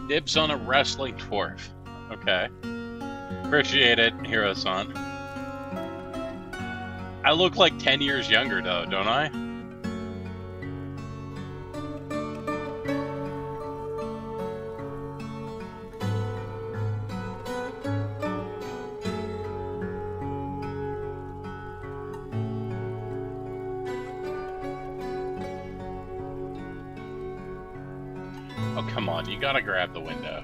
Dibs on a wrestling dwarf. Okay. Appreciate it, Hiro-san. I look like 10 years younger, though, don't I? Oh, come on. You gotta grab the window.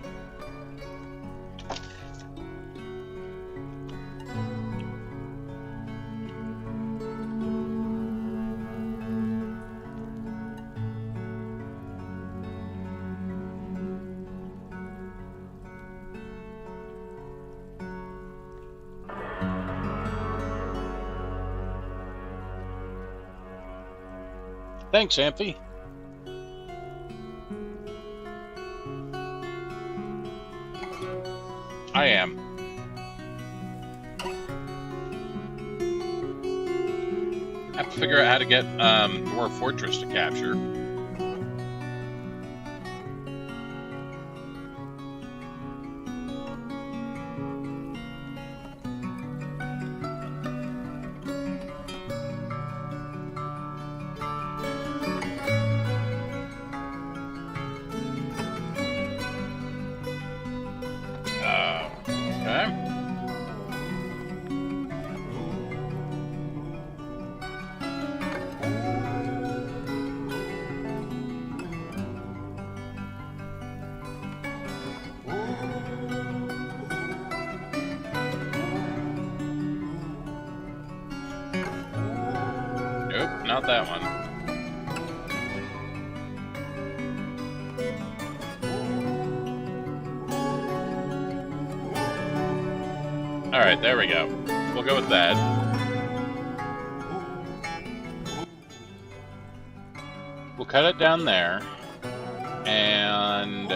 Thanks, Amphi. I am. I have to figure out how to get Dwarf Fortress to capture. Nope, not that one. Alright, there we go. We'll go with that. We'll cut it down there. And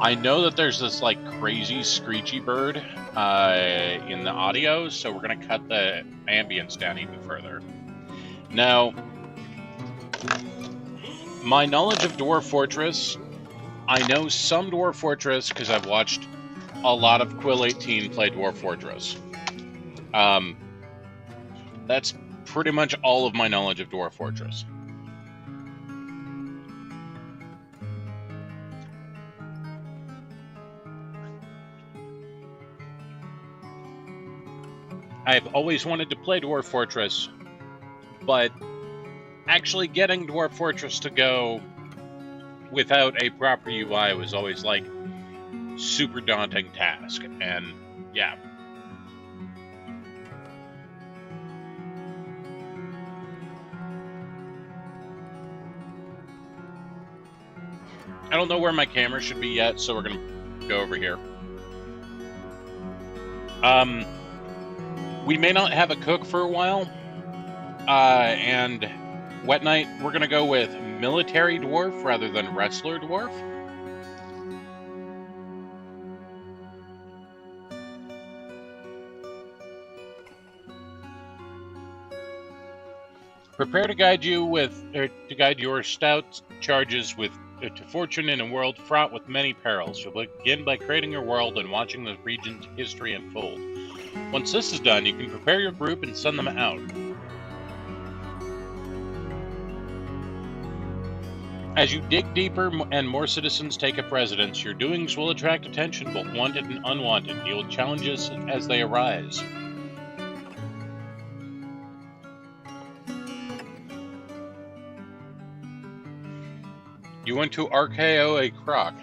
I know that there's this like crazy screechy bird in the audio, so we're going to cut the ambience down even further. Now, my knowledge of Dwarf Fortress, I know some Dwarf Fortress because I've watched a lot of Quill 18 play Dwarf Fortress. That's pretty much all of my knowledge of Dwarf Fortress. I've always wanted to play Dwarf Fortress, but actually getting Dwarf Fortress to go without a proper UI was always like super daunting task, and yeah. I don't know where my camera should be yet, so we're gonna go over here. We may not have a cook for a while, and Wet Night, we're gonna go with Military Dwarf rather than Wrestler Dwarf. Prepare to guide you to guide your stout charges to fortune in a world fraught with many perils. You'll begin by creating your world and watching the region's history unfold. Once this is done, you can prepare your group and send them out. As you dig deeper and more citizens take up residence, your doings will attract attention, both wanted and unwanted. Deal with challenges as they arise. You went to RKO a Croc.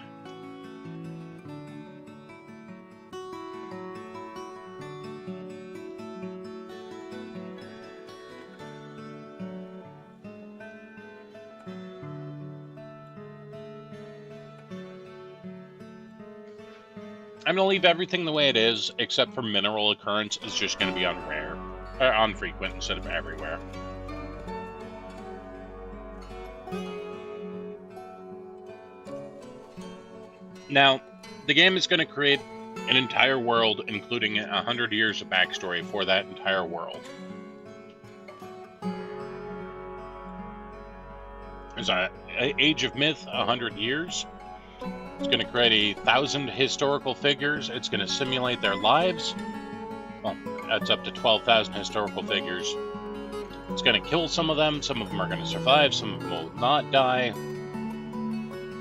I'm gonna leave everything the way it is, except for mineral occurrence is just gonna be on rare, or on frequent instead of everywhere. Now, the game is gonna create an entire world, including 100 years of backstory for that entire world. There's a Age of Myth, 100 years. It's going to create 1,000 historical figures. It's going to simulate their lives. Well, that's up to 12,000 historical figures. It's going to kill some of them. Some of them are going to survive. Some of them will not die.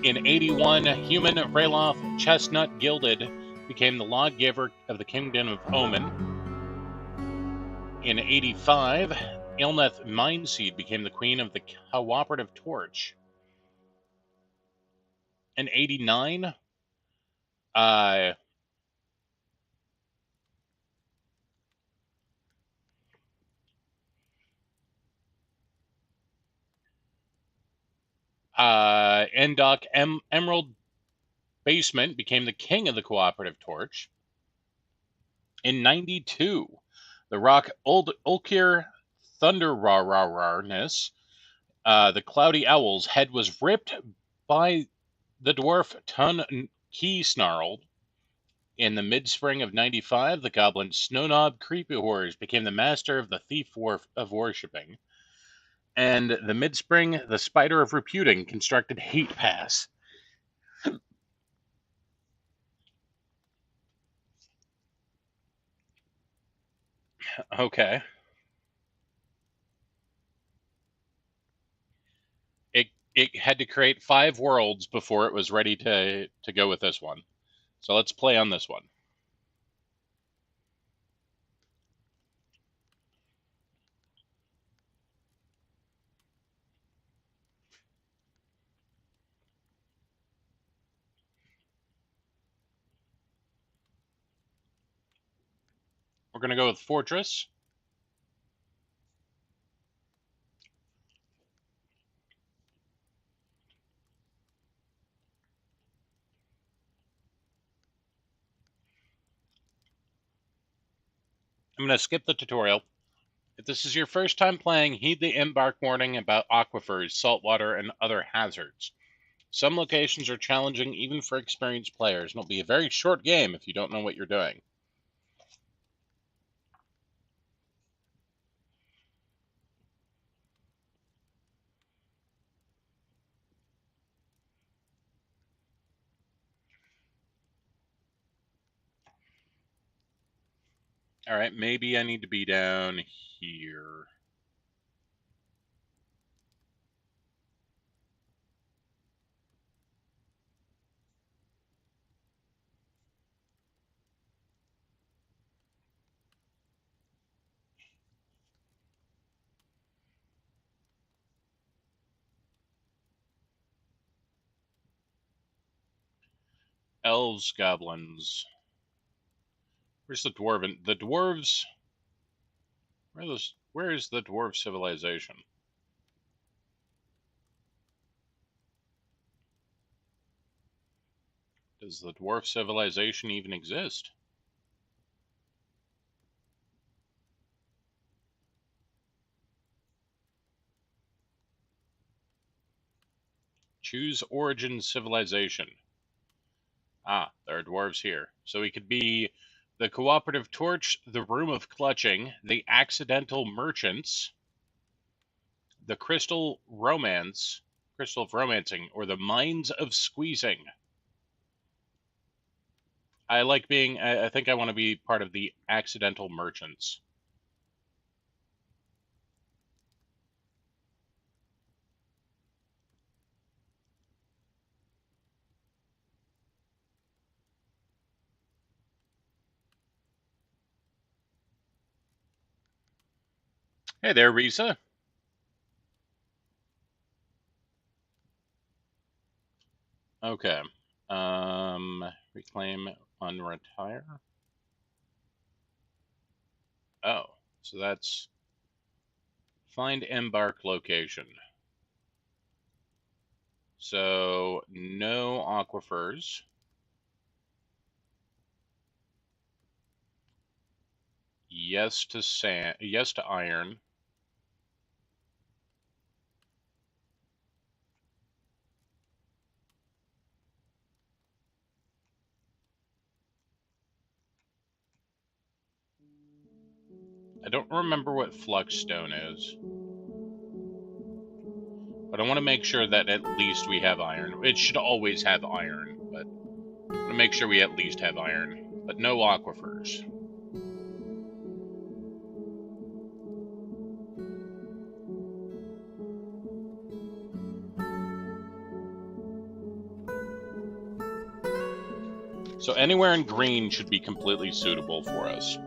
In 81, human Raloth Chestnut Gilded became the lawgiver of the Kingdom of Omen. In 85, Ilneth Mindseed became the queen of the Cooperative Torch. In 89, Endok Emerald Basement became the king of the Cooperative Torch. In 92, the rock Ulkir Thunderrarness, the Cloudy Owl's head was ripped by the dwarf Tun Key Snarled. In the mid-spring of 95, the goblin Snowknob Creepy Horrors became the master of the Thief of Worshipping. And the mid-spring, the Spider of Reputing constructed Hate Pass. Okay. It had to create 5 worlds before it was ready to go with this one. So let's play on this one. We're going to go with Fortress. I'm going to skip the tutorial. If this is your first time playing, heed the embark warning about aquifers, saltwater, and other hazards. Some locations are challenging even for experienced players, and it'll be a very short game if you don't know what you're doing. Alright, maybe I need to be down here. Elves, goblins. Where's the dwarven? The dwarves. Where is the dwarf civilization? Does the dwarf civilization even exist? Choose origin civilization. Ah, there are dwarves here. So we could be the Cooperative Torch, the Room of Clutching, the Accidental Merchants, the Crystal of Romancing, or the Mines of Squeezing. I think I want to be part of the Accidental Merchants. Hey there, Risa. Okay. Reclaim, unretire. Oh, so that's find embark location. So no aquifers. Yes to sand. Yes to iron. I don't remember what fluxstone is, but I want to make sure that at least we have iron. It should always have iron, but I want to make sure we at least have iron. But no aquifers. So anywhere in green should be completely suitable for us.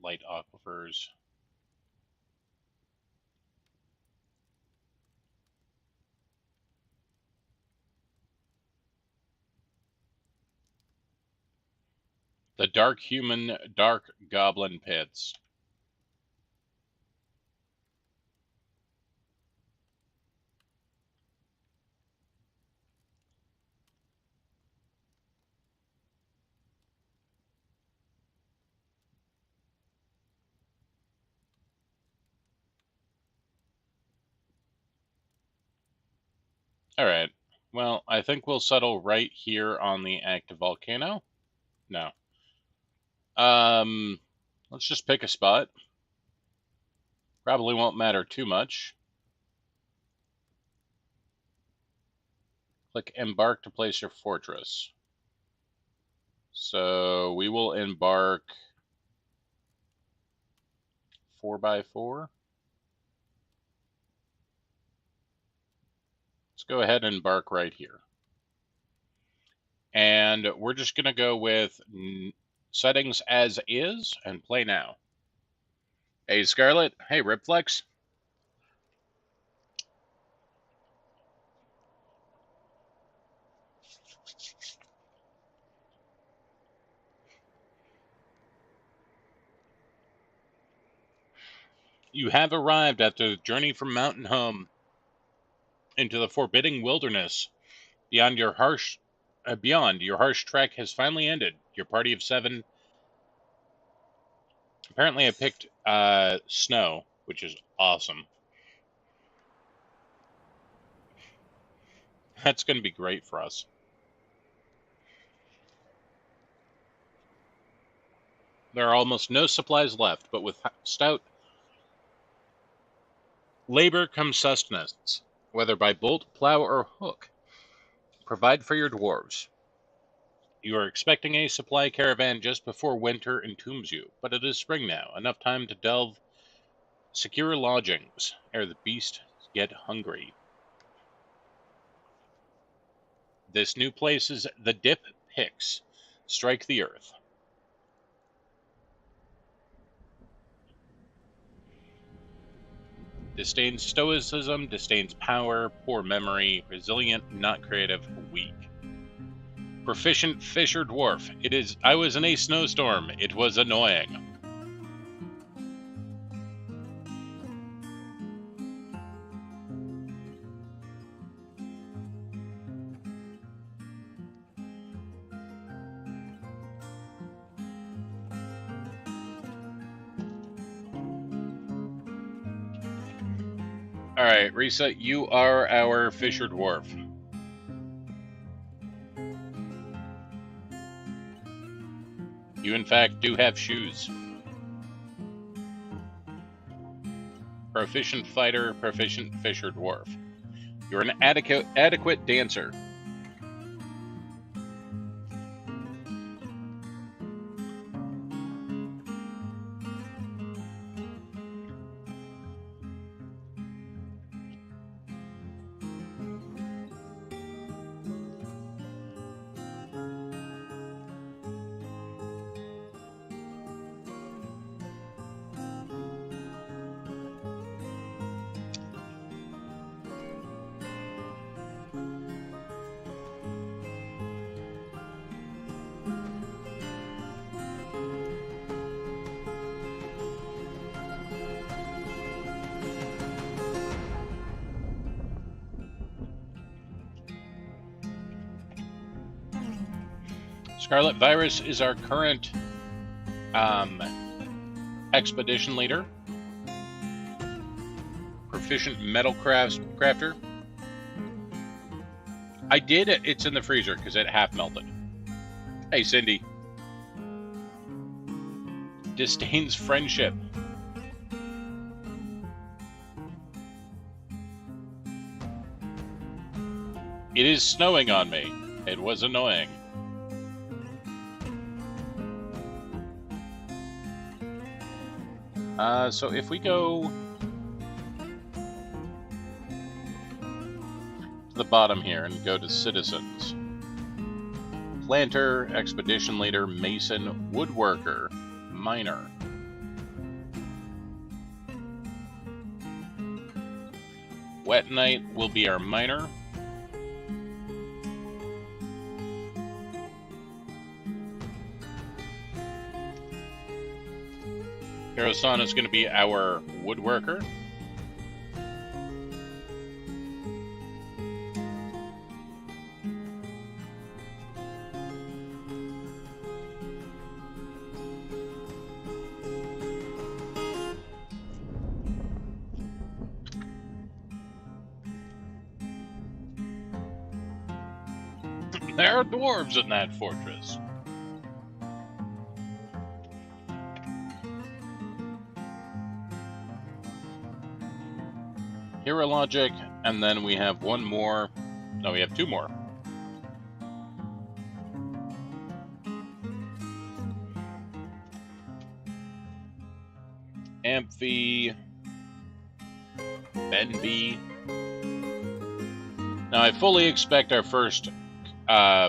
Light aquifers. The dark human, dark goblin pits. Alright. Well, I think we'll settle right here on the active volcano. No. Let's just pick a spot. Probably won't matter too much. Click embark to place your fortress. So we will embark 4x4. Let's go ahead and embark right here. And we're just going to go with settings as is and play now. Hey, Scarlet. Hey, Ripflex. You have arrived at the journey from Mountain Home into the forbidding wilderness. Beyond your harsh trek has finally ended. Your party of 7. Apparently, I picked snow, which is awesome. That's going to be great for us. There are almost no supplies left, but with stout labor comes sustenance, whether by bolt, plow, or hook. Provide for your dwarves. You are expecting a supply caravan just before winter entombs you, but it is spring now, enough time to delve secure lodgings ere the beasts get hungry. This new place is the Dip Picks. Strike the earth. Disdains stoicism, disdains power, poor memory, resilient, not creative, weak. Proficient fisher dwarf. I was in a snowstorm. It was annoying. Alright, Risa, you are our Fisher Dwarf. You, in fact, do have shoes. Proficient fighter, proficient Fisher Dwarf. You're an adequate dancer. Scarlet Virus is our current expedition leader. Proficient metal crafter. I did it. It's in the freezer because it half melted. Hey, Cindy. Disdains friendship. It is snowing on me. It was annoying. So if we go to the bottom here and go to citizens, planter, expedition leader, mason, woodworker, miner. Wet Knight will be our miner. Hiro-san is going to be our woodworker. There are dwarves in that fortress. Hero Logic, and then we have one more. No, we have two more. Amphi, Benby. Now, I fully expect our first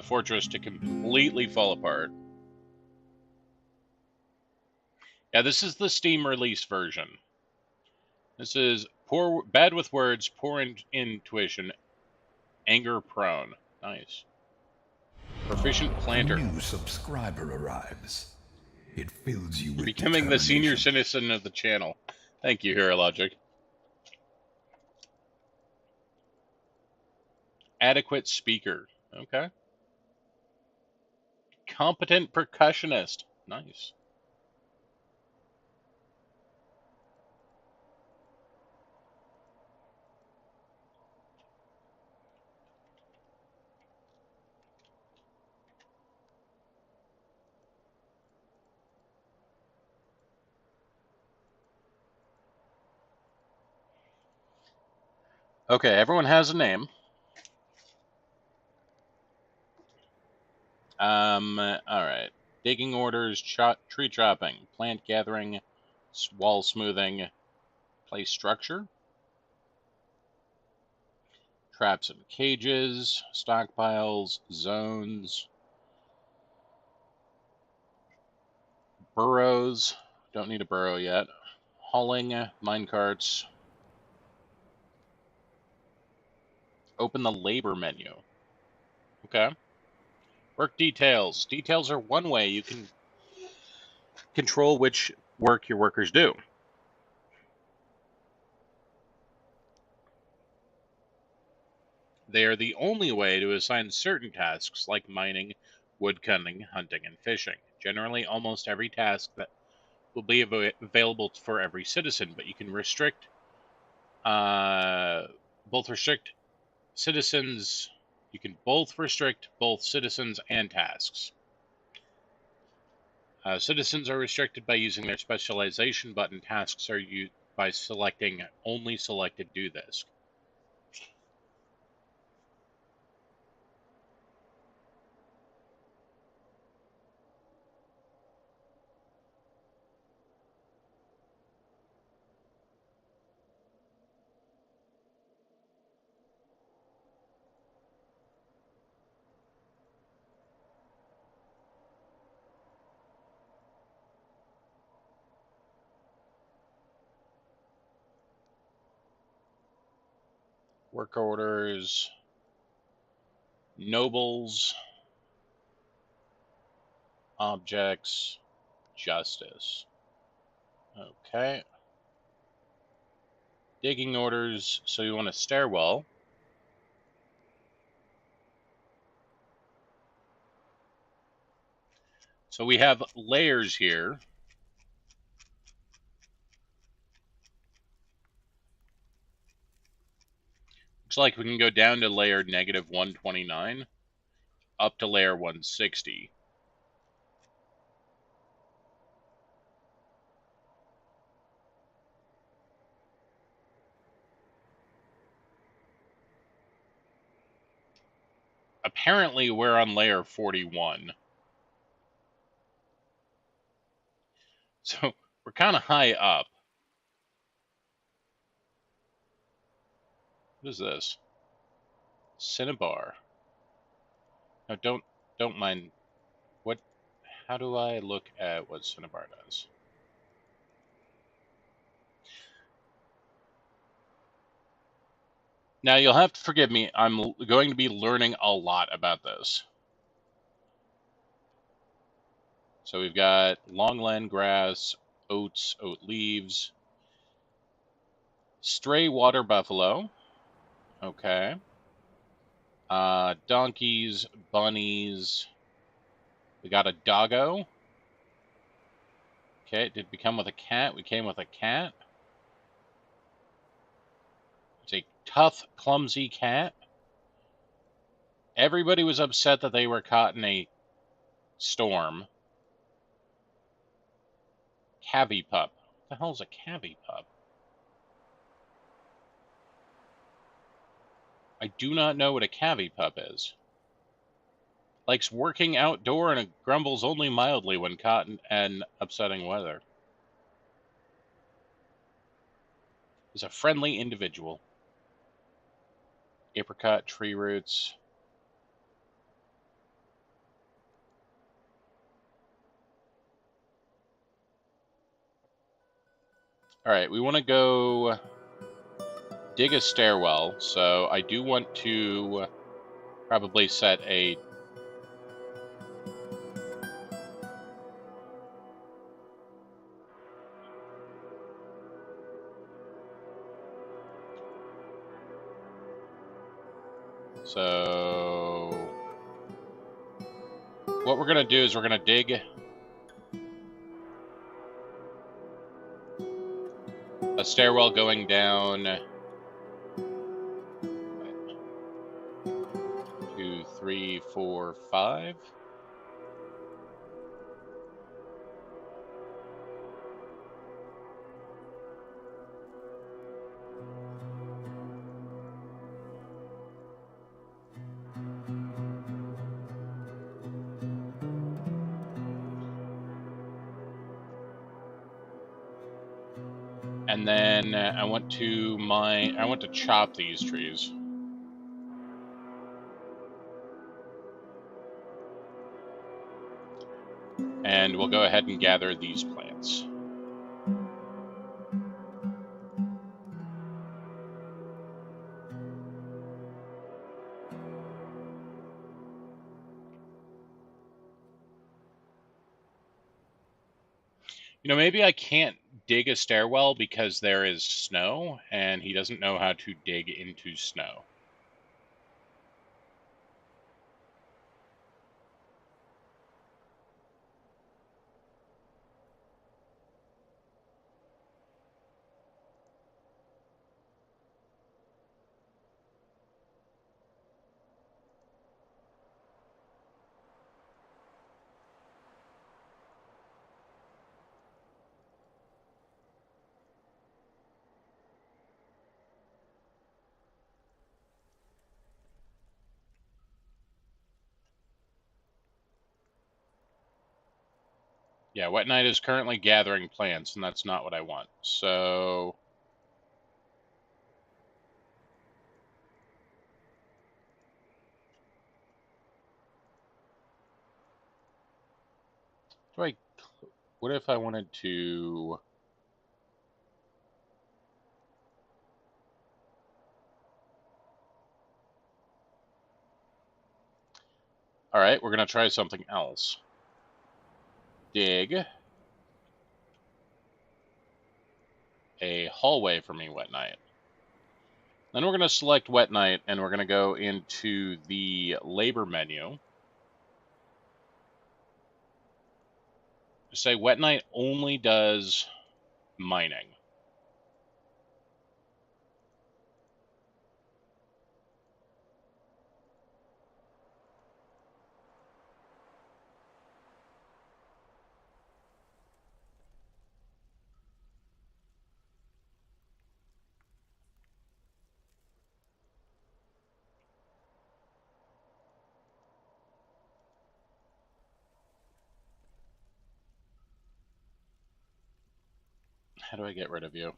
fortress to completely fall apart. Yeah, this is the Steam release version. This is bad with words, poor intuition, anger prone. Nice. Proficient planter. A new subscriber arrives. It fills you with becoming the senior citizen of the channel. Thank you, Hero Logic. Adequate speaker. Okay. Competent percussionist. Nice. Okay, everyone has a name. Alright. Digging orders, tree chopping, plant gathering, wall smoothing, place structure, traps and cages, stockpiles, zones, burrows. Don't need a burrow yet. Hauling, minecarts. Open the labor menu. Okay. Work details. Details are one way you can control which work your workers do. They are the only way to assign certain tasks like mining, woodcutting, hunting, and fishing. Generally, almost every task that will be available for every citizen, but you can restrict Both restrict citizens. You can both restrict both citizens and tasks. Citizens are restricted by using their specialization button. Tasks are used by selecting only selected do this. Work orders, nobles, objects, justice. Okay. Digging orders, so you want a stairwell. So we have layers here. Looks like we can go down to layer negative 129, up to layer 160. Apparently, we're on layer 41. So we're kind of high up. What is this? Cinnabar. No, don't mind. What? How do I look at what Cinnabar does? Now you'll have to forgive me. I'm going to be learning a lot about this. So we've got longland grass, oats, oat leaves, stray water buffalo. Okay. Donkeys, bunnies. We got a doggo. Okay, did we come with a cat? We came with a cat. It's a tough, clumsy cat. Everybody was upset that they were caught in a storm. Cavy pup. What the hell's a cavy pup? I do not know what a cavy pup is. Likes working outdoor and grumbles only mildly when caught in upsetting weather. Is a friendly individual. Apricot tree roots. Alright, we want to go dig a stairwell, so I do want to probably set a so what we're going to do is we're going to dig a stairwell going down 2, 3, 4, 5. And then I want to chop these trees. And we'll go ahead and gather these plants. You know, maybe I can't dig a stairwell because there is snow, and he doesn't know how to dig into snow. Yeah, Wet Knight is currently gathering plants, and that's not what I want. So... What if I wanted to... Alright, we're going to try something else. Dig a hallway for me, Wet Knight. Then we're going to select Wet Knight, and we're going to go into the labor menu. Say Wet Knight only does mining. How do I get rid of you?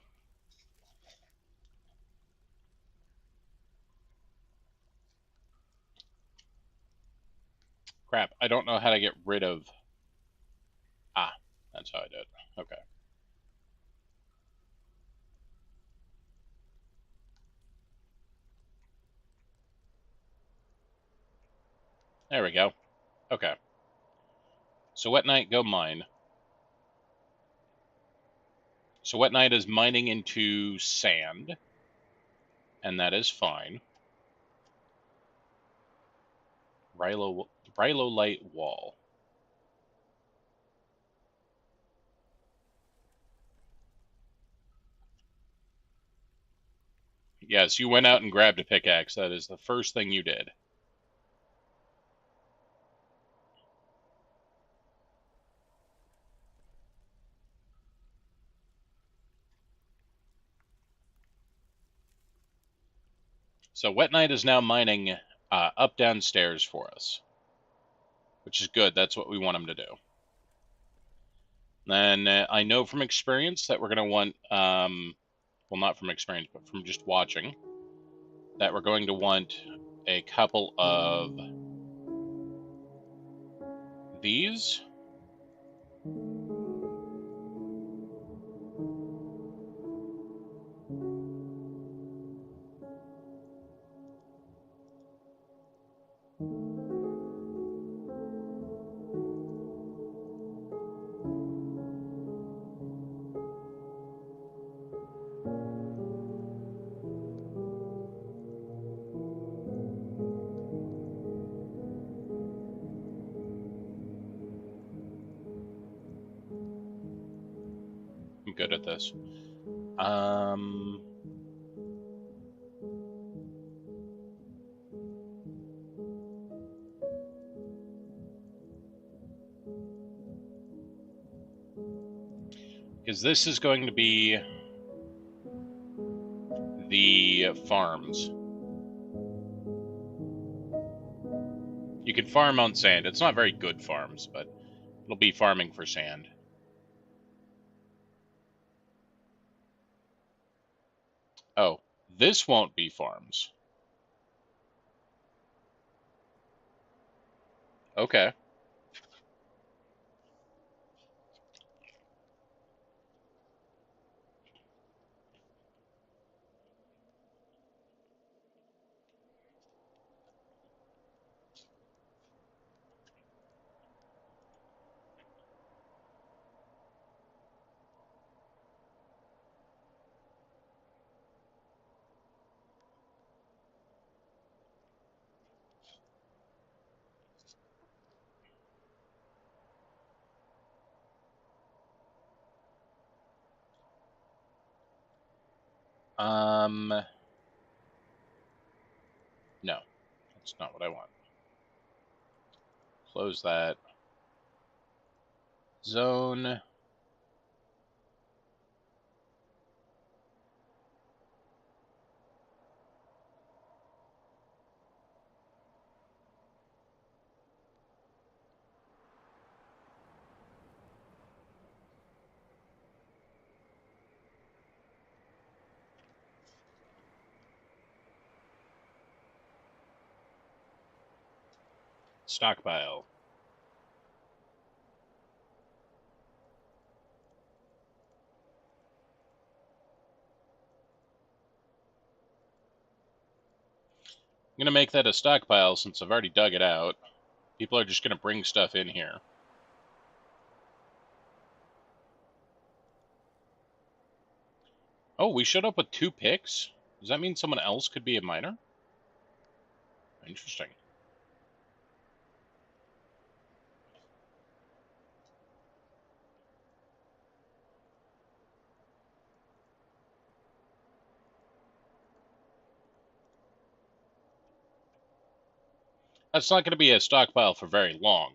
Crap, I don't know how to get rid of... Ah, that's how I did. Okay. There we go. Okay. So Wet Knight, go mine. So Wet Knight is mining into sand, and that is fine. Rhyolite wall. Yes, you went out and grabbed a pickaxe. That is the first thing you did. So Wet Knight is now mining up downstairs for us, which is good. That's what we want him to do. Then I know from experience that we're going to want, well, not from experience, but from just watching, that we're going to want a couple of these. I'm good at this. Because this is going to be the farms. You can farm on sand. It's not very good farms, but it'll be farming for sand. Oh, this won't be farms. Okay. No, that's not what I want. Close that. Zone. Stockpile. I'm going to make that a stockpile since I've already dug it out. People are just going to bring stuff in here. Oh, we showed up with 2 picks? Does that mean someone else could be a miner? Interesting. That's not going to be a stockpile for very long.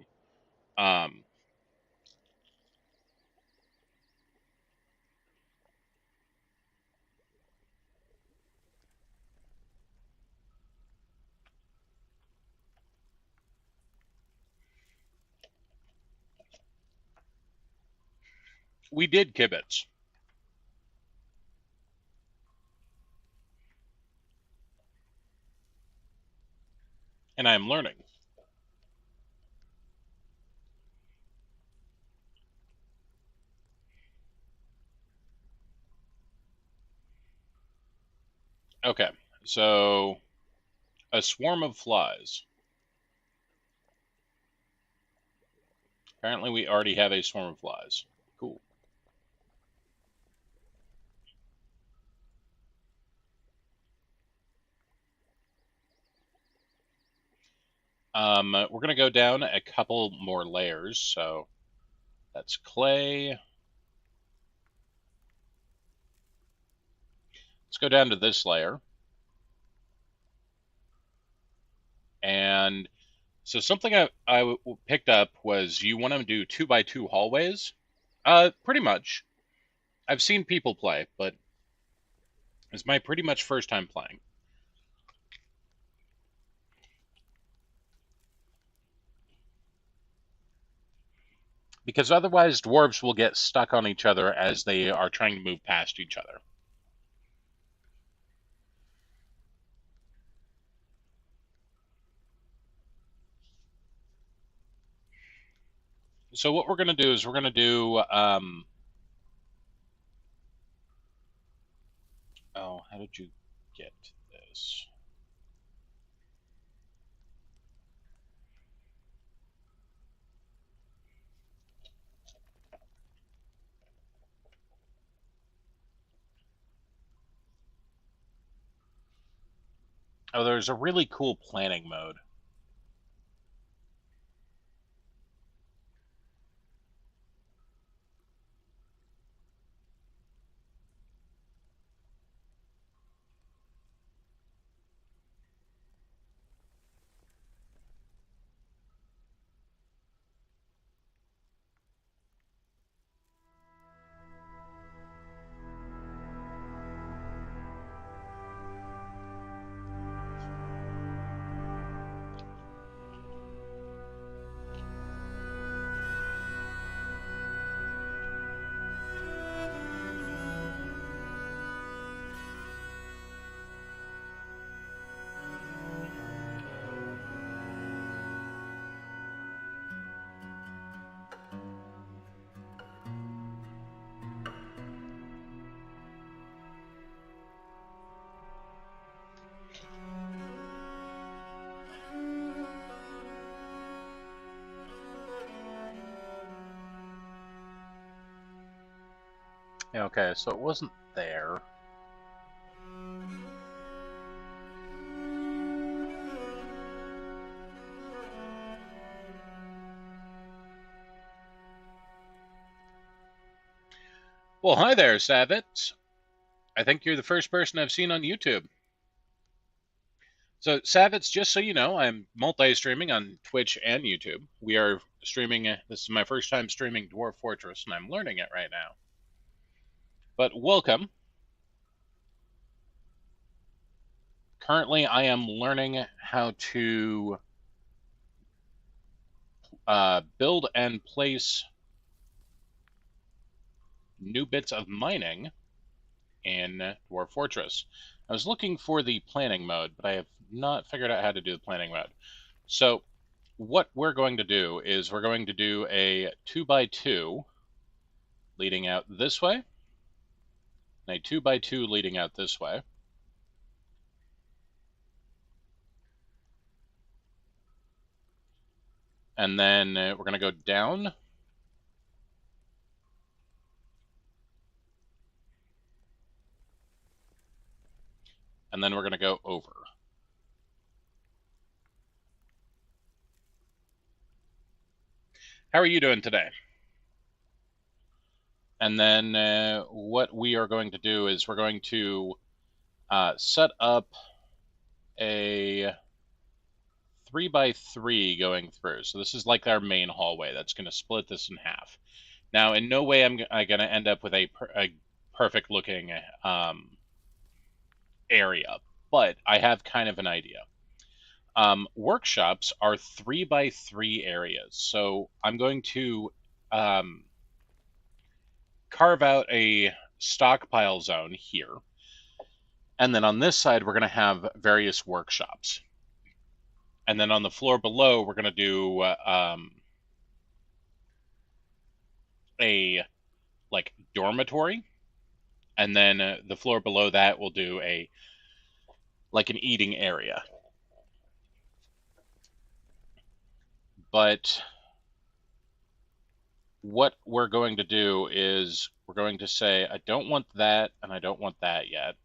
We did kibitz. And I'm learning. Okay, so a swarm of flies. Apparently we already have a swarm of flies. Cool. We're going to go down a couple more layers. So that's clay. Let's go down to this layer. And so something I picked up was you want to do 2x2 hallways. Pretty much. I've seen people play, but it's my pretty much first time playing. Because otherwise dwarves will get stuck on each other as they are trying to move past each other. So what we're going to do is we're going to do... oh, how did you get this? Oh, there's a really cool planning mode. Okay, so it wasn't there. Well, hi there, Savitz. I think you're the first person I've seen on YouTube. So, Savitz, just so you know, I'm multi-streaming on Twitch and YouTube. We are streaming, this is my first time streaming Dwarf Fortress, and I'm learning it right now. But welcome. Currently, I am learning how to build and place new bits of mining in Dwarf Fortress. I was looking for the planning mode, but I have not figured out how to do the planning mode. So what we're going to do is we're going to do a 2x2 leading out this way, and a 2x2 leading out this way. And then we're going to go down. And then we're going to go over. How are you doing today? And then what we are going to do is we're going to set up a 3x3 going through. So this is like our main hallway that's going to split this in half. Now, in no way am I going to end up with a perfect looking area, but I have kind of an idea. Workshops are 3x3 areas. So I'm going to carve out a stockpile zone here. And then on this side, we're going to have various workshops. And then on the floor below, we're going to do a like dormitory. And then the floor below that will do a like an eating area. But what we're going to do is we're going to say, I don't want that, and I don't want that yet.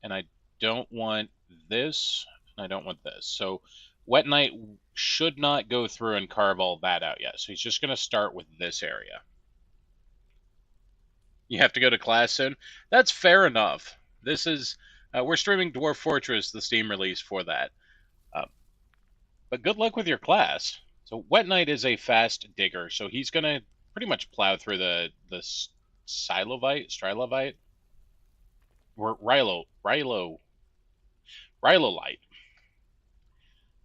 And I don't want this, and I don't want this. So Wet Knight should not go through and carve all that out yet. So he's just going to start with this area. You have to go to class soon? That's fair enough. This is, we're streaming Dwarf Fortress, the Steam release for that. But good luck with your class. So Wet Knight is a fast digger, so he's going to pretty much plow through the Strilobite, or Rylolite,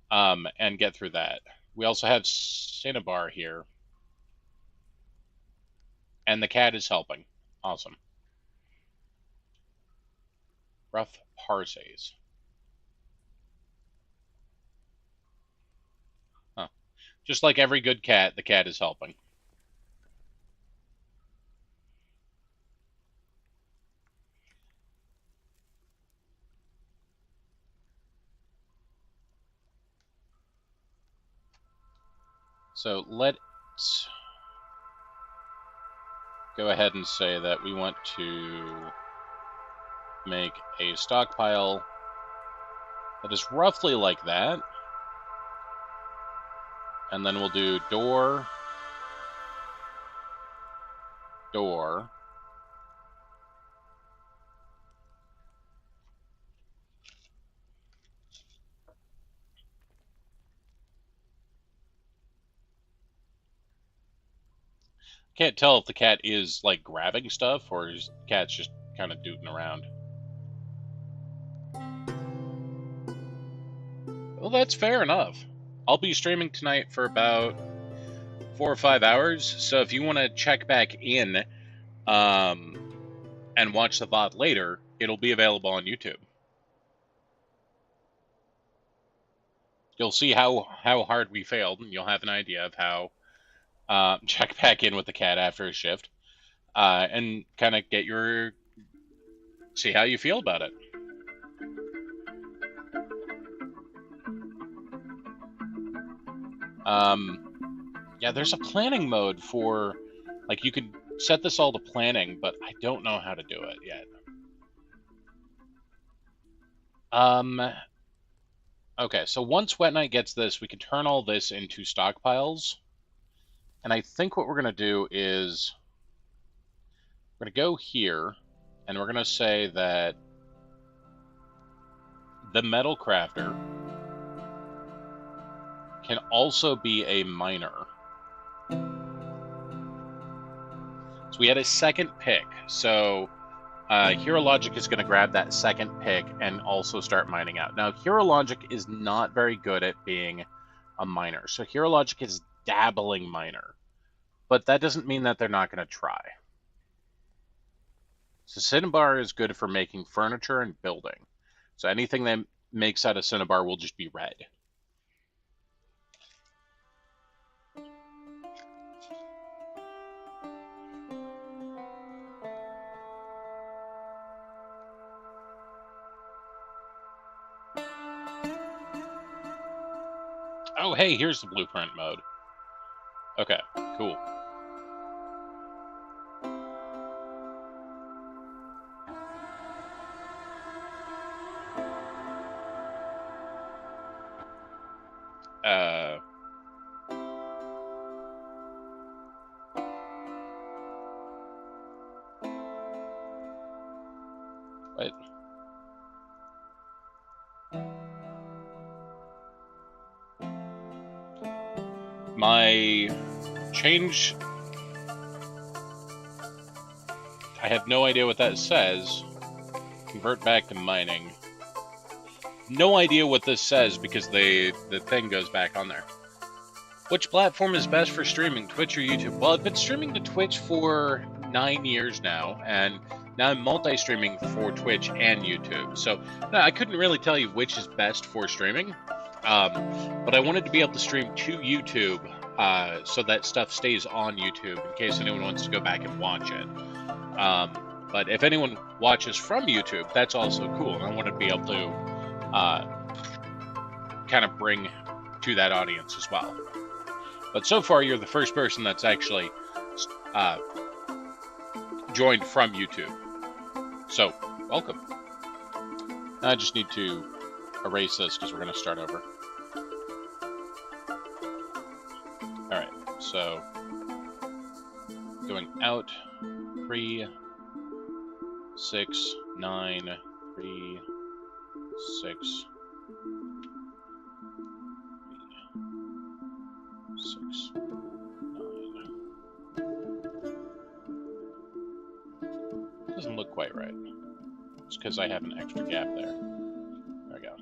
and get through that. We also have Cinnabar here, and the cat is helping. Awesome. Rough Parses. Huh. Just like every good cat, the cat is helping. So let's go ahead and say that we want to make a stockpile that is roughly like that. And then we'll do door, door. Can't tell if the cat is like grabbing stuff or is the cat's just kind of dooting around. Well, that's fair enough. I'll be streaming tonight for about 4 or 5 hours, so if you want to check back in and watch the VOD later, it'll be available on YouTube. You'll see how hard we failed, and you'll have an idea of how check back in with the cat after a shift, and kind of get your see how you feel about it. Yeah, there's a planning mode for, like, you could set this all to planning, but I don't know how to do it yet. Okay, so once Wet Knight gets this, we can turn all this into stockpiles. And I think what we're going to do is we're going to go here, and we're going to say that the metal crafter can also be a miner. So we had a second pick. So Hero Logic is going to grab that second pick and also start mining out. Now, Hero Logic is not very good at being a miner. So Hero Logic is dabbling miner. But that doesn't mean that they're not going to try. So Cinnabar is good for making furniture and building. So anything that makes out of Cinnabar will just be red. Oh, hey, here's the blueprint mode. Okay, cool. What? My change... I have no idea what that says. Convert back to mining. No idea what this says because the thing goes back on there. Which platform is best for streaming, Twitch or YouTube? Well, I've been streaming to Twitch for 9 years now, and now I'm multi-streaming for Twitch and YouTube. So no, I couldn't really tell you which is best for streaming, but I wanted to be able to stream to YouTube so that stuff stays on YouTube in case anyone wants to go back and watch it. But if anyone watches from YouTube, that's also cool, and I want to be able to kind of bring to that audience as well. But so far, you're the first person that's actually joined from YouTube. So, welcome. I just need to erase this because we're going to start over. Alright, so going out 3, 6, 9, 3, 6, 6, 9. Doesn't look quite right. It's because I have an extra gap there. There we go.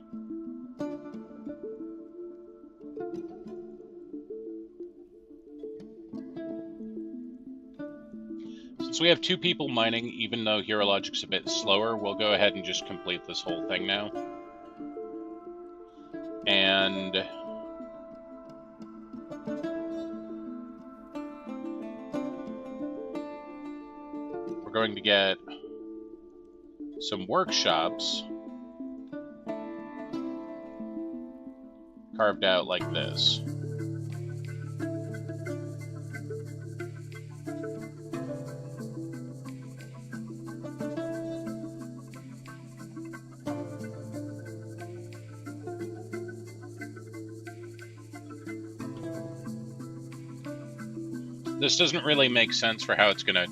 Since we have 2 people mining, even though Hero Logic's a bit slower, we'll go ahead and just complete this whole thing now. And we're going to get some workshops carved out like this. This doesn't really make sense for how it's gonna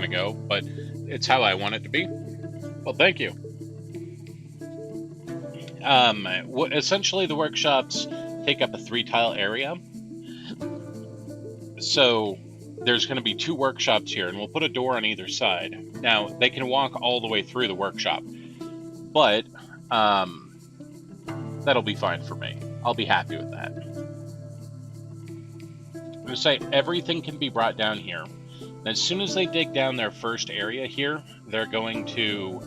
go, but it's how I want it to be. Well, thank you. Essentially, the workshops take up a 3-tile area. So there's going to be 2 workshops here, and we'll put a door on either side. Now, they can walk all the way through the workshop, but that'll be fine for me. I'll be happy with that. I'm going to say everything can be brought down here. And as soon as they dig down their first area here, they're going to...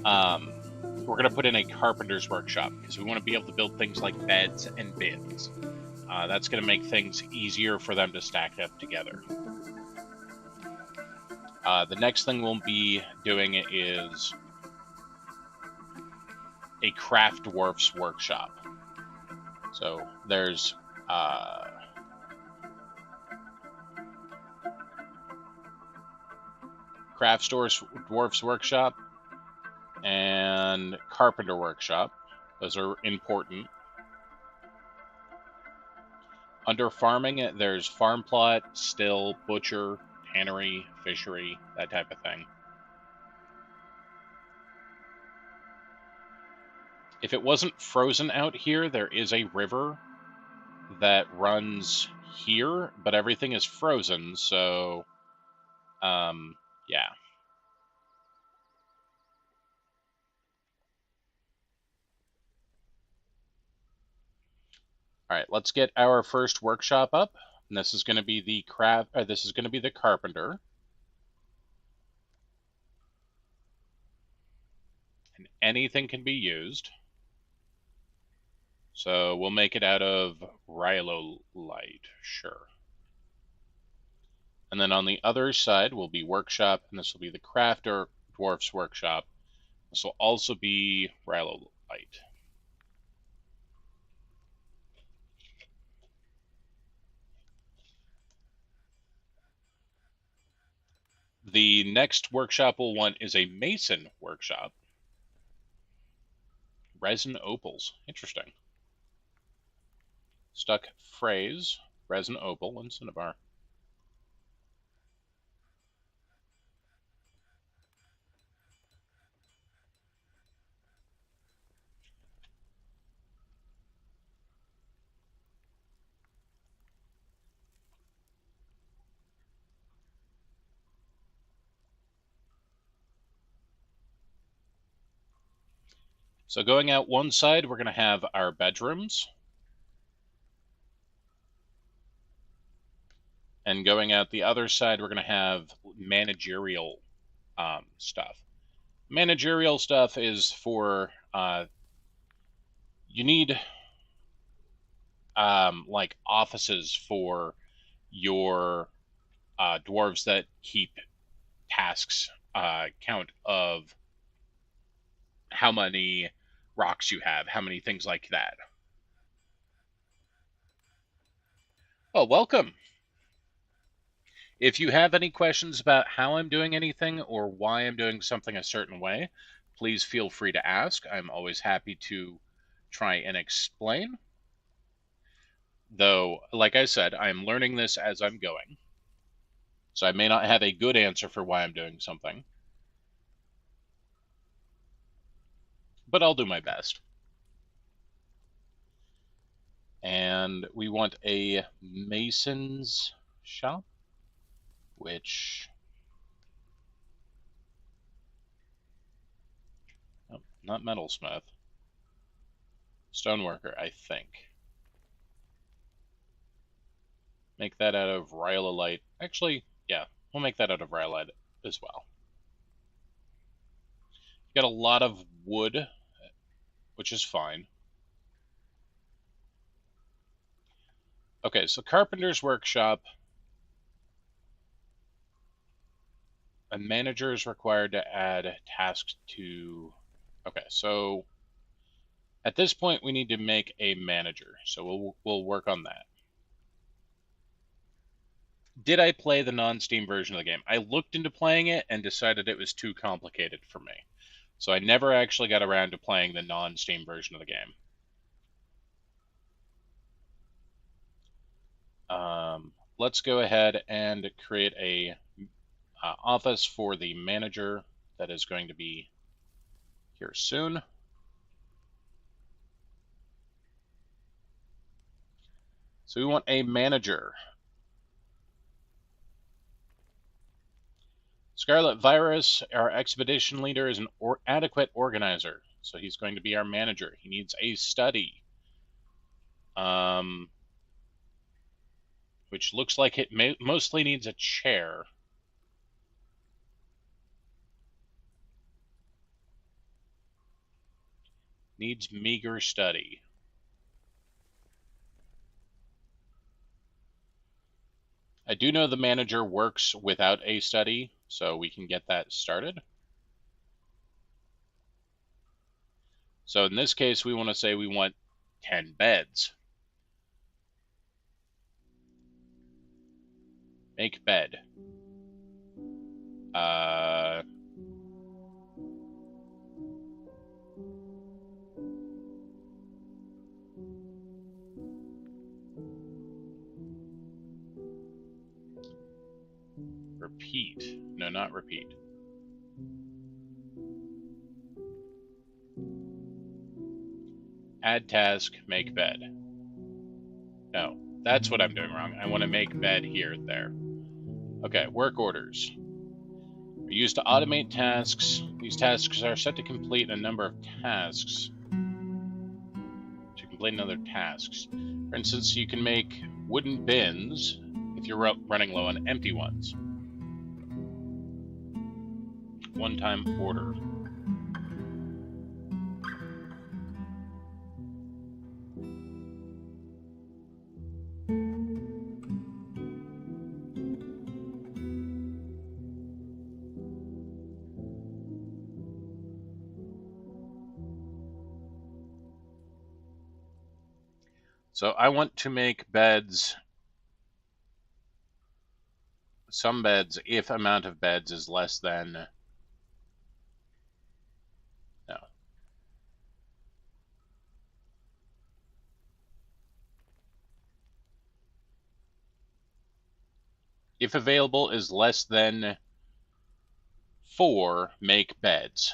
we're going to put in a carpenter's workshop because we want to be able to build things like beds and bins. That's going to make things easier for them to stack up together. The next thing we'll be doing is a craft dwarf's workshop. So there's craft dwarf's workshop and carpenter workshop. Those are important. Under farming, there's farm plot, still, butcher, tannery, fishery, that type of thing. If it wasn't frozen out here, there is a river that runs here, but everything is frozen, so yeah. All right, let's get our first workshop up. And this is going to be the this is going to be the carpenter. And anything can be used. So we'll make it out of rhyolite, sure. And then on the other side will be workshop, and this will be the crafter dwarf's workshop. This will also be rhyolite. the next workshop we'll want is a mason workshop. Resin opals. Interesting. Stuck phrase, resin opal, and cinnabar. So going out one side, we're going to have our bedrooms. And going out the other side, we're going to have managerial stuff. Managerial stuff is for, you need like offices for your dwarves that keep tasks count of how many rocks you have, how many things like that. Well, welcome. If you have any questions about how I'm doing anything or why I'm doing something a certain way, please feel free to ask. I'm always happy to try and explain. Though, like I said, I'm learning this as I'm going. So I may not have a good answer for why I'm doing something. But I'll do my best. And we want a mason's shop, which... oh, not metalsmith. Stoneworker, I think. Make that out of rhyolite. Actually, yeah, we'll make that out of rhyolite as well. Got a lot of wood, which is fine. Okay, so carpenter's workshop. A manager is required to add tasks to... okay, so at this point we need to make a manager, so we'll work on that. Did I play the non-Steam version of the game? I looked into playing it and decided it was too complicated for me. So I never actually got around to playing the non-Steam version of the game. Let's go ahead and create a office for the manager that is going to be here soon. So we want a manager. Scarlet Virus, our expedition leader, is an adequate organizer. So he's going to be our manager. He needs a study. Which looks like it mostly needs a chair. Needs meager study. I do know the manager works without a study, so we can get that started. So in this case, we want to say we want 10 beds. Make bed. Repeat. No, not repeat. Add task, make bed. No, that's what I'm doing wrong. I want to make bed here, there. Okay, work orders. Are used to automate tasks. These tasks are set to complete a number of tasks. To complete another tasks. For instance, you can make wooden bins if you're running low on empty ones. One-time order. So I want to make beds. some beds if amount of beds is less than... No. If available is less than 4, make beds.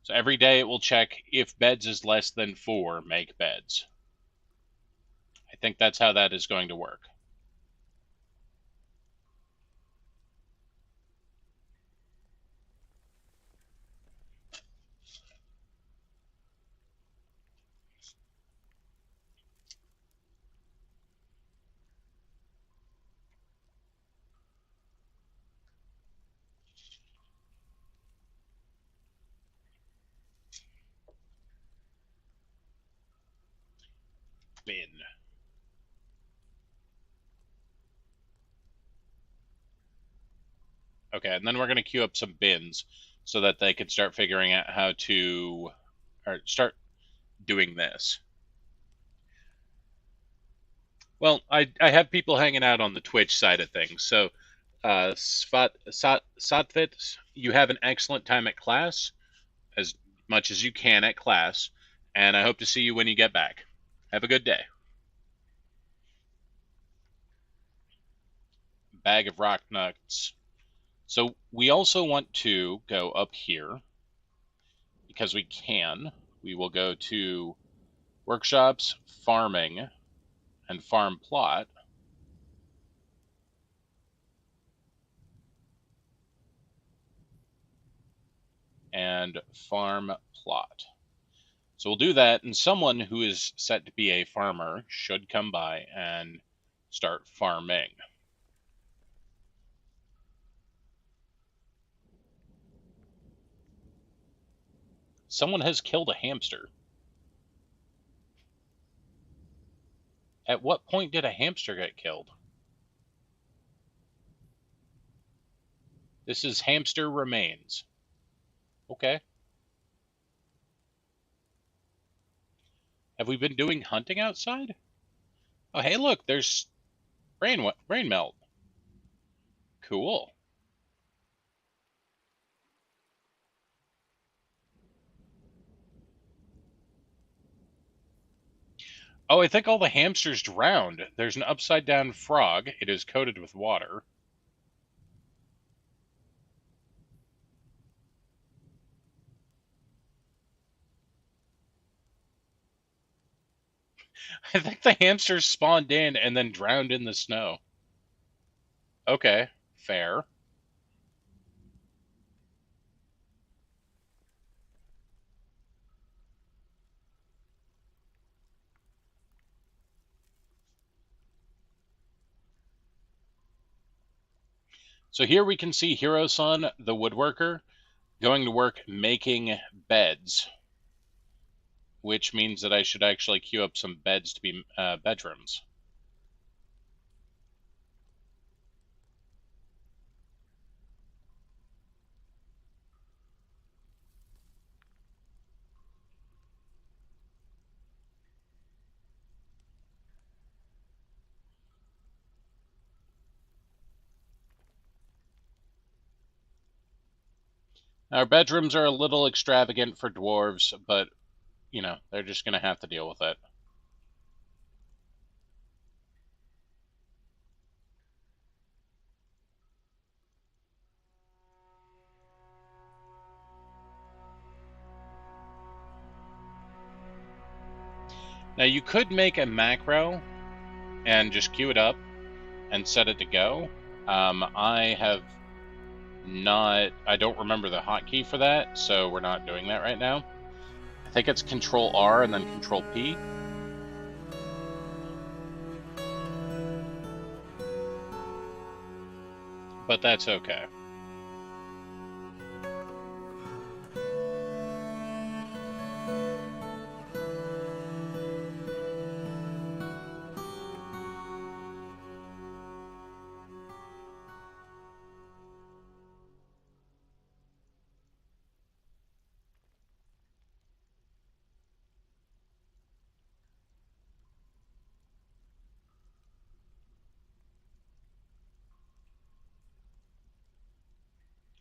So every day it will check if beds is less than 4, make beds. I think that's how that is going to work. Bin. Okay, and then we're going to queue up some bins so that they can start figuring out how to, or start doing this. Well, I have people hanging out on the Twitch side of things. So, Satvit, you have an excellent time at class, as much as you can at class, and I hope to see you when you get back. Have a good day. Bag of rock nuts. So we also want to go up here, because we can. We will go to workshops, farming, and farm plot. And farm plot. So we'll do that, and someone who is set to be a farmer should come by and start farming. Someone has killed a hamster. At what point did a hamster get killed? This is hamster remains. Okay. Have we been doing hunting outside? Oh, hey, look, there's rain melt. Cool. Oh, I think all the hamsters drowned. There's an upside-down frog. It is coated with water. I think the hamsters spawned in and then drowned in the snow. Okay, fair. So here we can see Hiro-san, the woodworker, going to work making beds, which means that I should actually queue up some beds to be bedrooms. Our bedrooms are a little extravagant for dwarves, but, you know, they're just going to have to deal with it. Now, you could make a macro and just queue it up and set it to go. I have not... I don't remember the hotkey for that, so we're not doing that right now. I think it's Control R and then Control P. But that's okay.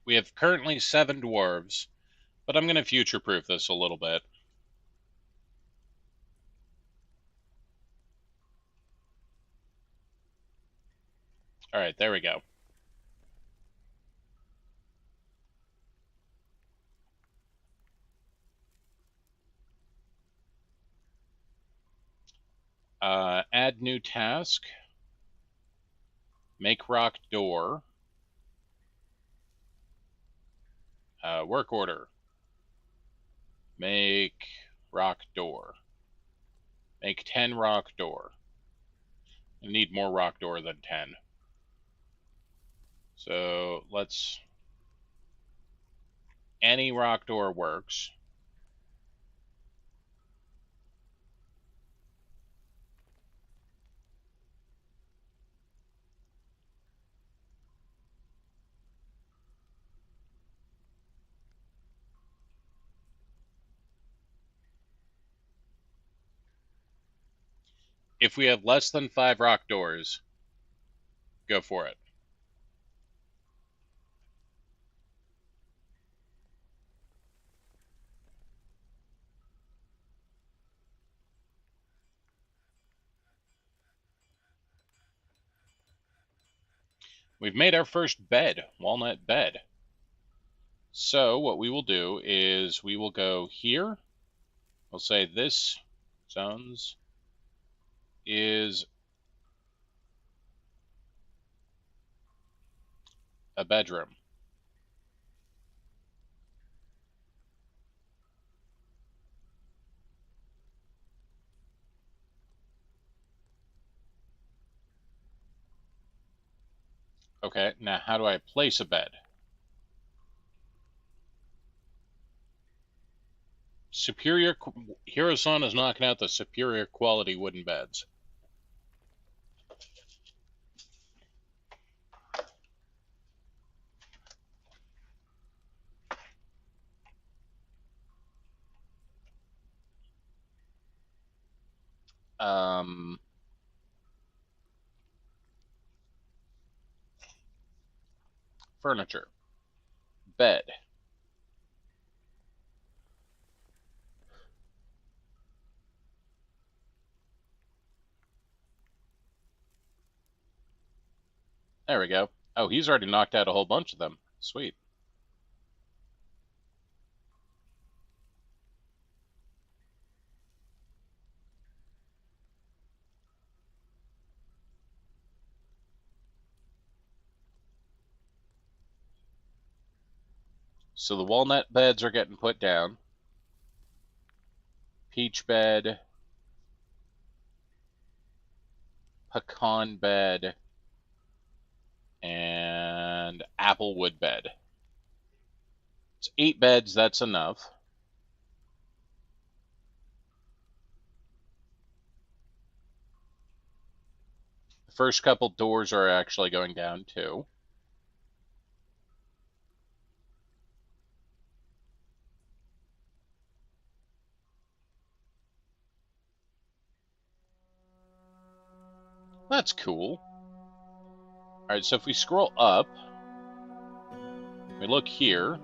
We have currently 7 dwarves, but I'm going to future-proof this a little bit. All right, there we go. Add new task. Make rock door. Work order. Make rock door. Make 10 rock door. I need more rock door than 10. So let's... Any rock door works. If we have less than 5 rock doors, go for it. We've made our first bed, walnut bed. So what we will do is we will go here. We'll say this zones is a bedroom. Okay, now how do I place a bed? Superior Hiro-san is knocking out the superior quality wooden beds. Furniture. Bed. There we go. Oh, he's already knocked out a whole bunch of them. Sweet. So the walnut beds are getting put down. Peach bed. Pecan bed. And applewood bed. It's 8 beds, that's enough. The first couple doors are actually going down too. That's cool. Alright, so if we scroll up, we look here.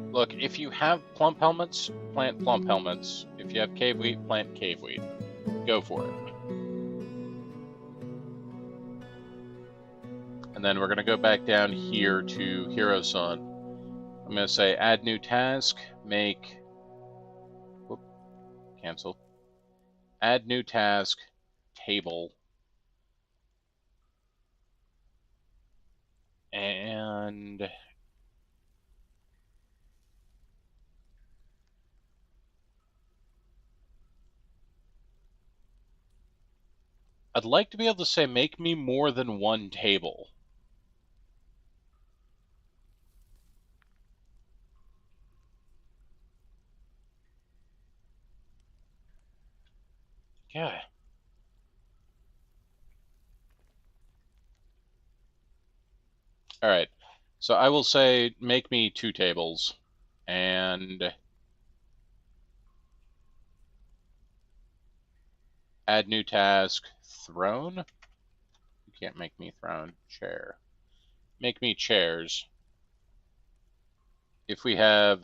Look, if you have plump helmets, plant plump helmets. If you have cave wheat, plant cave wheat. Go for it. And then we're going to go back down here to Hiro-san. I'm going to say add new task, make... Whoop, cancel. Add new task, table. And... I'd like to be able to say make me more than one table. Yeah. All right. So I will say make me 2 tables and add new task, throne. You can't make me throne, chair. Make me chairs. If we have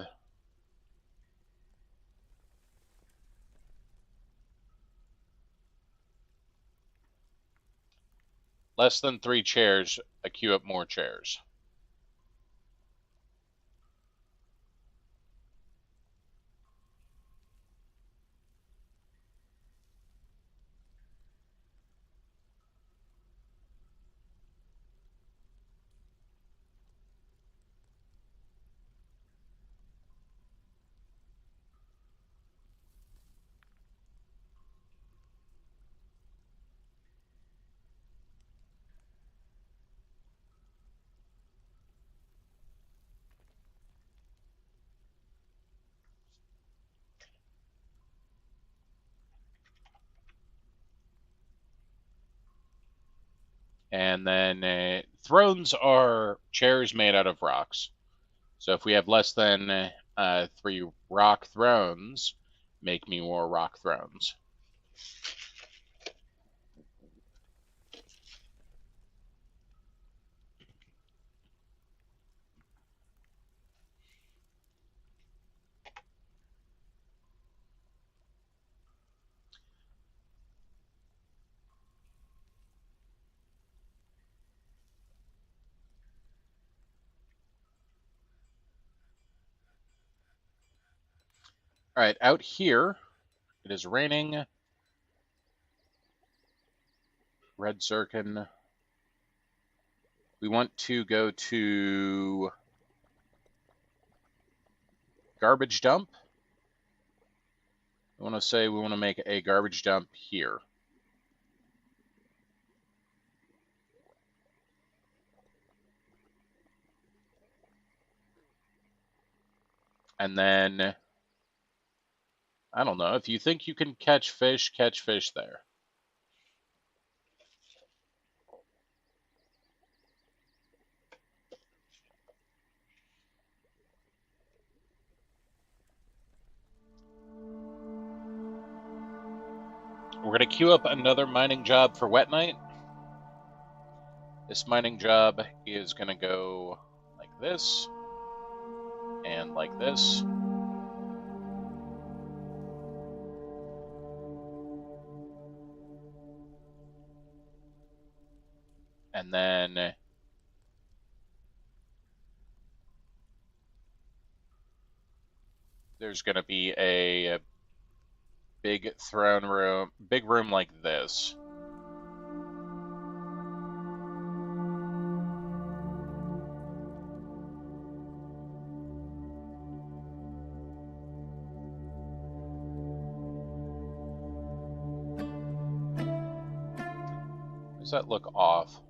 less than 3 chairs, I queue up more chairs. And then thrones are chairs made out of rocks. So if we have less than 3 rock thrones, make me more rock thrones. All right, out here, it is raining. Red Zircon. We want to go to garbage dump. I want to say we want to make a garbage dump here. And then, I don't know, if you think you can catch fish there. We're going to queue up another mining job for Wet Night. This mining job is going to go like this and like this. And then there's going to be a big throne room, big room like this. Does that look off?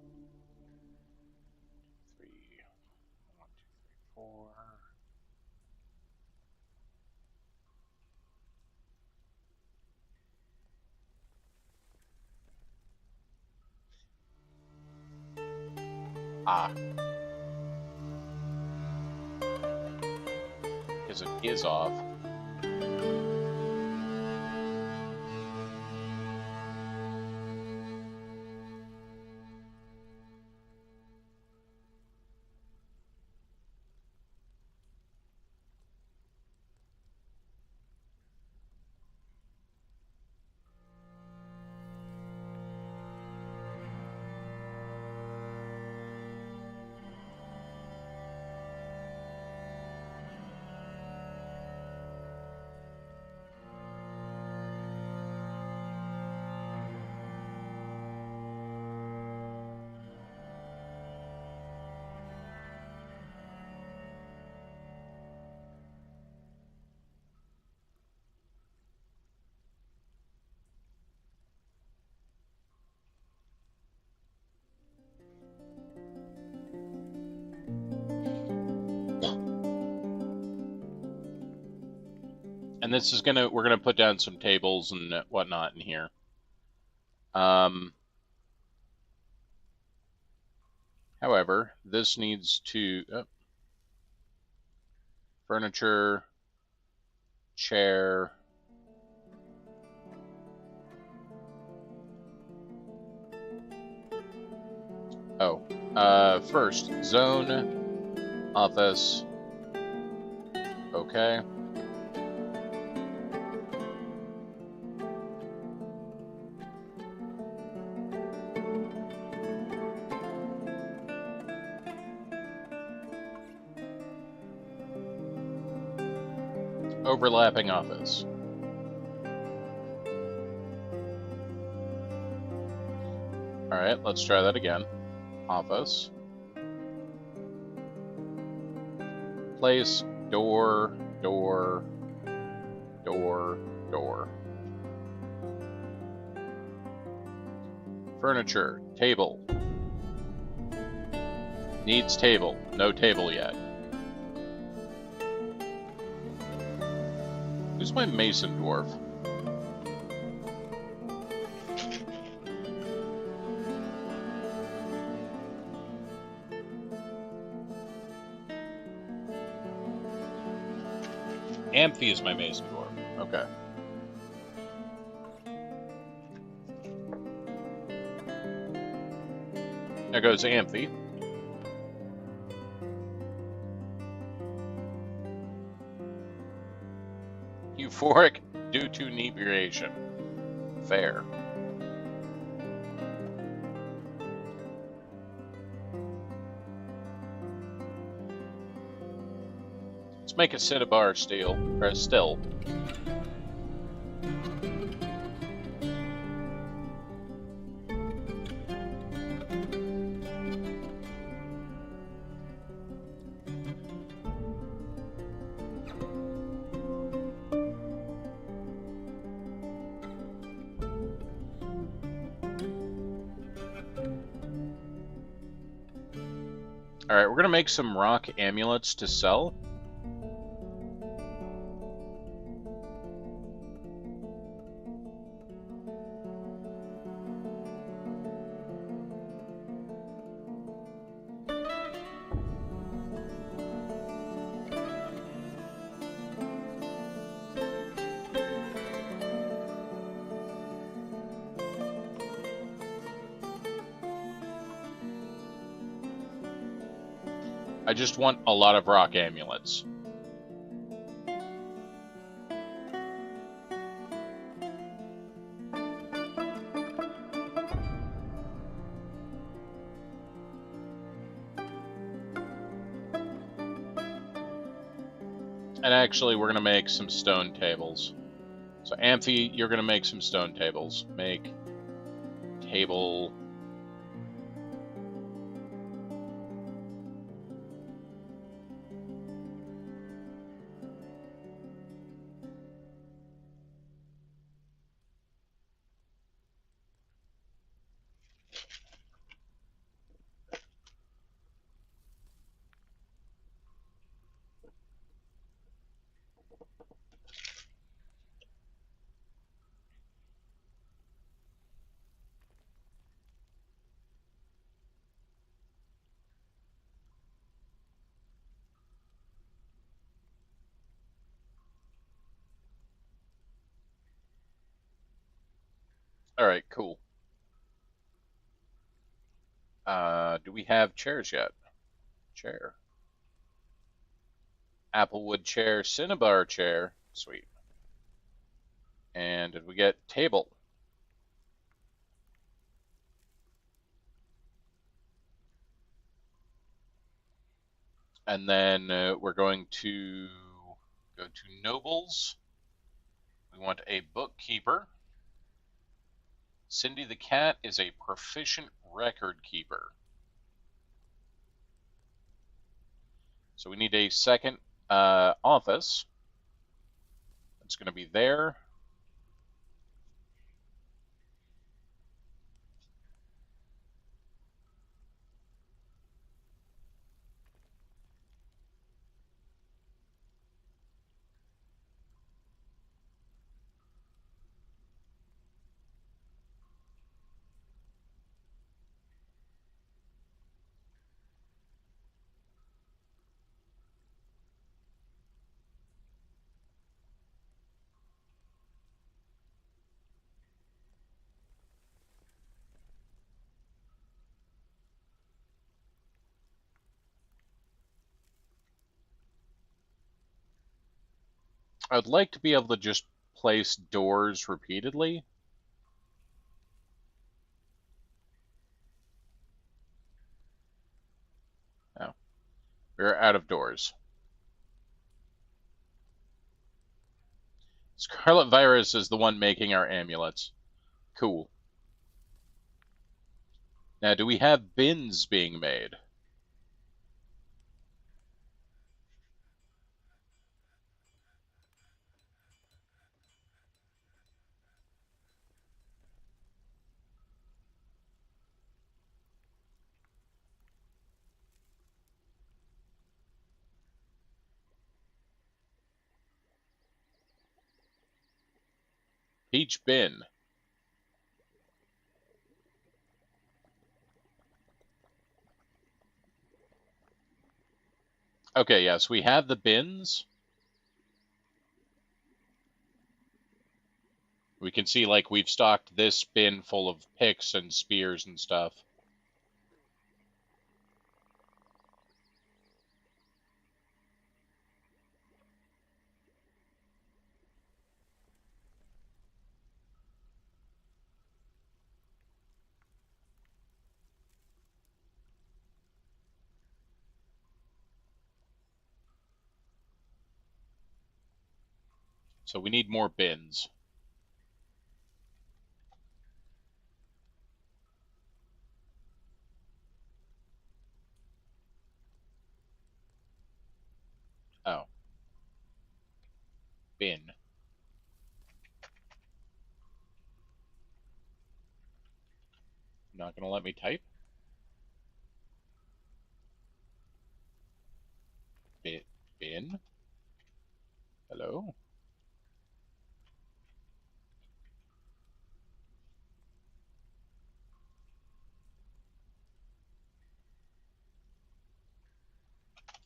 3, 1, 2, 3, 4. Ah. Because it is off. And this is we're gonna put down some tables and whatnot in here. However, this needs to furniture, chair. Oh, first zone, office. Okay. Overlapping office. Alright, let's try that again. Office. Place, door, door, door, door. Furniture, table. Needs table. No table yet. Who's my mason dwarf? Amphi is my mason dwarf. Okay. There goes Amphi. Euphoric due to inebriation. Fair. Let's make a cinnabar still. Alright, we're gonna make some rock amulets to sell. I just want a lot of rock amulets. And actually, we're going to make some stone tables. So, Amphi, you're going to make some stone tables. Make table. Alright, cool. Do we have chairs yet? Chair. Applewood chair, cinnabar chair. Sweet. And did we get table? And then we're going to go to nobles. We want a bookkeeper. Cindy the cat is a proficient record keeper. So we need a second office. It's going to be there. I'd like to be able to just place doors repeatedly. Oh, we're out of doors. Scarlet Virus is the one making our amulets. Cool. Now, do we have bins being made? Each bin. Okay, yes, we have the bins. We can see, like, we've stocked this bin full of picks and spears and stuff. So we need more bins. Oh. Bin. Not gonna let me type? Bin? Hello?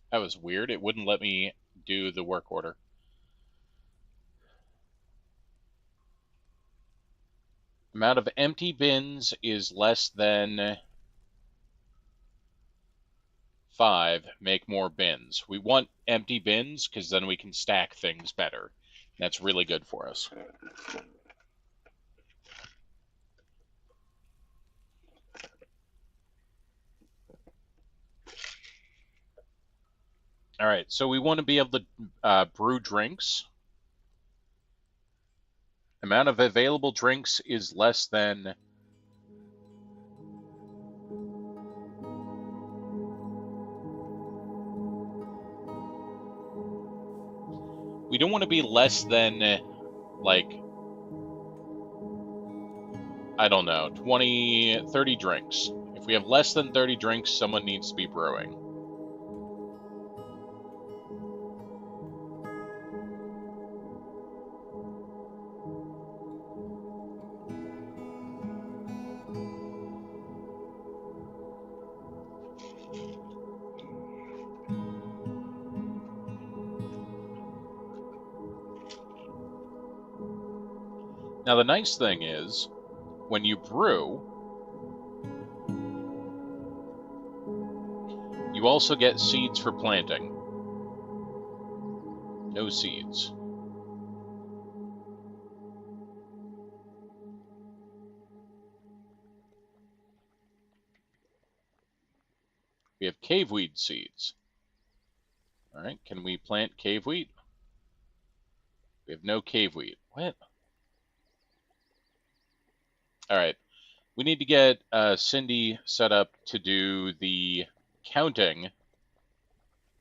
That was weird. It wouldn't let me do the work order. Amount of empty bins is less than 5. Make more bins. We want empty bins because then we can stack things better. That's really good for us. All right, so we want to be able to brew drinks. Amount of available drinks is less than... We don't want to be less than, like, I don't know, 20, 30 drinks. If we have less than 30 drinks, someone needs to be brewing. Now, the nice thing is, when you brew, you also get seeds for planting. No seeds. We have caveweed seeds. All right, can we plant caveweed? We have no caveweed. What? All right, we need to get Cindy set up to do the counting,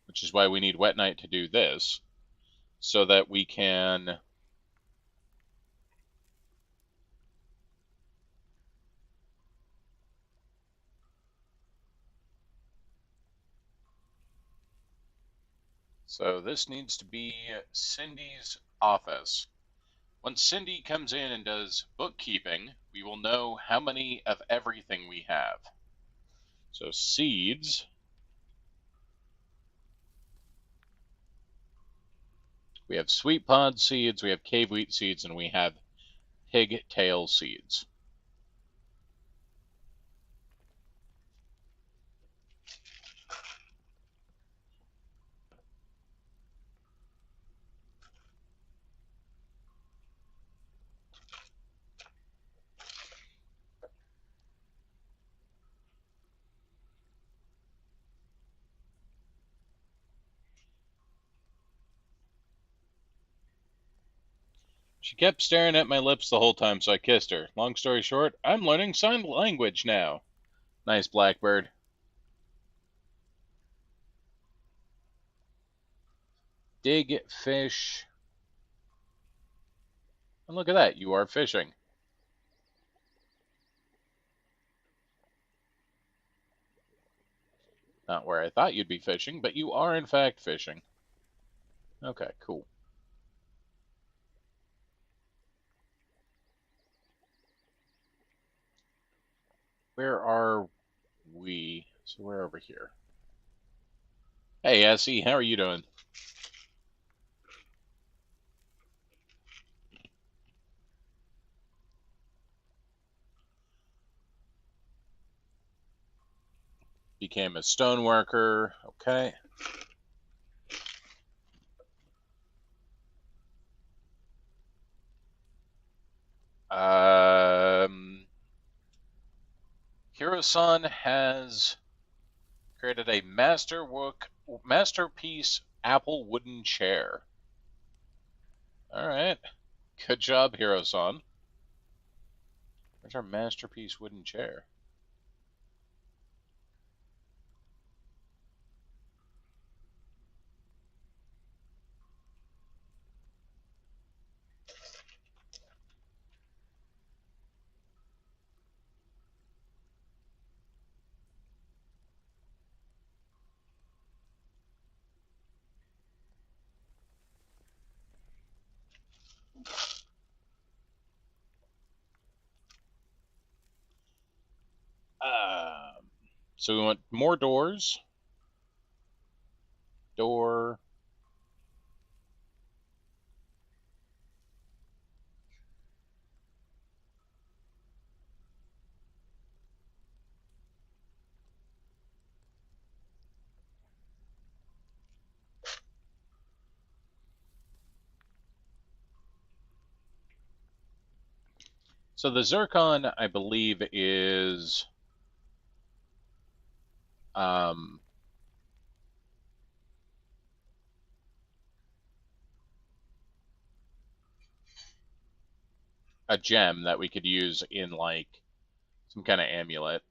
which is why we need Wet Night to do this, so that we can... So this needs to be Cindy's office. Once Cindy comes in and does bookkeeping, we will know how many of everything we have. So seeds. We have sweet pod seeds, we have cave wheat seeds, and we have pigtail seeds. She kept staring at my lips the whole time, so I kissed her. Long story short, I'm learning sign language now. Nice, Blackbird. Dig fish. And look at that, you are fishing. Not where I thought you'd be fishing, but you are in fact fishing. Okay, cool. Where are we? So we're over here. Hey, Essie, how are you doing? Became a stoneworker. Okay. Hiro-san has created a masterpiece apple wooden chair. All right. Good job, Hiro-san. Where's our masterpiece wooden chair? So we want more doors. Door. So the zircon, I believe, is um, a gem that we could use in like some kind of amulet.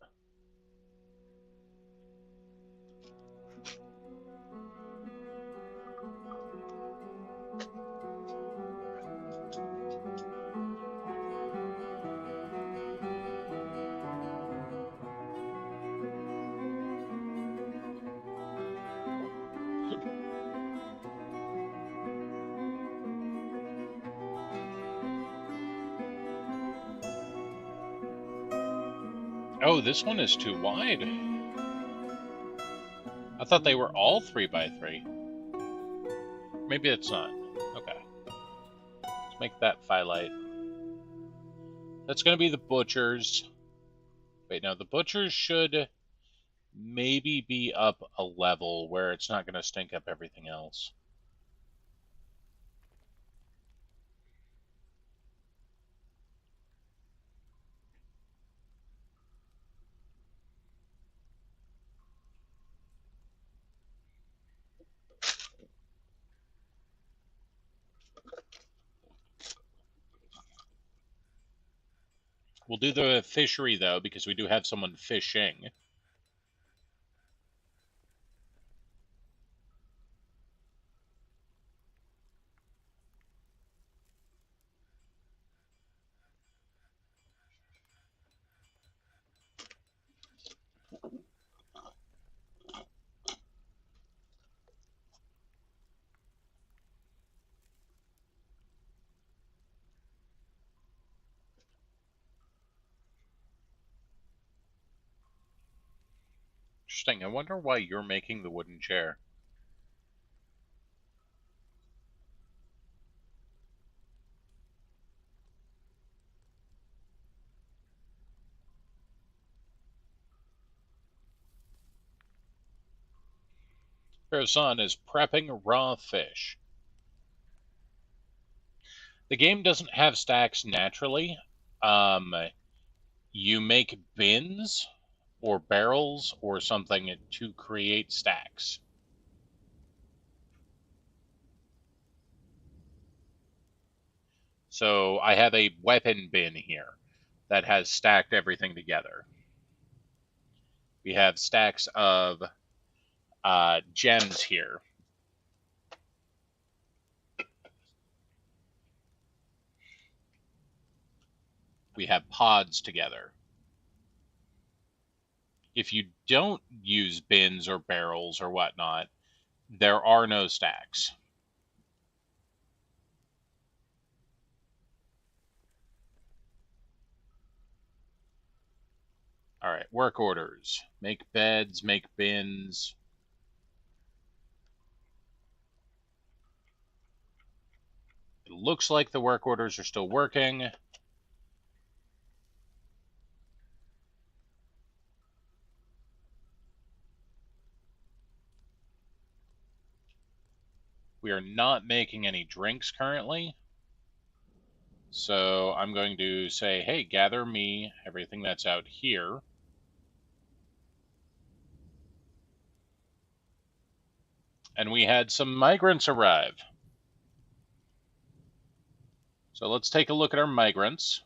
Oh, this one is too wide. I thought they were all 3x3. Maybe it's not. Okay. Let's make that firelight. That's going to be the butchers. Wait, no, the butchers should maybe be up a level where it's not going to stink up everything else. We'll do the fishery, though, because we do have someone fishing. Interesting. I wonder why you're making the wooden chair. Hiro-san is prepping raw fish. The game doesn't have stacks naturally. You make bins or barrels or something to create stacks. So I have a weapon bin here that has stacked everything together. We have stacks of gems here. We have pods together. If you don't use bins or barrels or whatnot, there are no stacks. All right, work orders. Make beds, make bins. It looks like the work orders are still working. We are not making any drinks currently. So I'm going to say, hey, gather me everything that's out here. And we had some migrants arrive. So let's take a look at our migrants.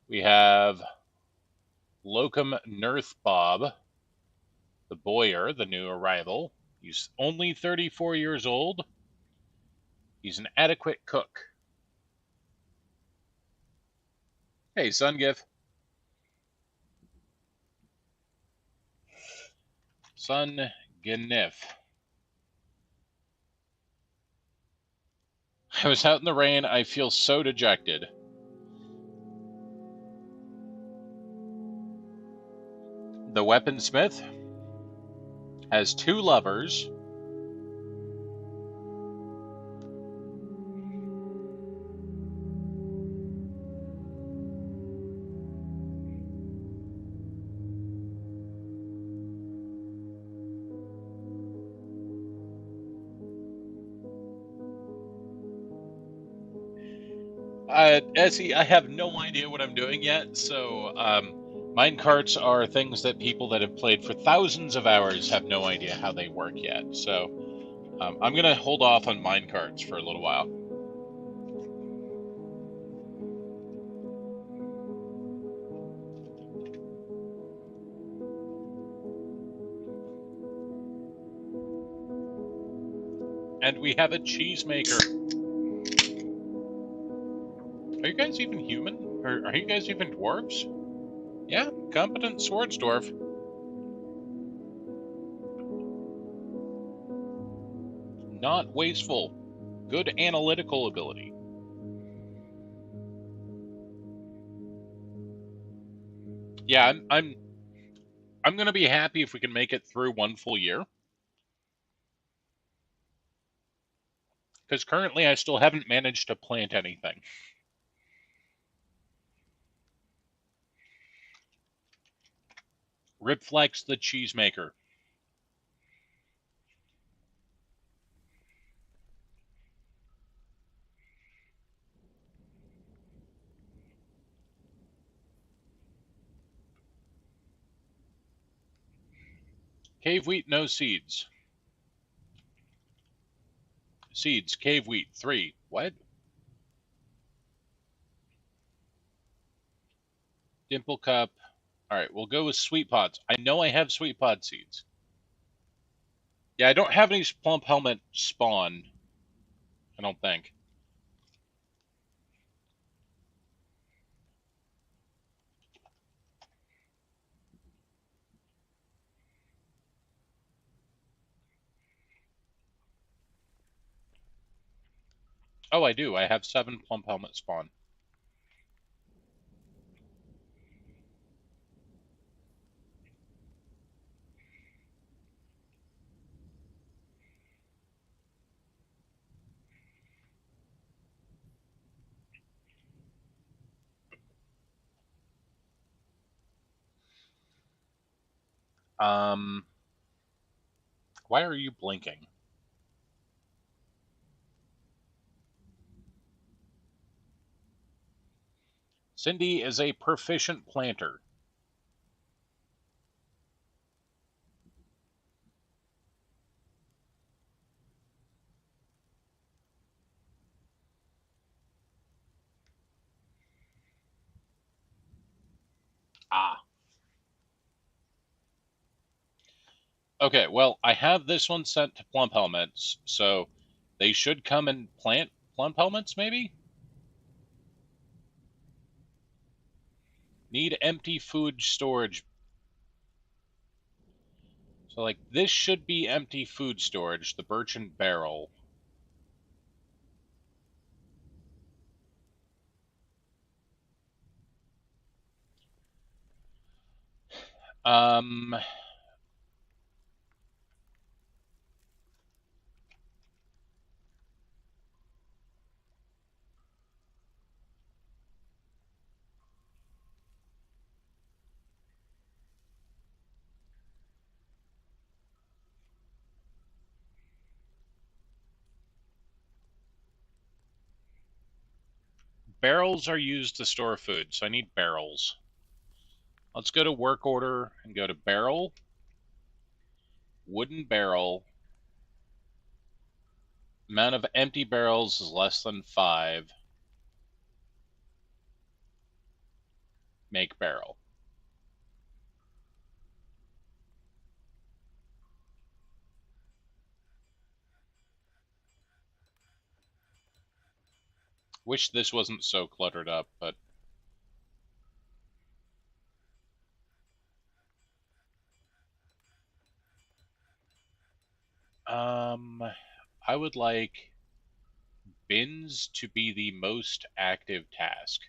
We have Locum Nerth Bob, the Boyer, the new arrival. He's only 34 years old. He's an adequate cook. Hey, Sungif. Sun Gnif. I was out in the rain. I feel so dejected. The weaponsmith has 2 lovers. Essie, I have no idea what I'm doing yet, so minecarts are things that people that have played for thousands of hours have no idea how they work yet. So I'm going to hold off on minecarts for a little while. And we have a cheesemaker. Are you guys even human? Or are you guys even dwarves? Yeah, competent swords dwarf. Not wasteful. Good analytical ability. Yeah, I'm going to be happy if we can make it through 1 full year. Because currently I still haven't managed to plant anything. Ripflex the cheesemaker. Cave wheat, no seeds. Seeds, cave wheat, 3. What? Dimple cup. All right, we'll go with sweet pods. I know I have sweet pod seeds. Yeah, I don't have any plump helmet spawn. I don't think. Oh, I do. I have 7 plump helmet spawn. Why are you blinking? Cindy is a proficient planter. Ah. Okay, well, I have this one sent to Plump Helmets, so they should come and plant Plump Helmets, maybe? Need empty food storage. So, like, this should be empty food storage, the Birchen Barrel. Um, barrels are used to store food, so I need barrels. Let's go to work order and go to barrel, wooden barrel. Amount of empty barrels is less than 5. Make barrel. Wish this wasn't so cluttered up, but I would like bins to be the most active task.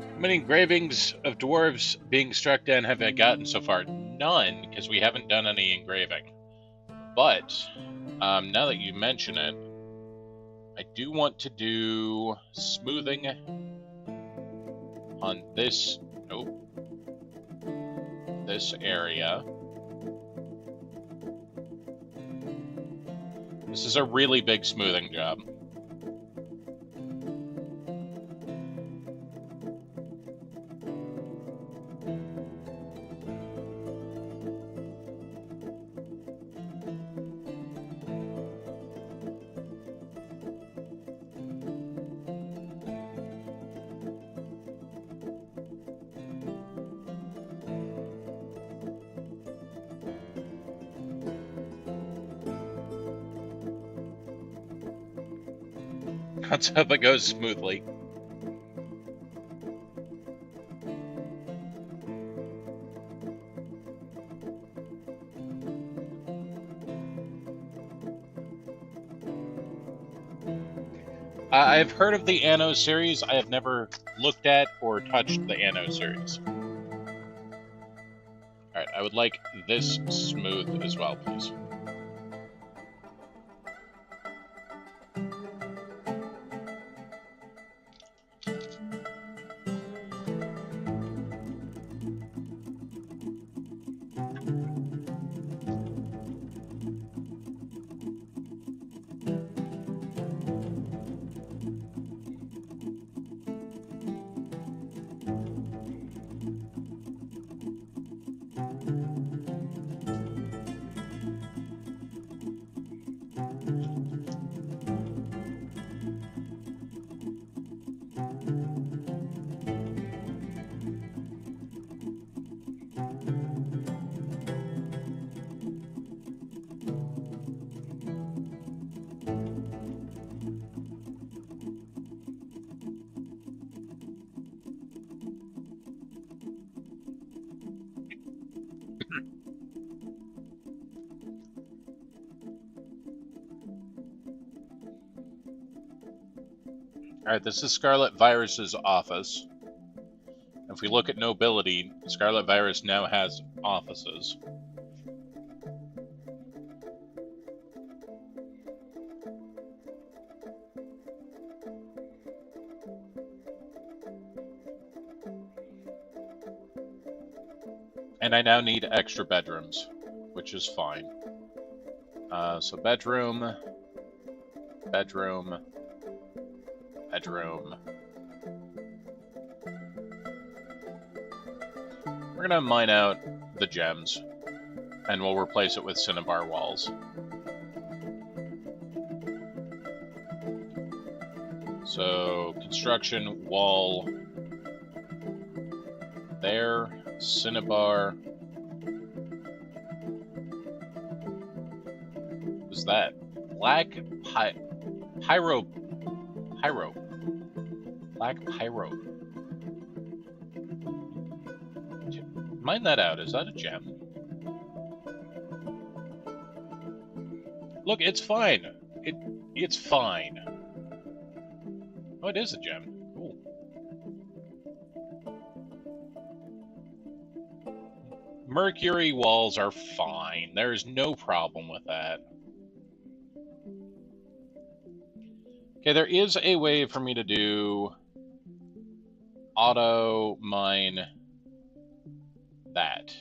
How many engravings of dwarves being struck down have I gotten so far? None, because we haven't done any engraving. But, now that you mention it, I do want to do smoothing on this, this area. This is a really big smoothing job. Let's hope it goes smoothly. I've heard of the Anno series. I have never looked at or touched the Anno series. Alright, I would like this smooth as well, please. Alright, this is Scarlet Virus's office. If we look at nobility, Scarlet Virus now has offices. And I now need extra bedrooms, which is fine. So bedroom, bedroom, bedroom. We're gonna mine out the gems, and we'll replace it with cinnabar walls. So construction wall there, cinnabar. What's that? Black pyro. Black pyro. Mine that out. Is that a gem? Look, it's fine. It's fine. Oh, it is a gem. Cool. Mercury walls are fine. There's no problem with that. Okay, there is a way for me to do auto mine that.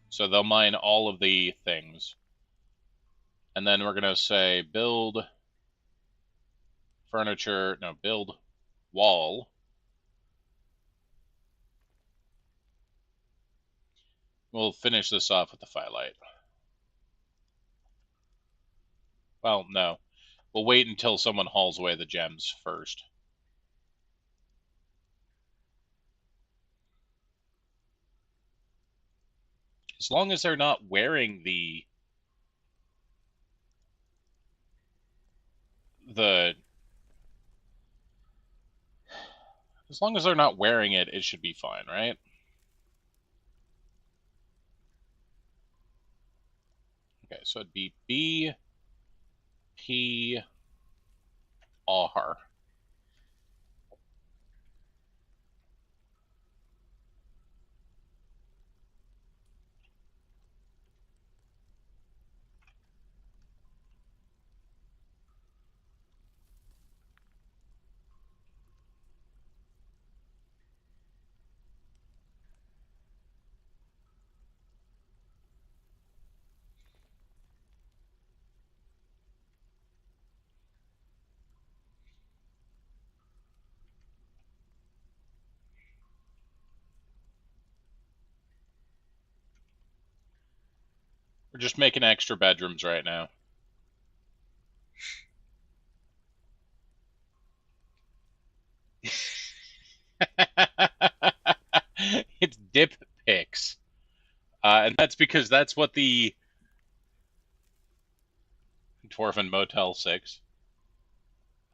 So they'll mine all of the things. And then we're going to say build furniture, no, build wall. We'll finish this off with the firelight. Well, no. We'll wait until someone hauls away the gems first. As long as they're not wearing as long as they're not wearing it, it should be fine, right? Okay, so it'd be B, P, R. We're just making extra bedrooms right now. It's dip picks. And that's because that's what the Dwarven Motel 6.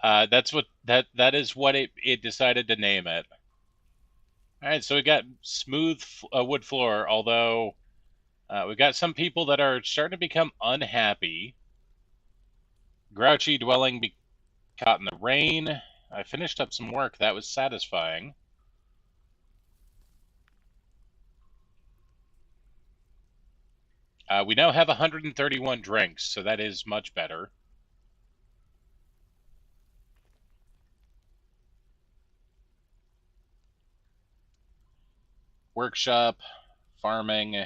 That's what that is what it decided to name it. All right, so we got smooth wood floor, although we got some people that are starting to become unhappy. Grouchy dwelling caught in the rain. I finished up some work. That was satisfying. We now have 131 drinks, so that is much better. Workshop, farming.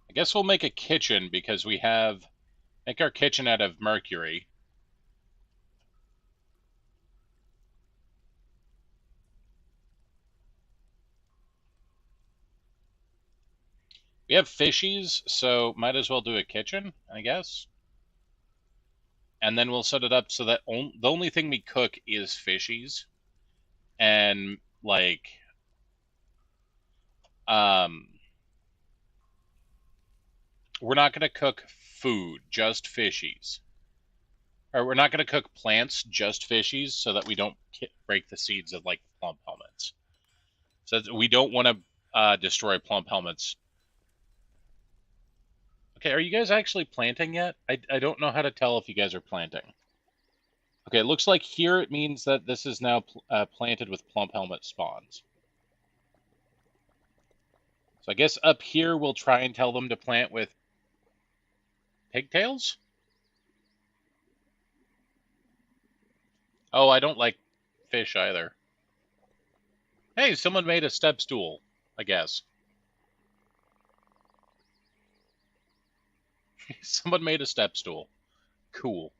I guess we'll make a kitchen because we make our kitchen out of mercury. We have fishies, so might as well do a kitchen, I guess. And then we'll set it up so that the only thing we cook is fishies. And, like, we're not going to cook food, just fishies. Or we're not going to cook plants, just fishies, so that we don't break the seeds of, like, plump helmets. So we don't want to destroy plump helmets. Okay, are you guys actually planting yet? I don't know how to tell if you guys are planting. Okay, it looks like here it means that this is now planted with plump helmet spawns. So I guess up here we'll try and tell them to plant with pigtails? Oh, I don't like fish either. Hey, someone made a step stool, I guess. Someone made a step stool. Cool.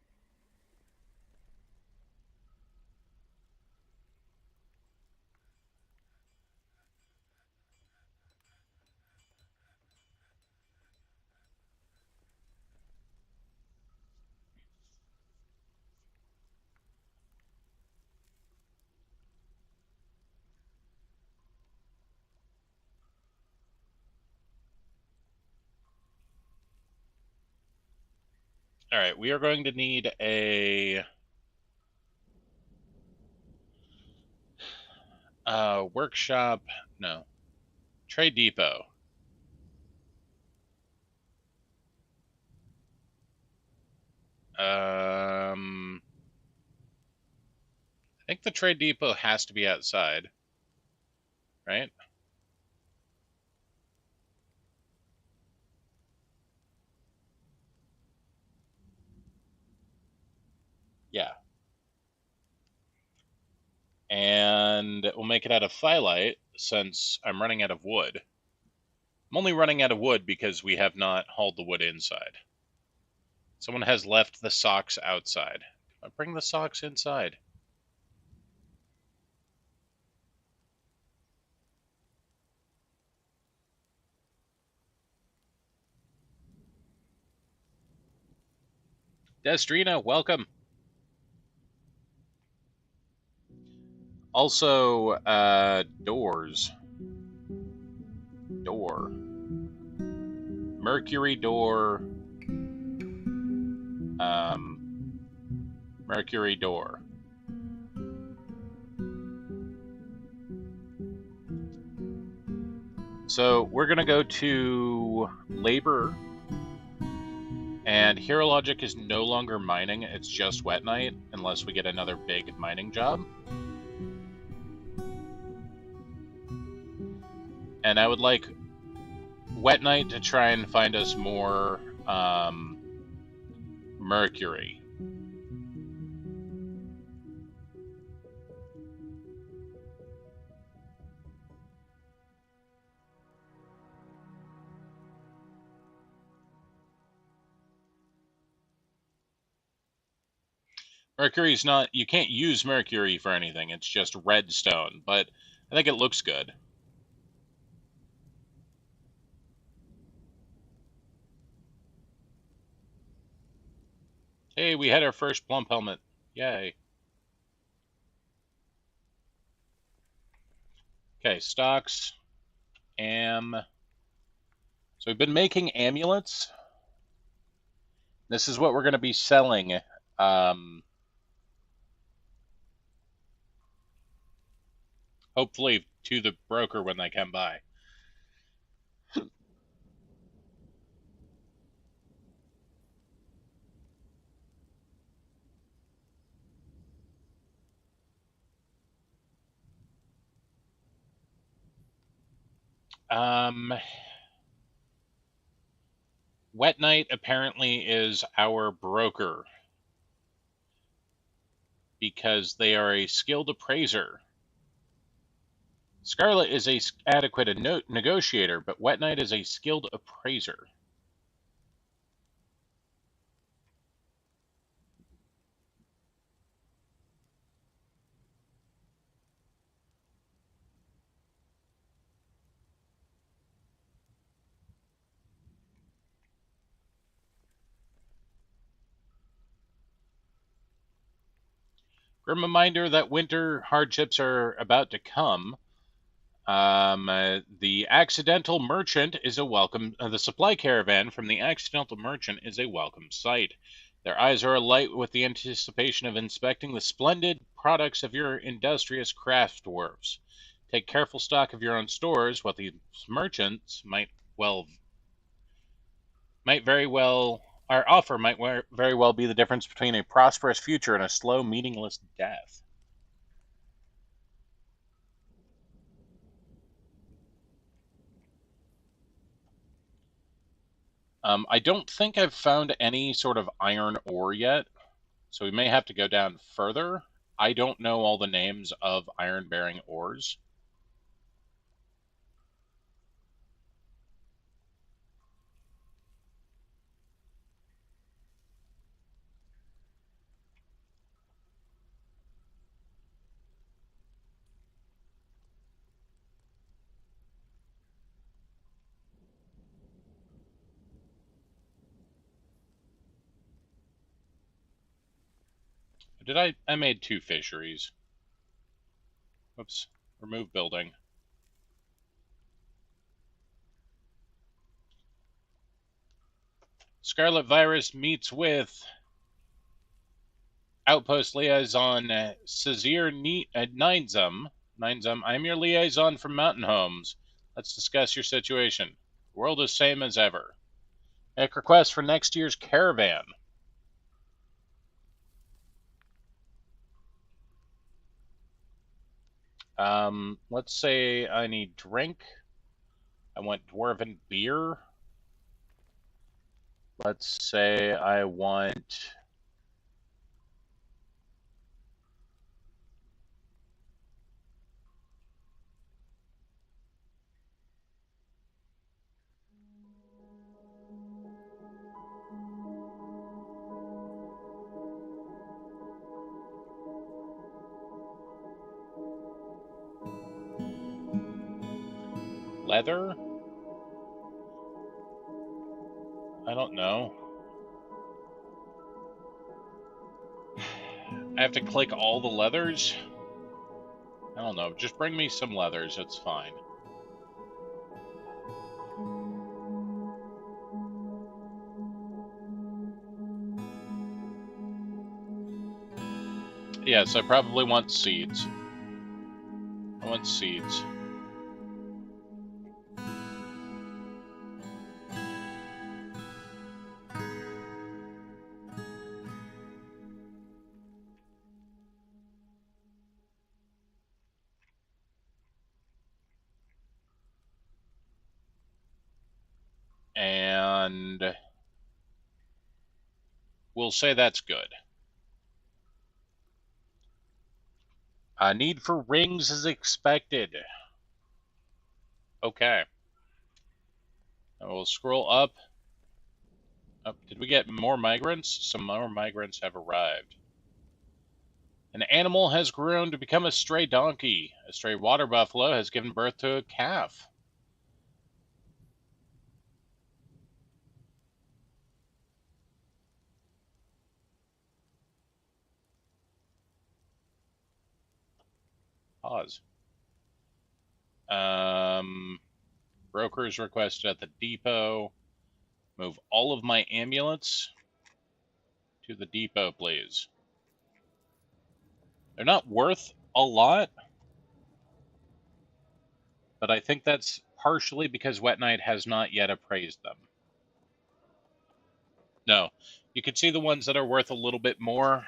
All right, we are going to need a workshop. No, trade depot. I think the trade depot has to be outside, right? Yeah. And we'll make it out of phyllite since I'm running out of wood. I'm only running out of wood because we have not hauled the wood inside. Someone has left the socks outside. I'll bring the socks inside. Destrina, welcome. Also, doors. Door. Mercury door. Mercury door. So we're going to go to labor. And Hero Logic is no longer mining, it's just Wet Night, unless we get another big mining job. And I would like Wet Night to try and find us more mercury. Mercury's not, you can't use mercury for anything, it's just redstone, but I think it looks good. Hey, we had our first plump helmet. Yay. Okay, stocks. So we've been making amulets. This is what we're going to be selling. Hopefully to the broker when they come by. Wet Knight apparently is our broker because they are a skilled appraiser. Scarlet is a adequate negotiator, but Wet Knight is a skilled appraiser. Grim reminder that winter hardships are about to come. The accidental merchant is a welcome. The supply caravan from the accidental merchant is a welcome sight. Their eyes are alight with the anticipation of inspecting the splendid products of your industrious craft dwarves. Take careful stock of your own stores. What these merchants might very well our offer might very well be the difference between a prosperous future and a slow, meaningless death. I don't think I've found any sort of iron ore yet, so we may have to go down further. I don't know all the names of iron bearing ores. Did I made 2 fisheries. Whoops. Remove building. Scarlet Virus meets with Outpost Liaison Sazir Ninezum. I'm your liaison from Mountain Homes. Let's discuss your situation. The world is same as ever. Make request for next year's caravan. Let's say I need drink. I want dwarven beer. Let's say I want leather. I don't know. I have to click all the leathers? I don't know. Just bring me some leathers. It's fine. Yes, I probably want seeds. I want seeds. And we'll say that's good. A need for rings is expected. Okay. We'll scroll up. Oh, did we get more migrants? Some more migrants have arrived. An animal has grown to become a stray donkey. A stray water buffalo has given birth to a calf. Pause. Brokers requested at the depot. Move all of my amulets to the depot, please. They're not worth a lot, but I think that's partially because Wet Knight has not yet appraised them. No, you can see the ones that are worth a little bit more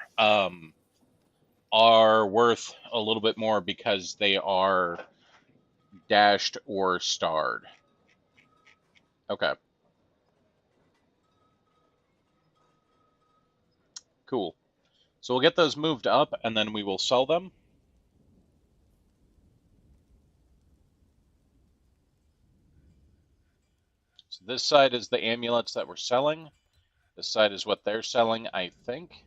are worth a little bit more because they are dashed or starred. Okay. Cool. So we'll get those moved up, and then we will sell them. So this side is the amulets that we're selling. This side is what they're selling, I think.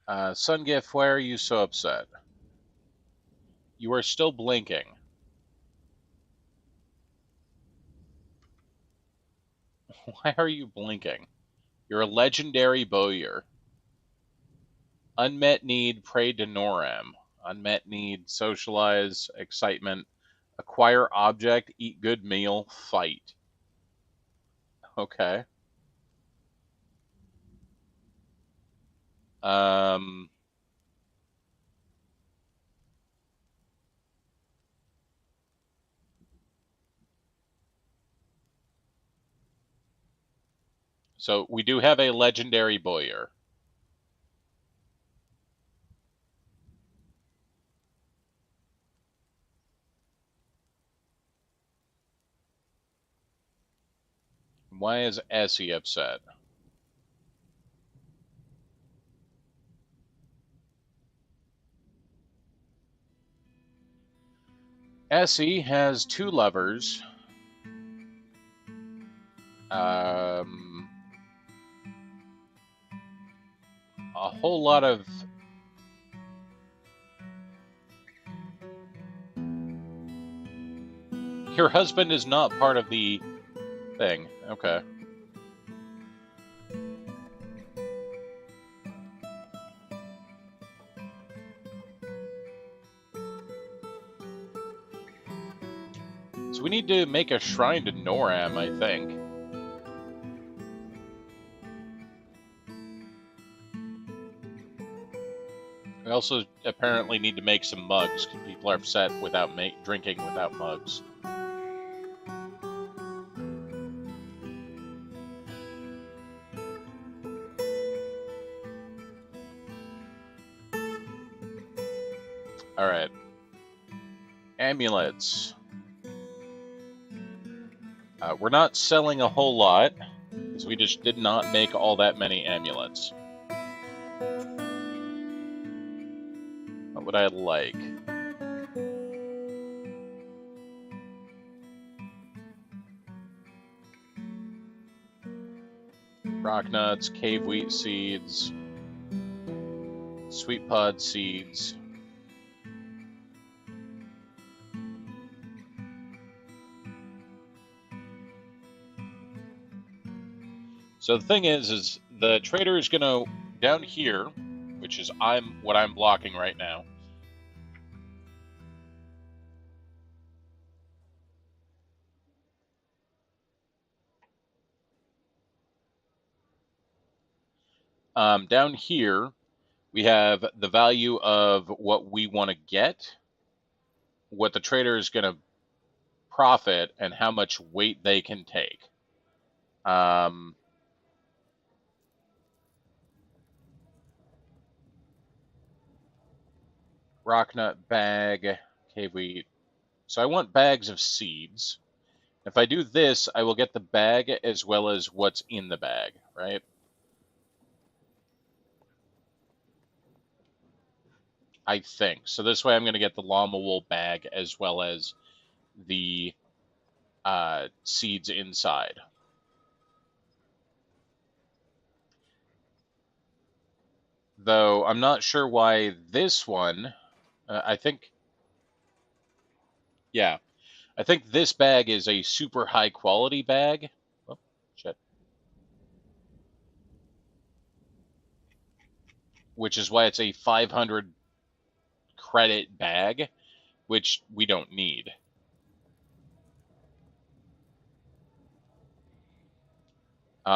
Sungift, why are you so upset? You are still blinking. Why are you blinking? You're a legendary bowyer. Unmet need, pray to Noram. Unmet need, socialize, excitement, acquire object, eat good meal, fight. Okay. Um, so we do have a legendary bowyer. Why is Essie upset? Essie has 2 levers. A whole lot of... Your husband is not part of the thing. Okay. So we need to make a shrine to Noram, I think. We also apparently need to make some mugs, because people are upset without drinking without mugs. Alright. Amulets. We're not selling a whole lot, because we just did not make all that many amulets. What would I like? Rock nuts, cave wheat seeds, sweet pod seeds. So the thing is the trader is gonna down here, which is what I'm blocking right now. Down here, we have the value of what we want to get, what the trader is going to profit, and how much weight they can take. Rocknut bag, cave wheat. So I want bags of seeds. If I do this, I will get the bag as well as what's in the bag, right? I think. So this way I'm going to get the llama wool bag as well as the seeds inside. Though I'm not sure why this one, I think, yeah, I think this bag is a super high quality bag. Oh, shit. Which is why it's a 500 credit bag, which we don't need. So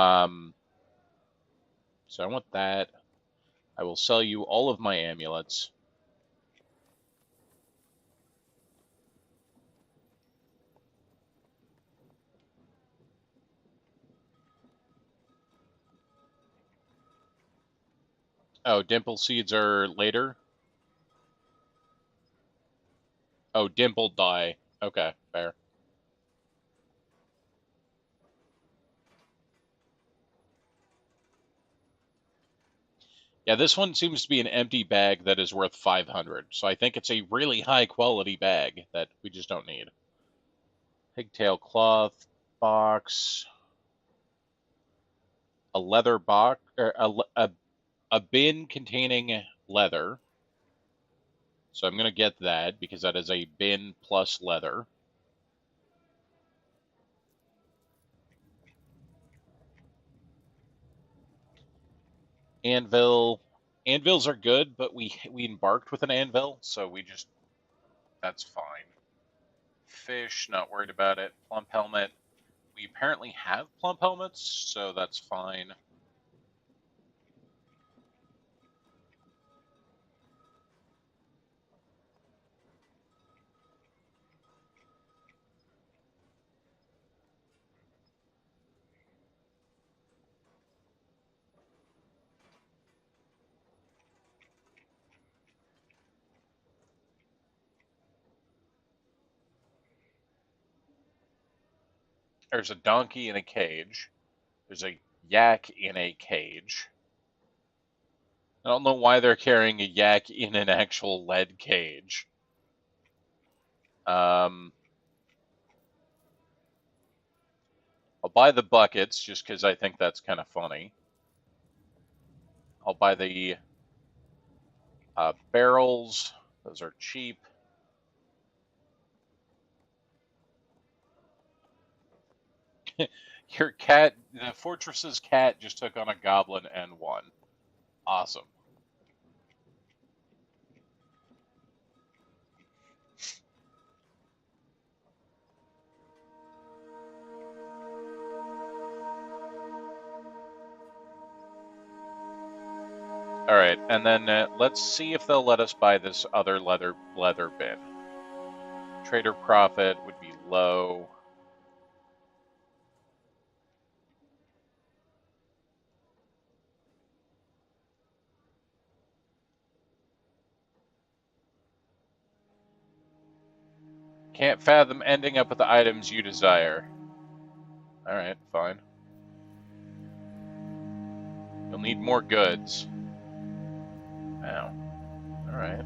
I want that. I will sell you all of my amulets. Oh, dimple seeds are later? Oh, dimple dye. Okay, fair. Yeah, this one seems to be an empty bag that is worth 500. So I think it's a really high quality bag that we just don't need. Pigtail cloth box. A leather box, or a bin containing leather. So I'm going to get that because that is a bin plus leather. Anvil. Anvils are good, but we embarked with an anvil, so that's fine. Fish, not worried about it. Plump helmet. We apparently have plump helmets, so that's fine. There's a donkey in a cage. There's a yak in a cage. I don't know why they're carrying a yak in an actual lead cage. I'll buy the buckets just because I think that's kind of funny. I'll buy the barrels. Those are cheap. Your cat, the fortress's cat, just took on a goblin and won. Awesome. All right, and then let's see if they'll let us buy this other leather bin. Trader profit would be low. Can't fathom ending up with the items you desire. All right, fine. You'll need more goods. Wow. All right.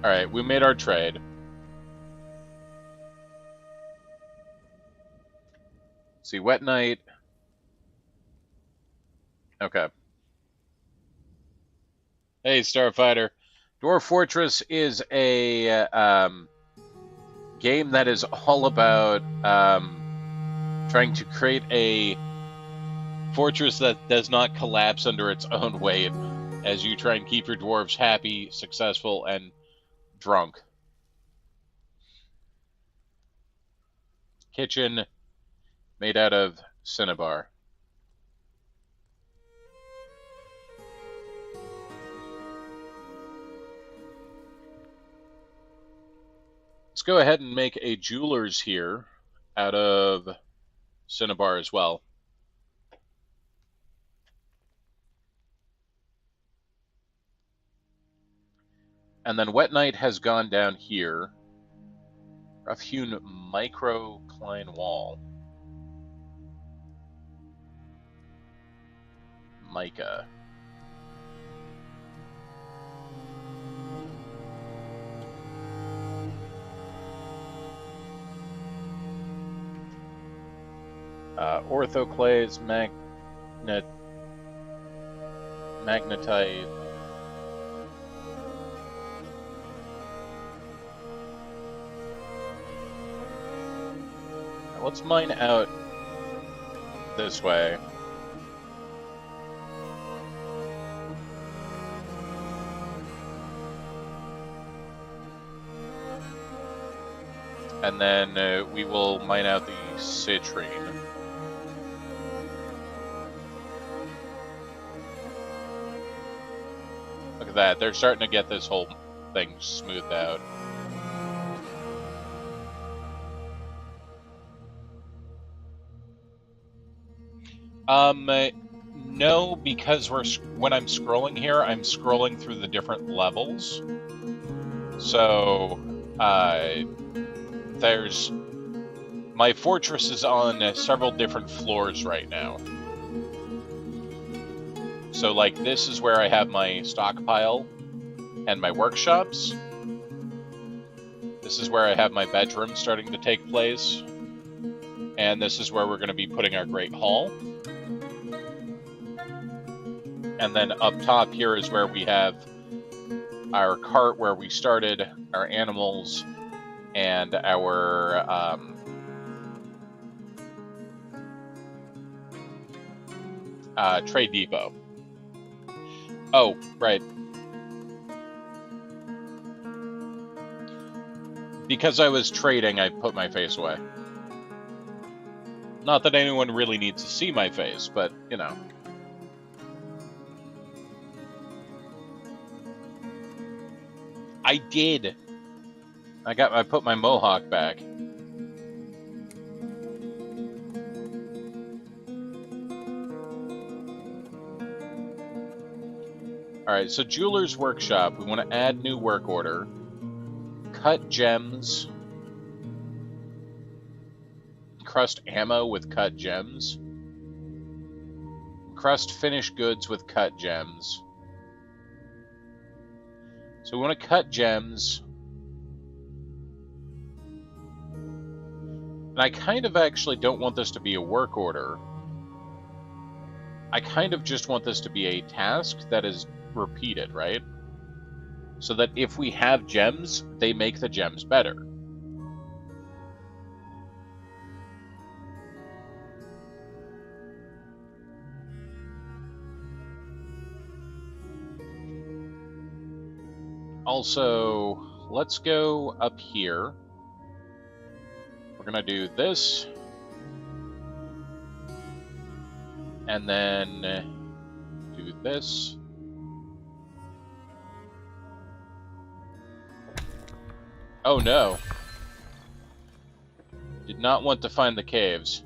All right, we made our trade. See, Wet Night. Okay. Hey, Starfighter. Dwarf Fortress is a game that is all about trying to create a fortress that does not collapse under its own weight as you try and keep your dwarves happy, successful, and drunk. Kitchen made out of cinnabar. Let's go ahead and make a jeweler's here out of cinnabar as well. And then Wet Night has gone down here. Rough-hewn microcline wall. Mica. Orthoclase, magnetite. Let's mine out this way. And then we will mine out the citrine. Look at that. They're starting to get this whole thing smoothed out. No, because when I'm scrolling here, I'm scrolling through the different levels. So, my fortress is on several different floors right now. So, like, this is where I have my stockpile and my workshops. This is where I have my bedroom starting to take place. And this is where we're going to be putting our Great Hall. And then up top here is where we have our cart where we started, our animals, and our trade depot. Oh, right. Because I was trading, I put my face away. Not that anyone really needs to see my face, but, you know. I did. I put my mohawk back. Alright, so Jeweler's Workshop. We want to add new work order. Cut gems. Crust ammo with cut gems. Crust finished goods with cut gems. So we want to cut gems. And I kind of actually don't want this to be a work order. I kind of just want this to be a task that is repeated, right? So that if we have gems, they make the gems better. Also, let's go up here. We're gonna do this. And then do this. Oh no. Did not want to find the caves.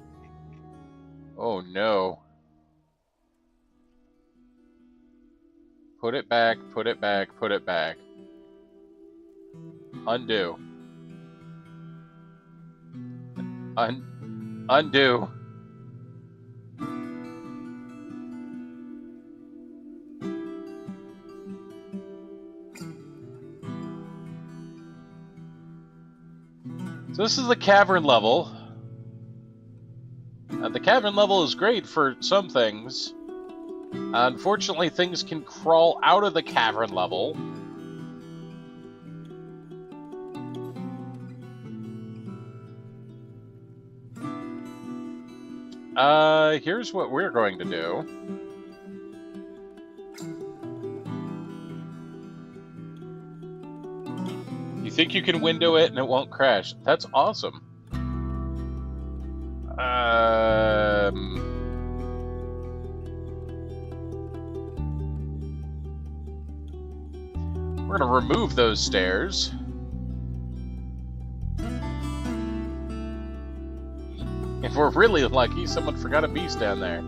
Oh no. Put it back, put it back, put it back. Undo. Undo. So this is the cavern level. The cavern level is great for some things. Unfortunately, things can crawl out of the cavern level. Here's what we're going to do. You think you can window it and it won't crash? That's awesome. We're gonna remove those stairs. If we're really lucky, someone forgot a beast down there.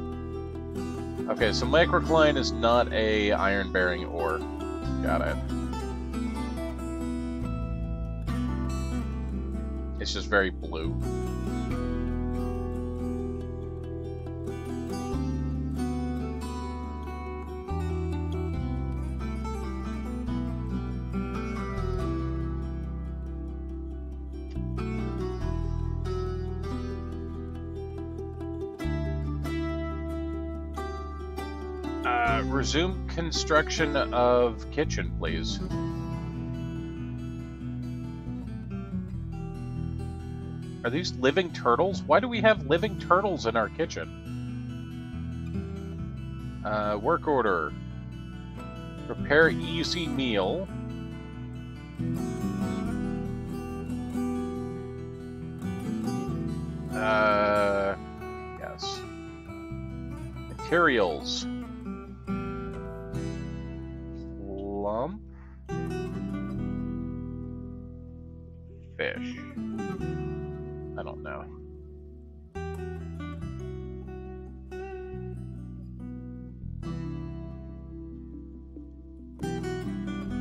Okay, so microcline is not a iron-bearing ore. Got it. It's just very blue. Resume construction of kitchen, please. Are these living turtles? Why do we have living turtles in our kitchen? Work order. Prepare easy meal. Yes. Materials. Lump. Fish. I don't know.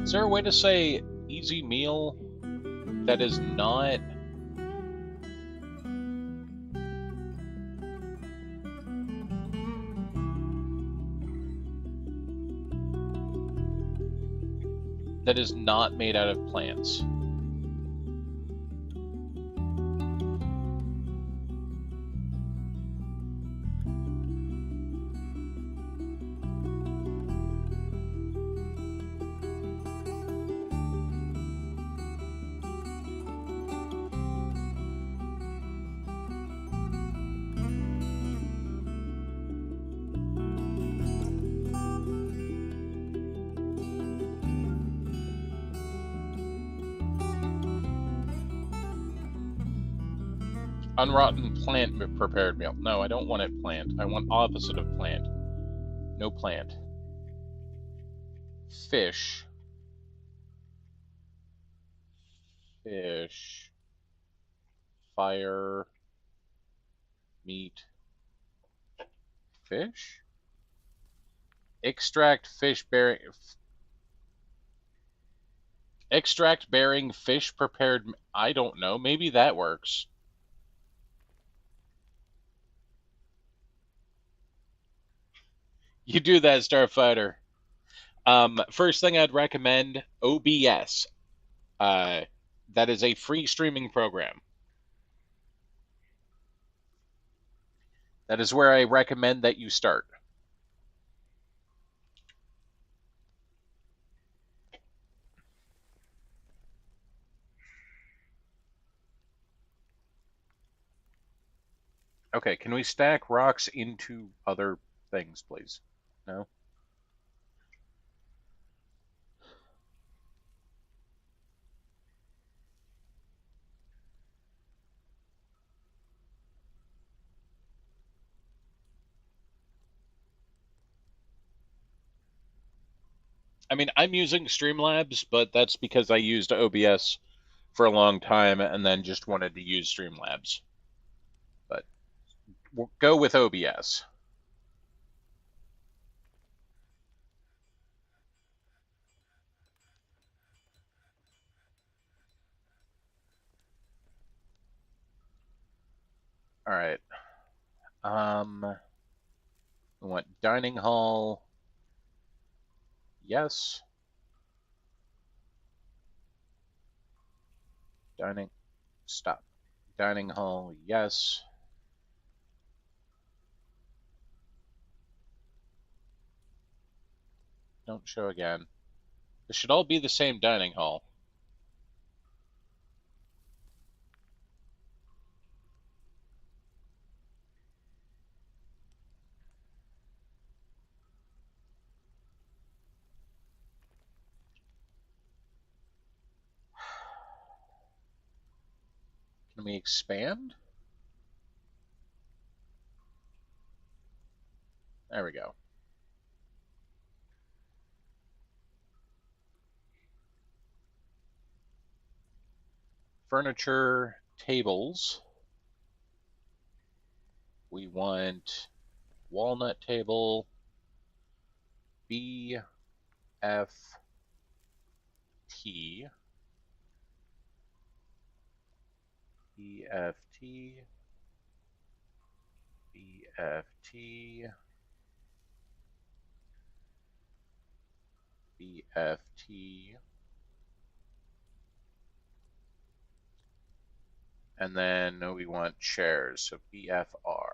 Is there a way to say easy meal that is not... that is not made out of plants? Unrotten plant prepared meal. No, I don't want it plant. I want opposite of plant. No plant. Fish. Fish. Fire. Meat. Fish? Extract fish bearing. Extract bearing fish prepared. I don't know. Maybe that works. You do that, Starfighter. First thing I'd recommend OBS. Uh, that is a free streaming program. That is where I recommend that you start. Okay, can we stack rocks into other things, please? No? I mean, I'm using Streamlabs, but that's because I used OBS for a long time and then just wanted to use Streamlabs. But we'll go with OBS. All right. We want dining hall. Yes. Dining. Stop. Dining hall. Yes. Don't show again. This should all be the same dining hall. Can we expand? There we go. Furniture, tables. We want walnut table, BFT, BFT, BFT, BFT, and then we want chairs, so BFR.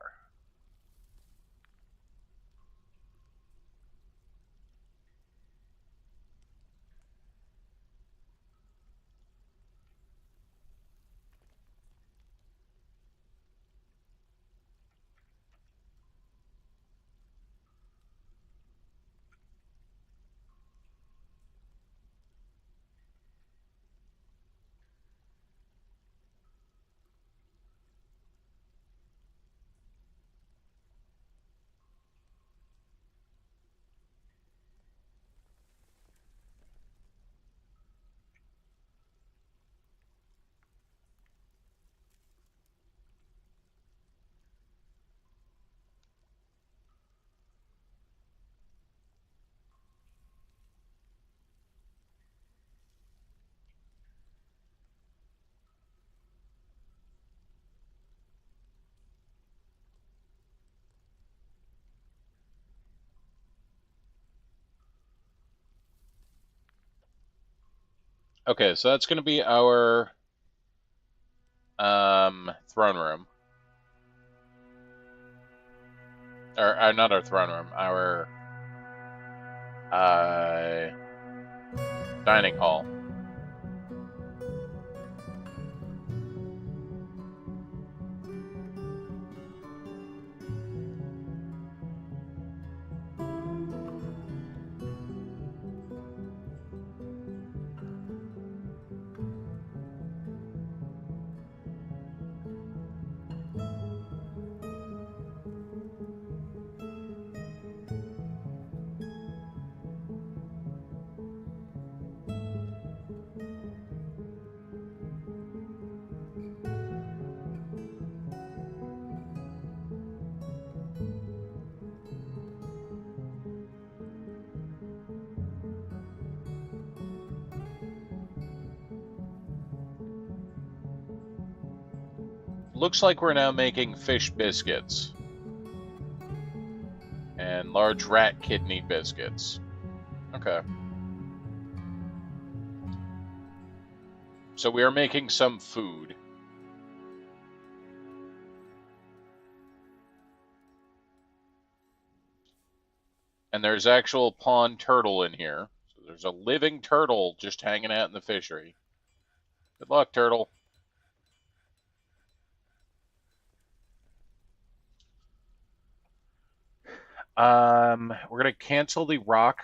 Okay, so that's going to be our throne room. Or not our throne room, our dining hall. looks like we're now making fish biscuits. And large rat kidney biscuits. Okay. So we are making some food. And there's actual pond turtle in here. So there's a living turtle just hanging out in the fishery. Good luck, turtle. We're gonna cancel the rock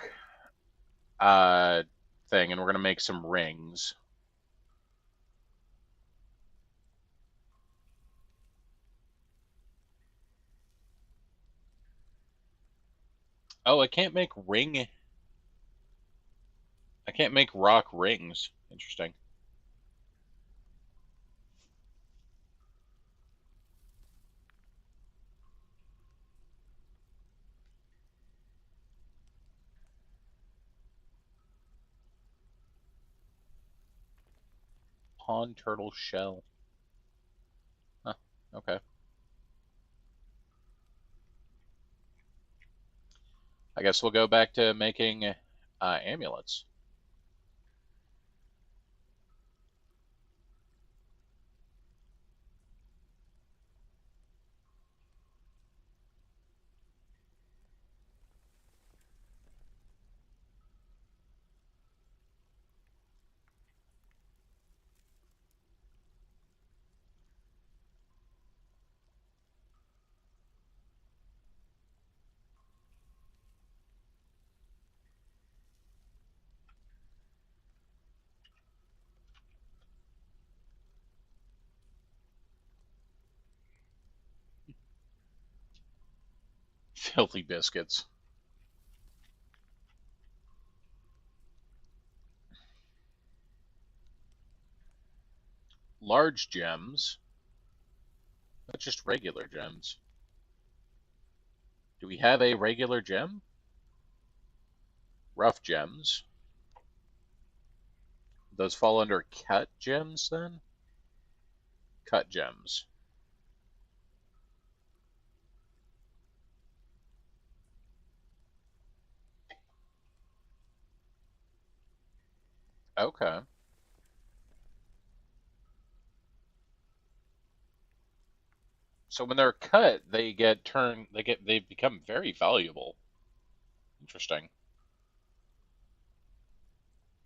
thing, and we're gonna make some rings. Oh, I can't make rock rings. Interesting. Pond turtle shell. Huh. Okay. I guess we'll go back to making amulets. Filthy biscuits. Large gems. Not just regular gems. Do we have a regular gem? Rough gems. Those fall under cut gems then? Cut gems. Okay. So when they're cut, they become very valuable. Interesting.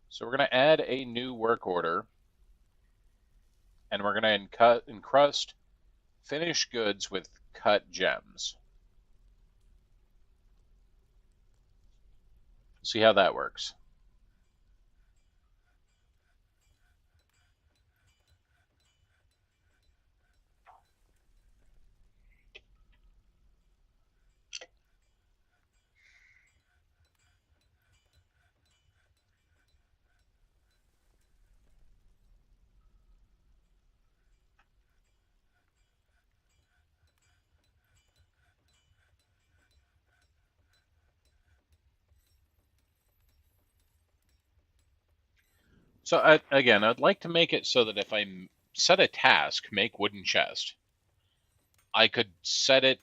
So we're going to add a new work order, and we're going to encrust finished goods with cut gems. See how that works. So again, I'd like to make it so that if I set a task, make wooden chest, I could set it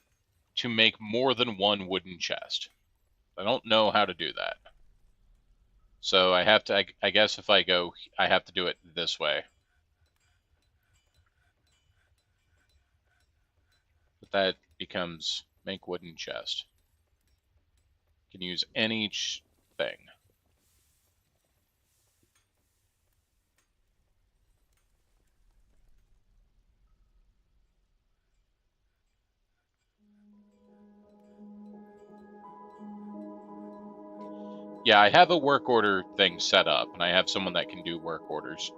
to make more than one wooden chest. I don't know how to do that. So I have to, I guess if I go, I have to do it this way. But that becomes make wooden chest. Can use any thing. Yeah, I have a work order thing set up, and I have someone that can do work orders.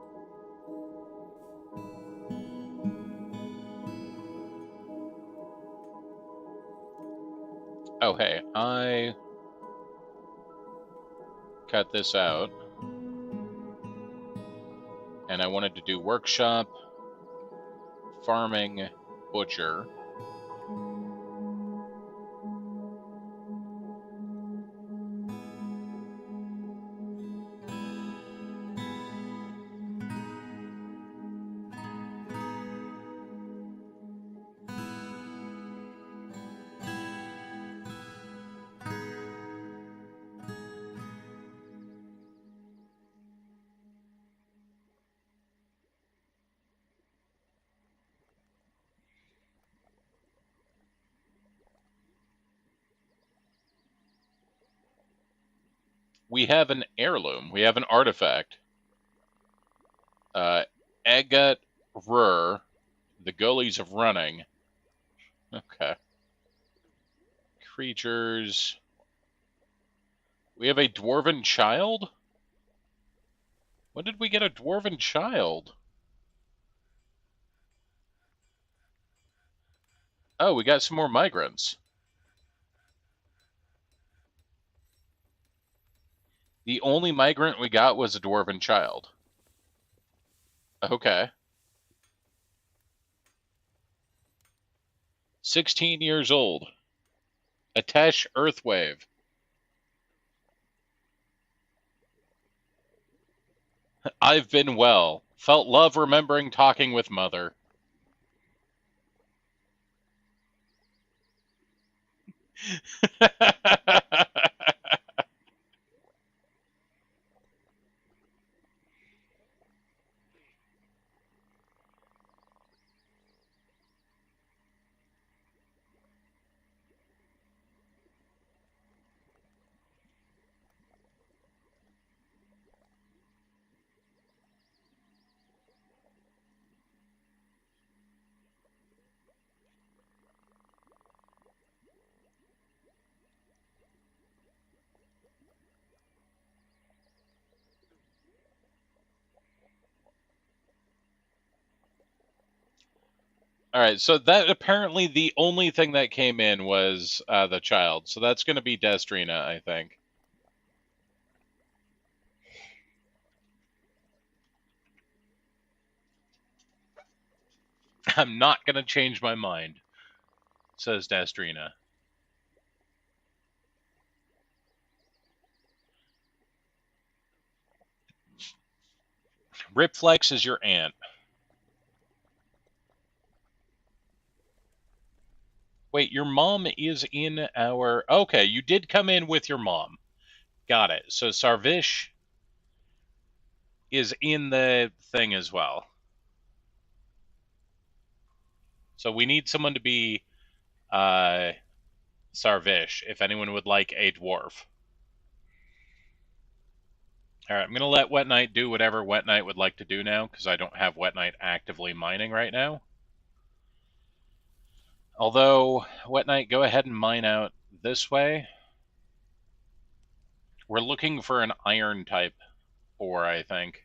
Oh, hey, I cut this out, and I wanted to do workshop, farming, butcher. We have an heirloom. We have an artifact. Agat Rur, the Gullies of Running. Okay. Creatures. We have a Dwarven Child? When did we get a Dwarven Child? Oh, we got some more migrants. The only migrant we got was a Dwarven Child. Okay. 16 years old. Atesh Earthwave. I've been well. Felt love remembering talking with mother. All right, so that apparently the only thing that came in was the child. So that's going to be Destrina, I think. I'm not going to change my mind, says Destrina. Ripflex is your aunt. Wait, your mom is in our... Okay, you did come in with your mom. Got it. So Sarvish is in the thing as well. So we need someone to be Sarvish, if anyone would like a dwarf. All right, I'm going to let Wet Knight do whatever Wet Knight would like to do now, because I don't have Wet Knight actively mining right now. Although, Wet Knight, go ahead and mine out this way. We're looking for an iron type ore, I think.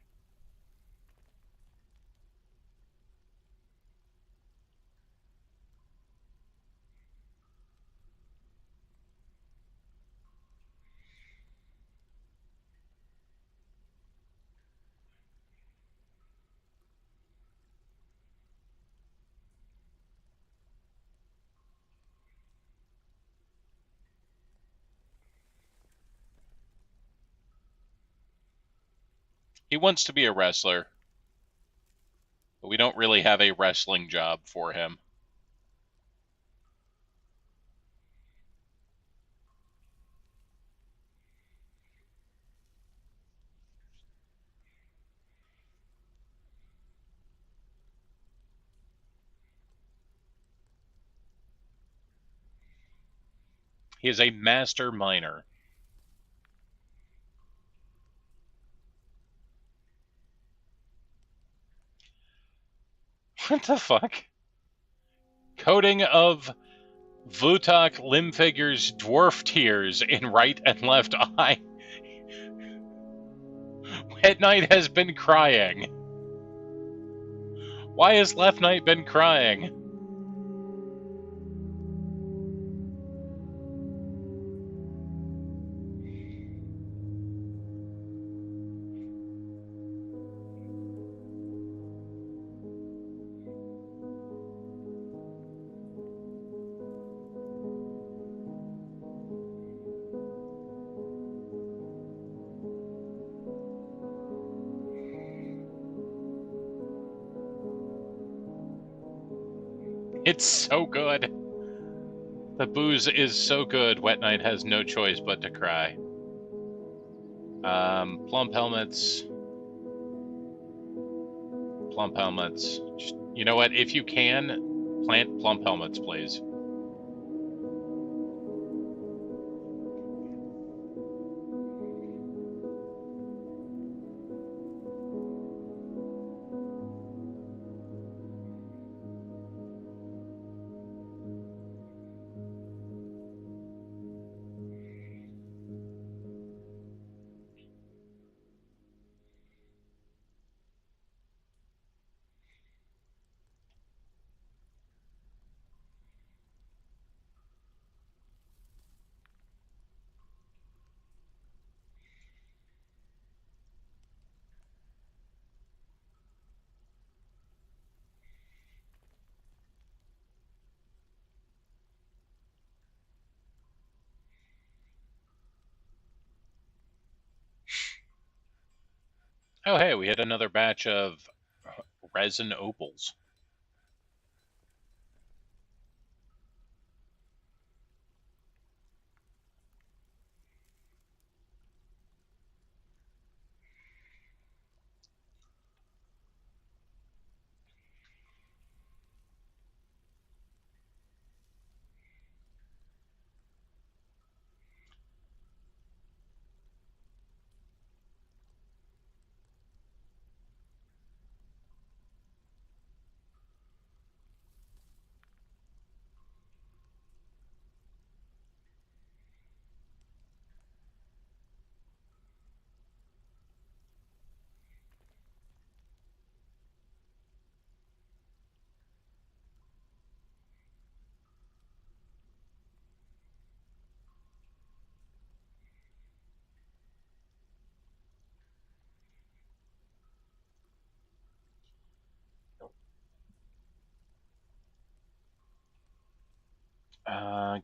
He wants to be a wrestler, but we don't really have a wrestling job for him. He is a master miner. What the fuck? Coding of Vutak limb figures dwarf tears in right and left eye. Wet Knight has been crying. Why has Left Knight been crying? It's so good. The booze is so good, Wet Knight has no choice but to cry. Plump helmets. Plump helmets. Just, you know what? If you can, plant plump helmets, please. Oh, hey, we had another batch of resin opals.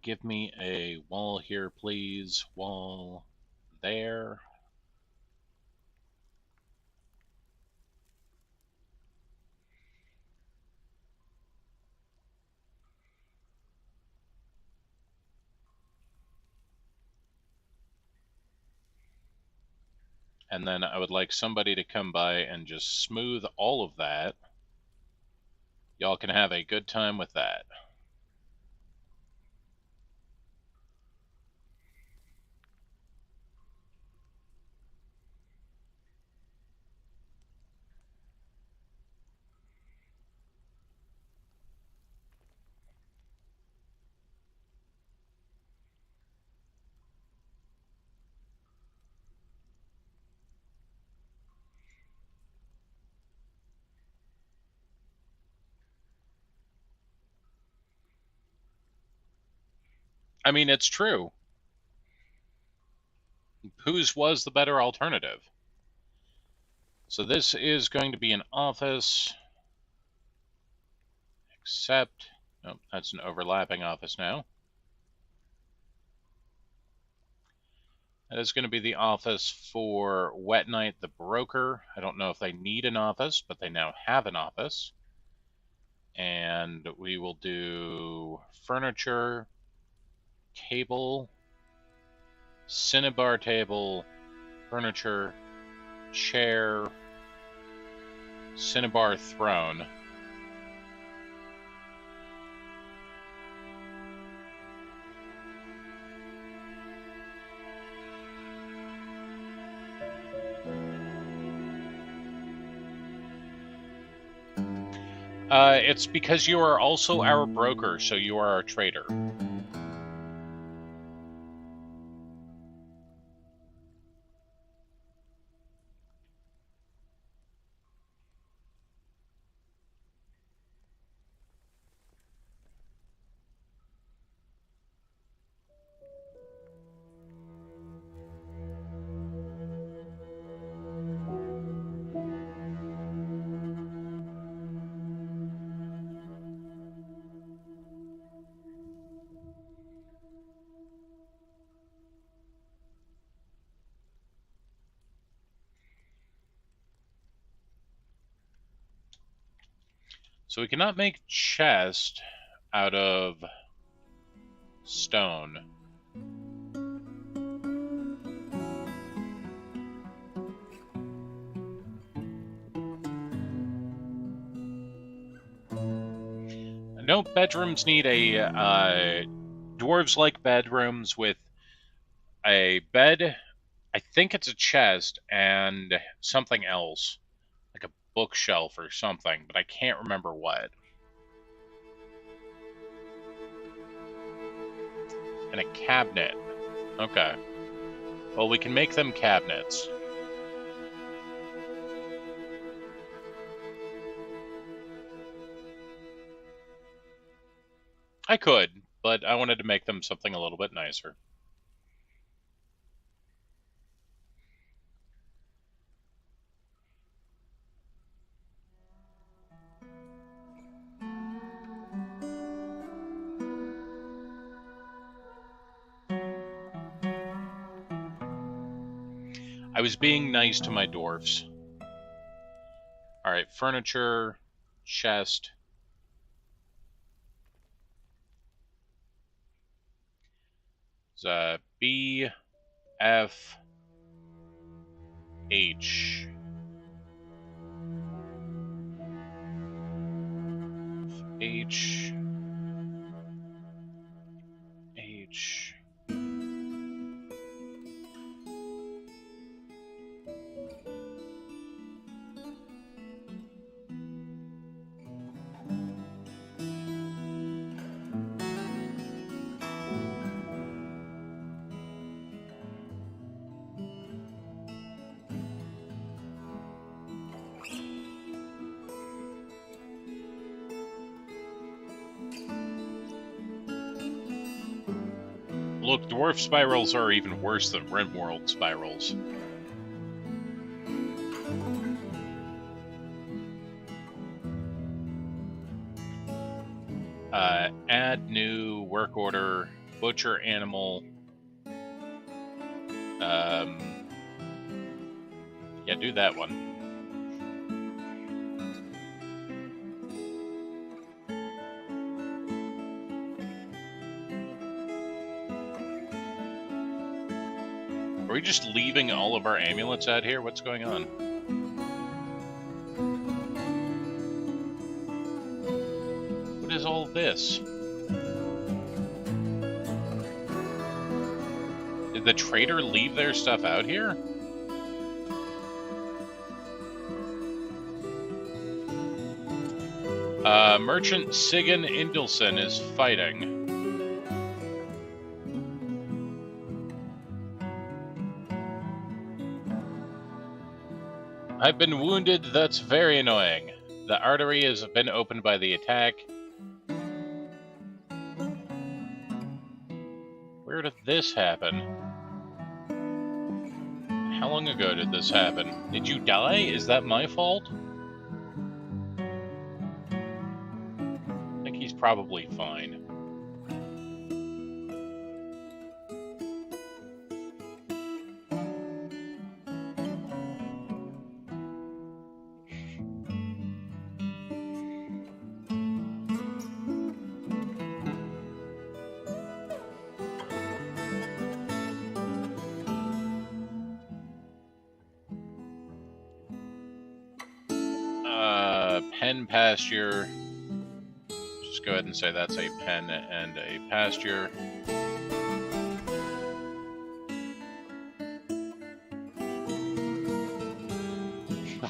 Give me a wall here, please. Wall there. And then I would like somebody to come by and just smooth all of that. Y'all can have a good time with that. I mean, it's true. Whose was the better alternative? So this is going to be an office, except, oh, that's an overlapping office now. That is going to be the office for Wet Knight the Broker. I don't know if they need an office, but they now have an office. And we will do furniture, table, cinnabar table, furniture, chair, cinnabar throne. It's because you are also our broker, so you are our trader. So we cannot make chest out of stone. No bedrooms need a. Dwarves like bedrooms with a bed. I think it's a chest and something else, like a bookshelf or something, but I can't remember what. And a cabinet. Okay. Well, we can make them cabinets. I could, but I wanted to make them something a little bit nicer. I was being nice to my dwarfs. Alright, furniture, chest. It's B, F, H. H. H. Look, dwarf spirals are even worse than Rimworld spirals. Add new work order, butcher animal. Yeah, do that one. Are we just leaving all of our amulets out here? What's going on? What is all this? Did the trader leave their stuff out here? Merchant Sigyn Indelson is fighting. I've been wounded, that's very annoying. The artery has been opened by the attack. Where did this happen? How long ago did this happen? Did you die? Is that my fault? I think he's probably fine. Pen pasture. Just go ahead and say that's a pen and a pasture.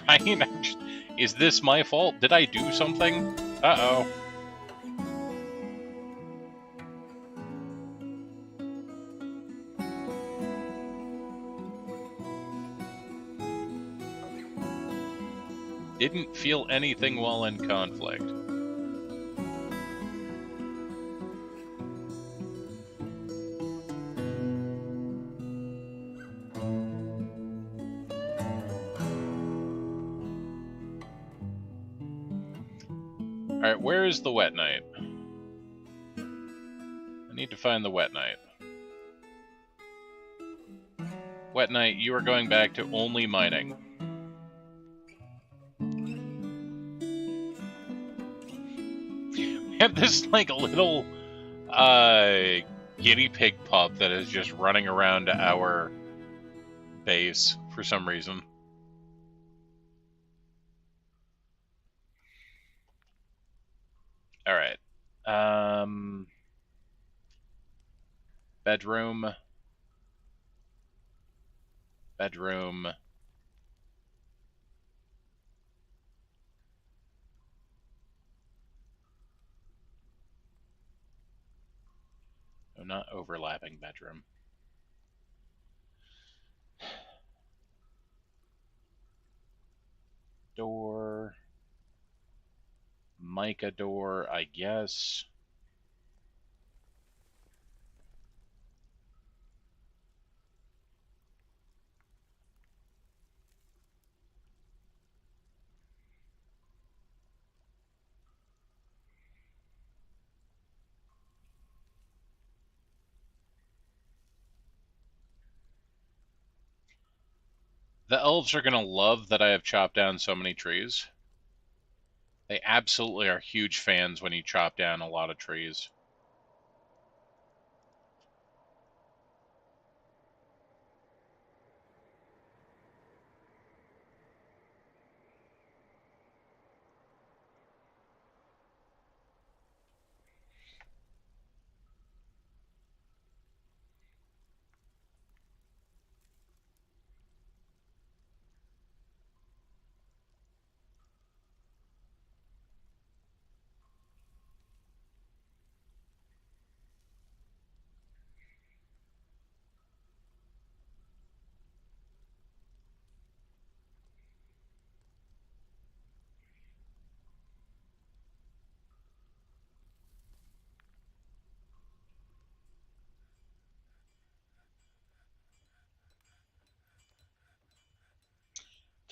Right? Is this my fault? Did I do something? Uh-oh. Didn't feel anything while in conflict. Alright, where is the Wet Knight? I need to find the Wet Knight. Wet Knight, you are going back to only mining. We have this, like, little, guinea pig pup that is just running around our base for some reason. Alright. Bedroom. Bedroom. No, not overlapping bedroom. Door. Mica door, I guess. The elves are gonna love that I have chopped down so many trees. They absolutely are huge fans when you chop down a lot of trees.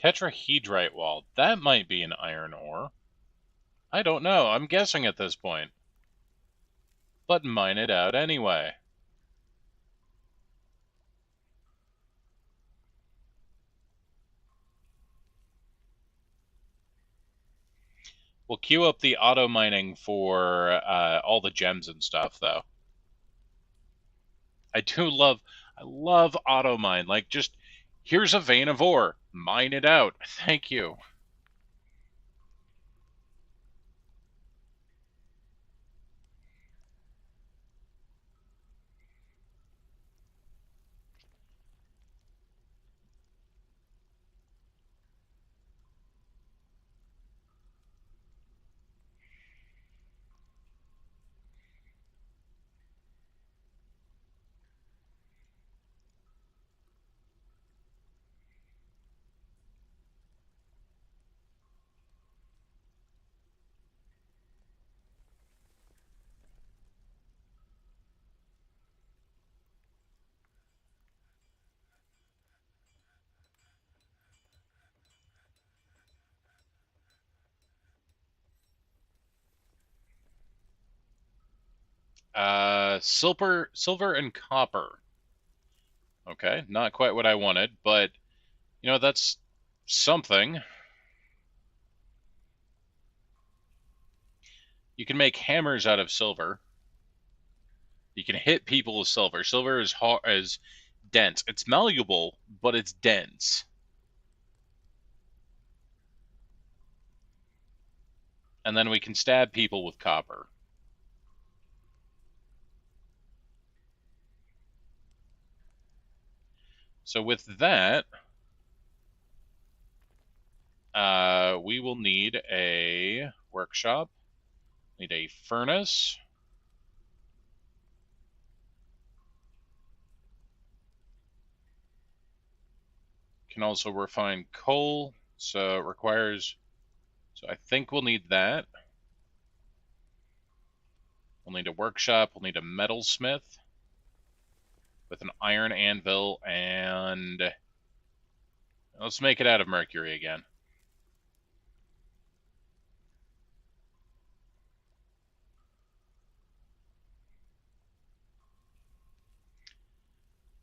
Tetrahedrite wall. That might be an iron ore. I don't know. I'm guessing at this point. But mine it out anyway. We'll queue up the auto mining for all the gems and stuff, though. I love auto mine. Like, just here's a vein of ore, mine it out. Thank you. Silver and copper. Okay, not quite what I wanted, but that's something. You can make hammers out of silver. You can hit people with silver. Silver is dense. It's malleable, but it's dense. And then we can stab people with copper. So with that, we will need a workshop, need a furnace, can also refine coal, so it requires, so I think we'll need that. We'll need a workshop, we'll need a metalsmith with an iron anvil, and let's make it out of mercury again.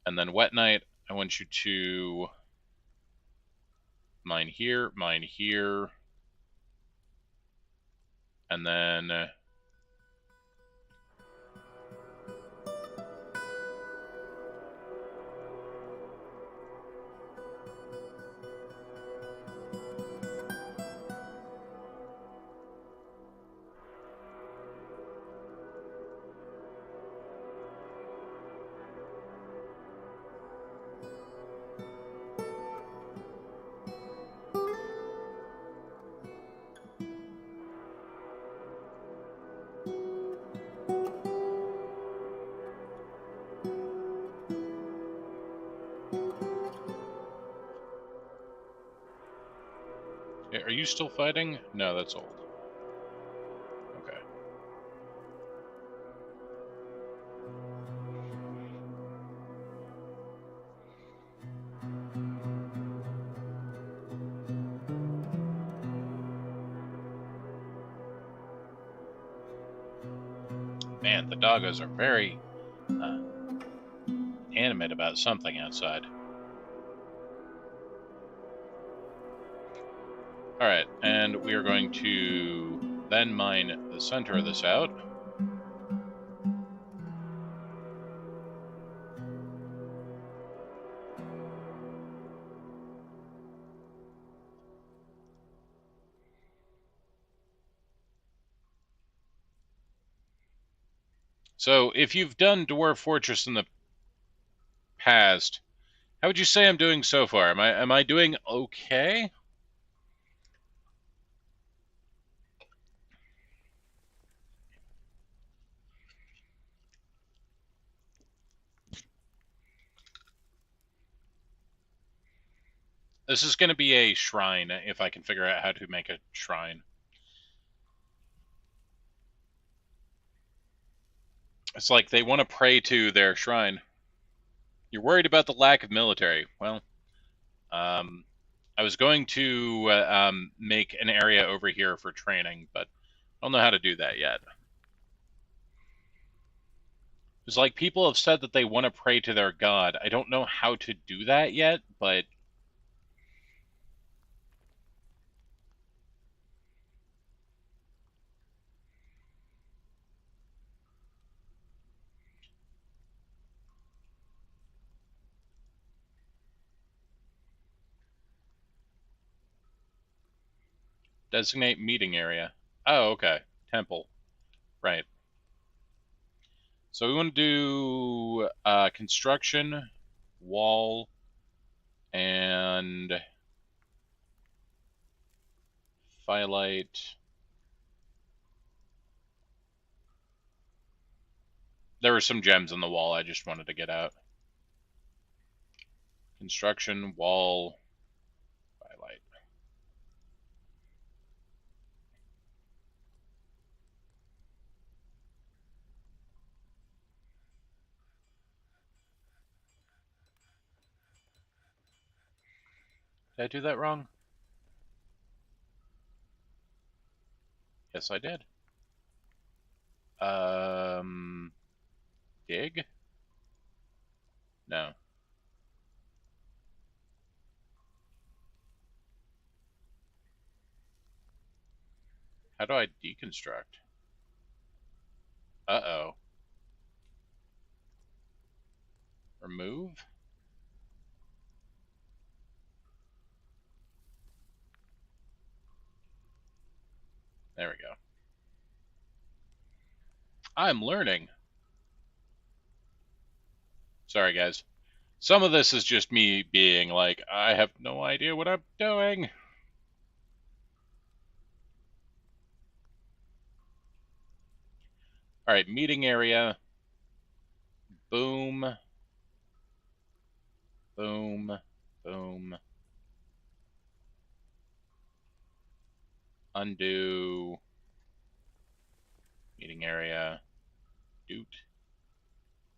And then Wet Night, I want you to mine here, and then are you still fighting? No, that's old. Okay. Man, the doggos are very animate about something outside. Alright, and we are going to then mine the center of this out. So, if you've done Dwarf Fortress in the past, how would you say I'm doing so far? Am I doing okay? This is going to be a shrine, if I can figure out how to make a shrine. It's like they want to pray to their shrine. You're worried about the lack of military. Well, I was going to make an area over here for training, but I don't know how to do that yet. It's like people have said that they want to pray to their god. I don't know how to do that yet, but designate meeting area. Oh, okay. Temple. Right. So we want to do construction, wall, and firelight. There were some gems on the wall I just wanted to get out. Construction, wall, firelight. Did I do that wrong? Yes, I did. Dig? No. How do I deconstruct? Uh-oh. Remove? There we go. I'm learning. Sorry, guys. Some of this is just me being like, I have no idea what I'm doing. Alright, meeting area. Boom. Boom. Boom. Undo. Meeting area. Doot.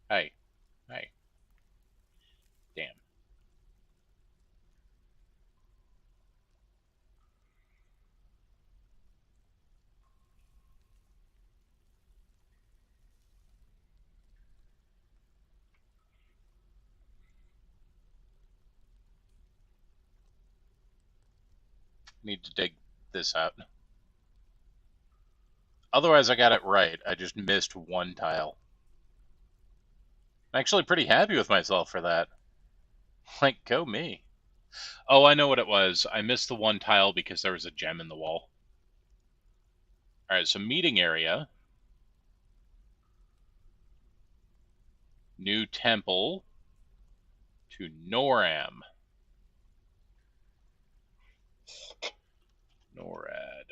Hey. Hey. Damn. Need to dig this out. Otherwise, I got it right. I just missed one tile. I'm actually pretty happy with myself for that. Like, go me. Oh, I know what it was. I missed the one tile because there was a gem in the wall. Alright, so meeting area. New temple to Noram. NORAD.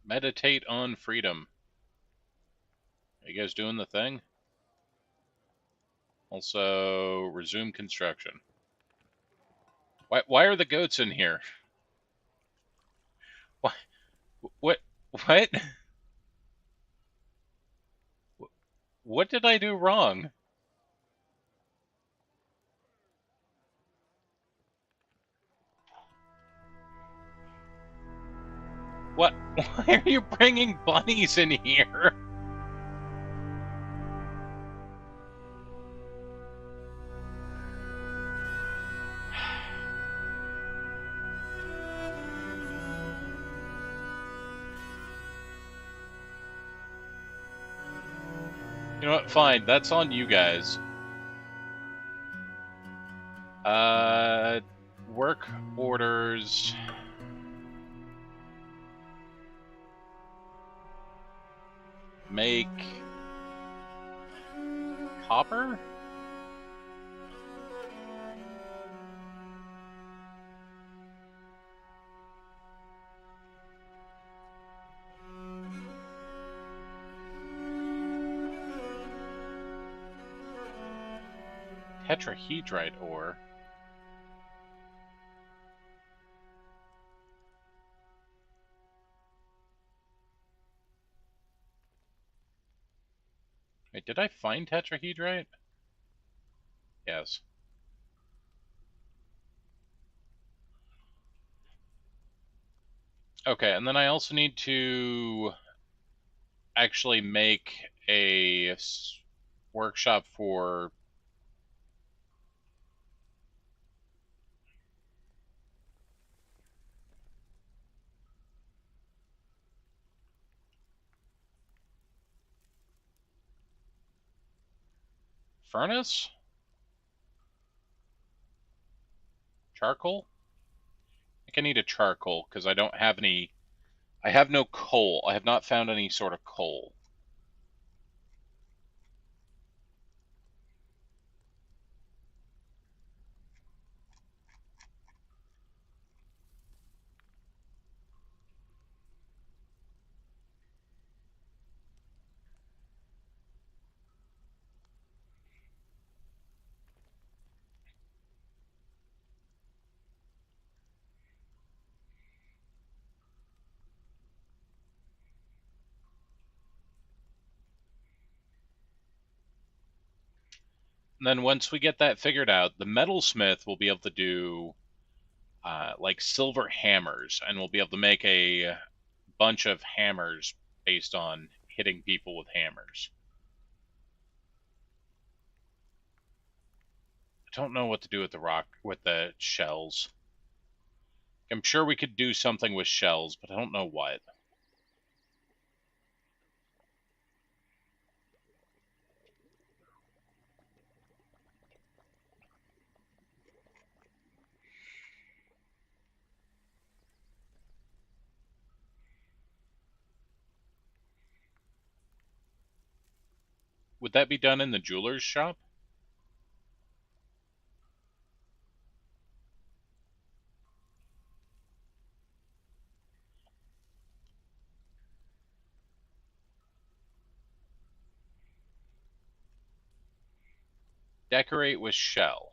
Meditate on freedom. Are you guys doing the thing? Also, resume construction. Why are the goats in here? What? What? What? What did I do wrong? What? Why are you bringing bunnies in here? You know what? Fine. That's on you guys. Work orders. Make copper? Tetrahedrite ore. Wait, did I find tetrahedrite? Yes. Okay, and then I also need to actually make a workshop for furnace? Charcoal? I think I need a charcoal because I don't have any. I have no coal. I have not found any sort of coal. And then once we get that figured out, the metalsmith will be able to do like silver hammers, and we'll be able to make a bunch of hammers based on hitting people with hammers. I don't know what to do with the shells. I'm sure we could do something with shells, but I don't know what. Would that be done in the jeweler's shop? Decorate with shell.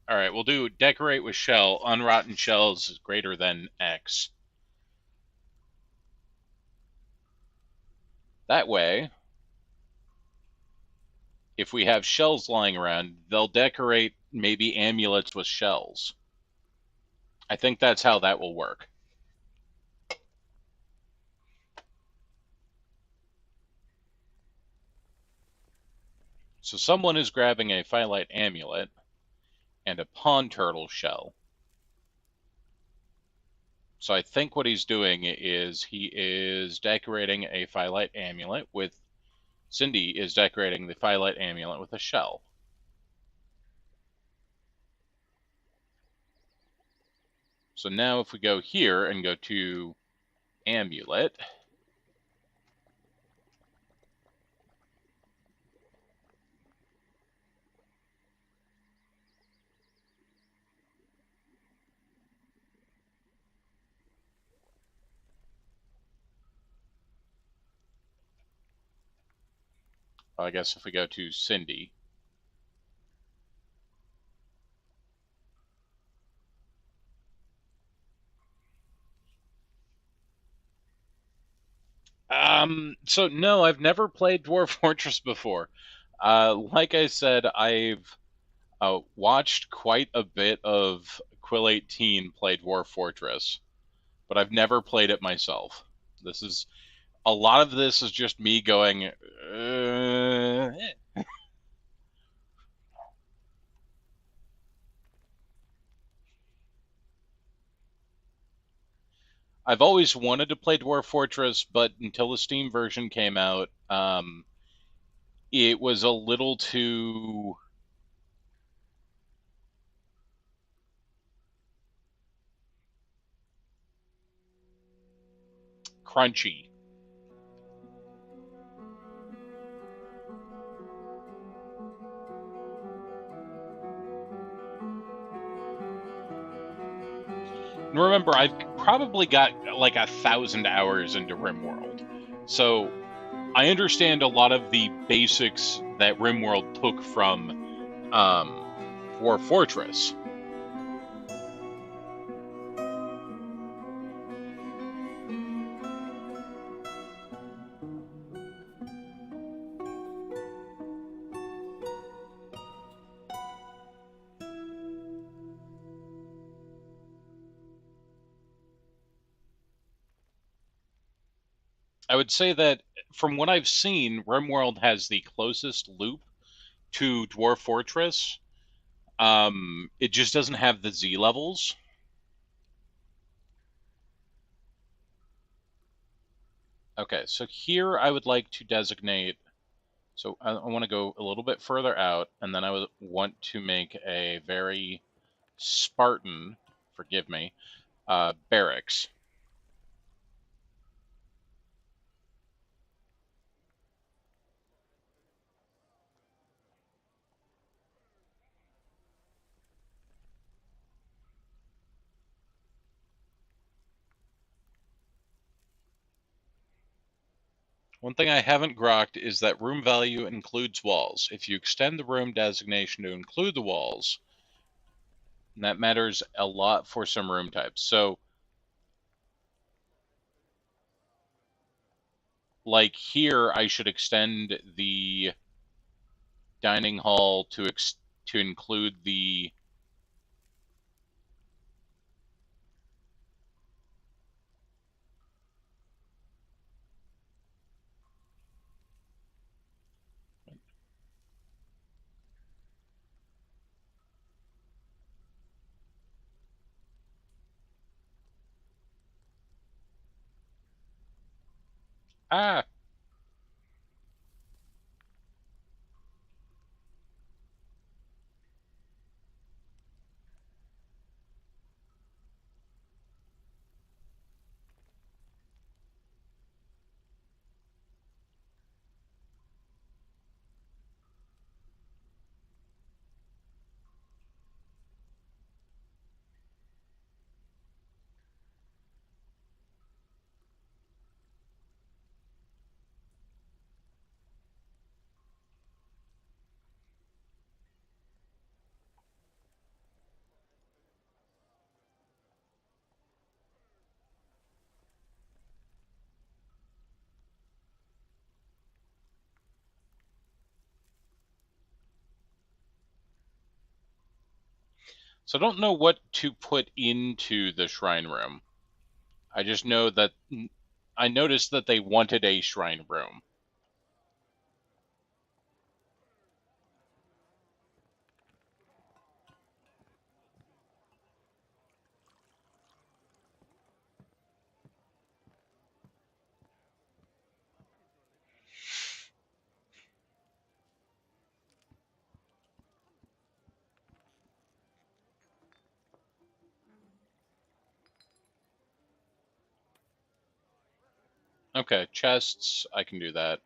Alright, we'll do decorate with shell. Unrotten shells is greater than X. That way, if we have shells lying around, they'll decorate maybe amulets with shells. I think that's how that will work. So someone is grabbing a phyllite amulet and a pond turtle shell. So I think what he's doing is he is decorating a phyllite amulet with Cindy is decorating the phyllite amulet with a shell. So now if we go here and go to amulet, I guess if we go to Cindy, So no, I've never played Dwarf Fortress before. Like I said, I've watched quite a bit of Quill 18 play Dwarf Fortress, but I've never played it myself. This is a lot of this is just me going. I've always wanted to play Dwarf Fortress, but until the Steam version came out, it was a little too crunchy. And remember, I've probably got like 1,000 hours into RimWorld, so I understand a lot of the basics that RimWorld took from Dwarf Fortress. I would say that from what I've seen, RimWorld has the closest loop to Dwarf Fortress. It just doesn't have the Z levels. Okay, so here I would like to designate. So I want to go a little bit further out, and then I would want to make a very Spartan, forgive me, barracks. One thing I haven't grokked is that room value includes walls. If you extend the room designation to include the walls, that matters a lot for some room types. So, like here, I should extend the dining hall to include the ah. So I don't know what to put into the shrine room. I just know that I noticed that they wanted a shrine room. Okay, chests, I can do that.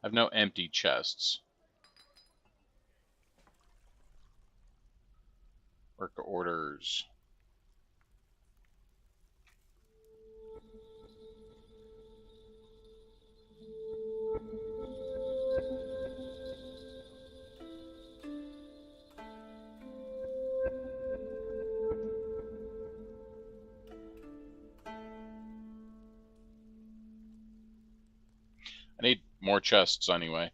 I have no empty chests. Work orders. more chests anyway.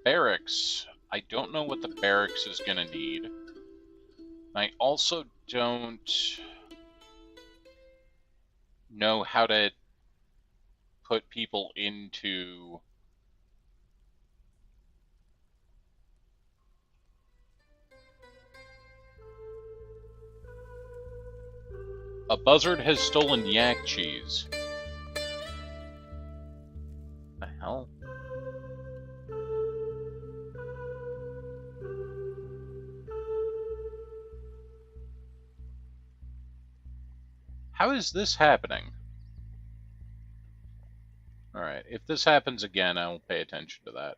Barracks. I don't know what the barracks is gonna need. I also don't know how to put people into a buzzard has stolen yak cheese. The hell? How is this happening? Alright, if this happens again, I will pay attention to that.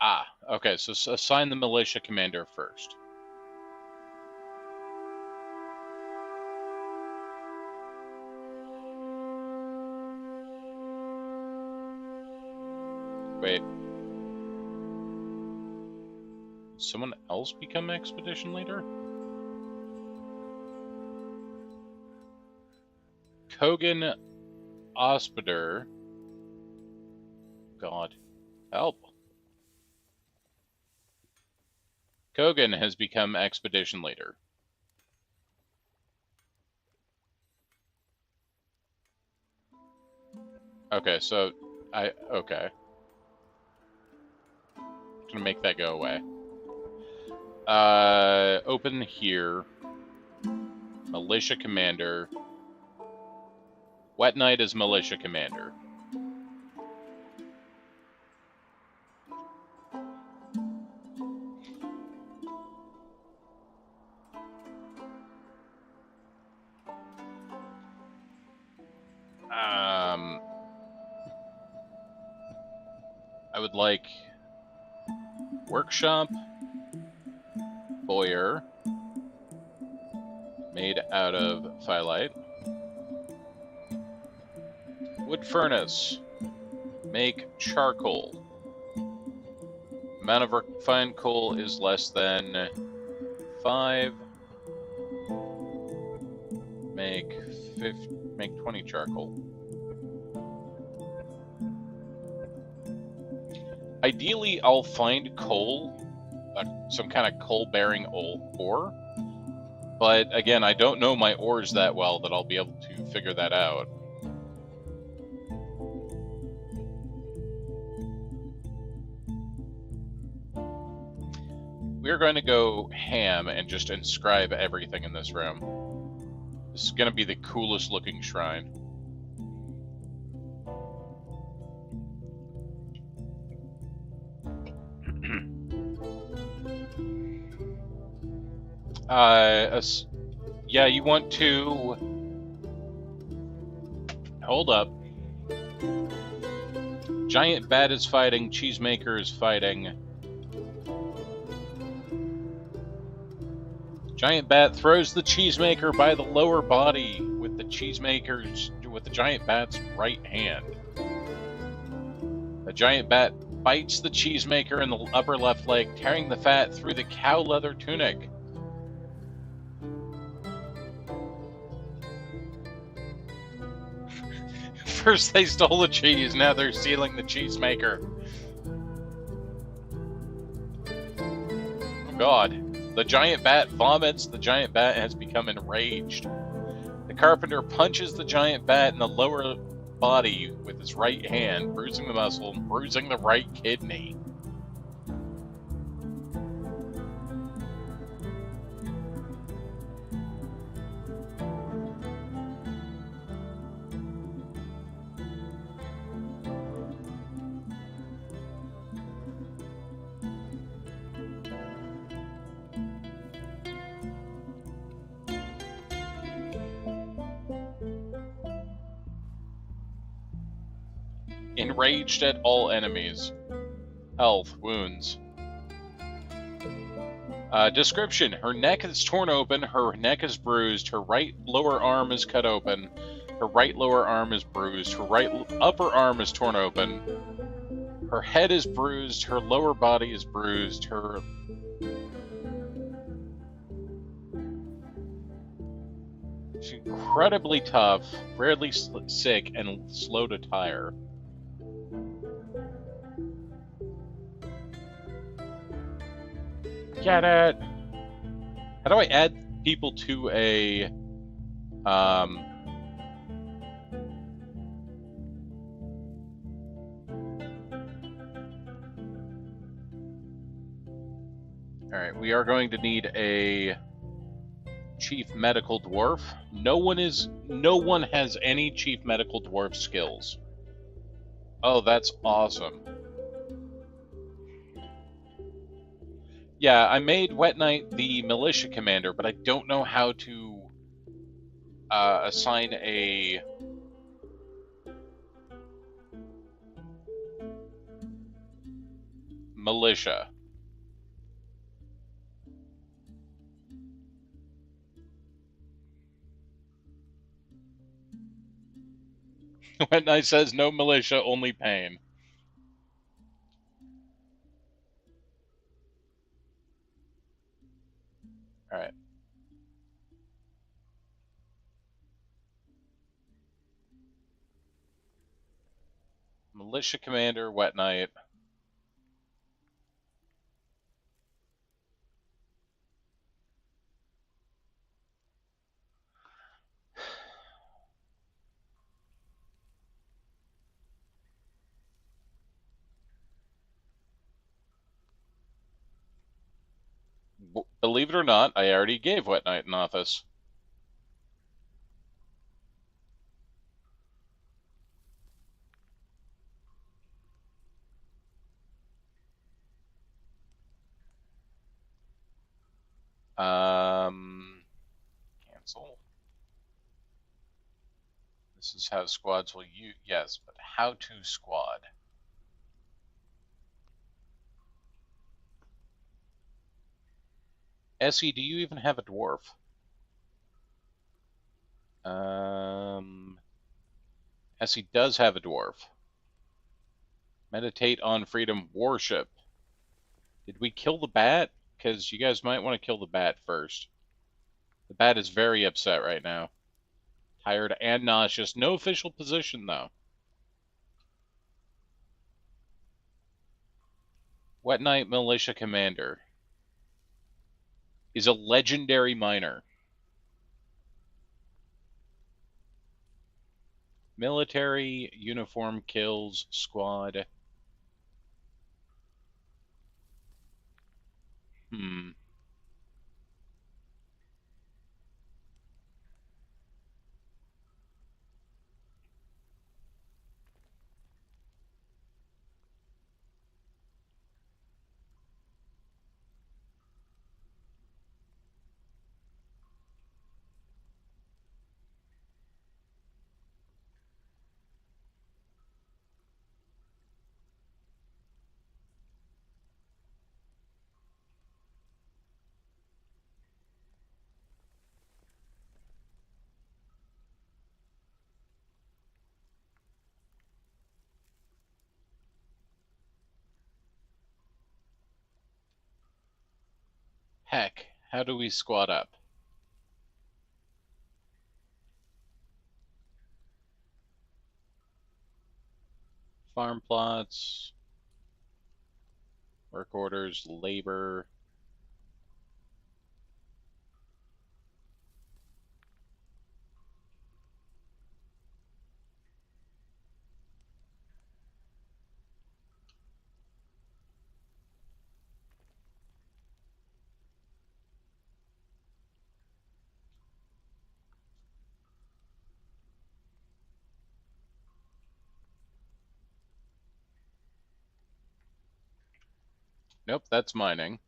Ah, okay, so assign the militia commander first. Wait. Did someone else become expedition leader? Kogan Ospider. God. Help. Kogan has become expedition leader. Okay, so okay. Gonna make that go away. Open here. Militia commander. Wet Knight is militia commander. I would like workshop, boiler, made out of phyllite, wood furnace, make charcoal. Amount of refined coal is less than 5. Make 20 charcoal. Ideally, I'll find coal, some kind of coal-bearing ore. But again, I don't know my ores that well that I'll be able to figure that out. We're going to go ham and just inscribe everything in this room. This is going to be the coolest looking shrine. Yeah, you want to... Hold up. Giant Bat is fighting, Cheesemaker is fighting. Giant Bat throws the Cheesemaker by the lower body with the Giant Bat's right hand. The Giant Bat bites the Cheesemaker in the upper left leg, tearing the fat through the cow leather tunic. First they stole the cheese, now they're stealing the Cheesemaker. Oh God. The Giant Bat vomits, the Giant Bat has become enraged. The Carpenter punches the Giant Bat in the lower body with his right hand, bruising the muscle and bruising the right kidney. Enraged at all enemies. Health, wounds. Description: her neck is torn open, her neck is bruised, her right lower arm is cut open, her right lower arm is bruised, her right upper arm is torn open, her head is bruised, her lower body is bruised, she's incredibly tough, rarely sick, and slow to tire. Get it? How do I add people to a Alright, we are going to need a chief medical dwarf. No one has any chief medical dwarf skills. Oh, that's awesome. Yeah, I made Wet Knight the militia commander, but I don't know how to assign a militia. Wet Knight says no militia, only pain. Alright. Militia commander, Wet Knight. Believe it or not, I already gave Wet Knight an office. Cancel. This is how squads will use. Yes, but how to squad. Essie, do you even have a dwarf? Essie does have a dwarf. Meditate on freedom, worship. Did we kill the bat? Because you guys might want to kill the bat first. The bat is very upset right now. Tired and nauseous. No official position, though. Wet Knight Militia Commander is a legendary miner. Military, uniform, kills, squad. Heck, how do we squad up? Farm plots, work orders, labor. Nope, that's mining.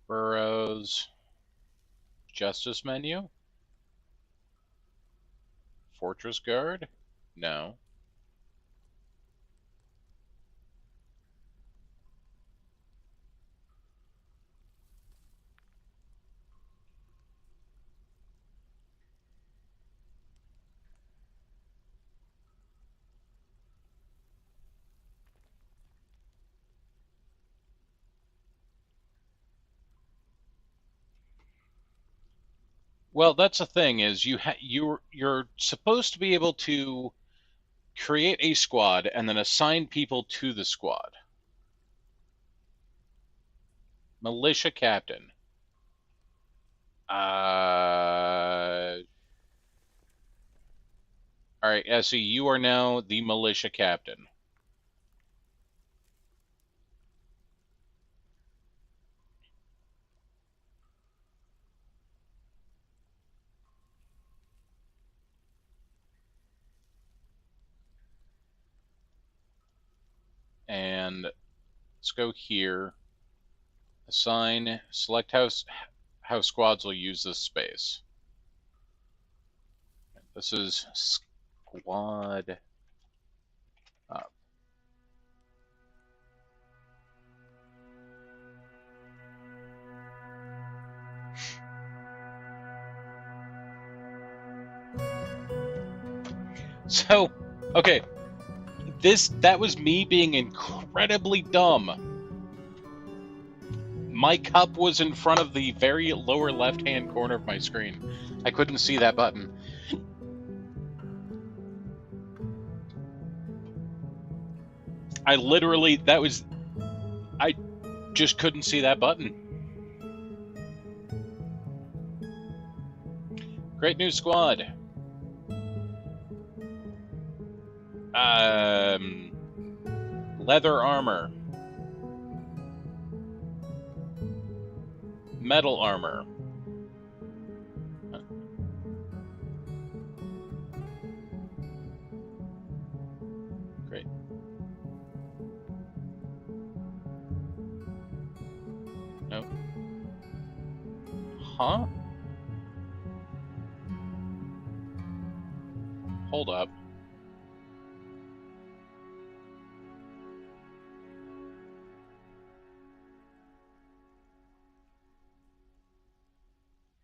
Burrows. Justice menu? Fortress Guard? No. Well, that's the thing is you're supposed to be able to create a squad and then assign people to the squad. Militia captain. All right, Essie, you are now the militia captain. And let's go here. Assign. Select how squads will use this space. This is squad up. So, okay, that was me being incredibly dumb. My cup was in front of the very lower left-hand corner of my screen. I couldn't see that button. I just couldn't see that button. Great new squad. Leather armor. Metal armor. Great. Nope. Huh? Hold up.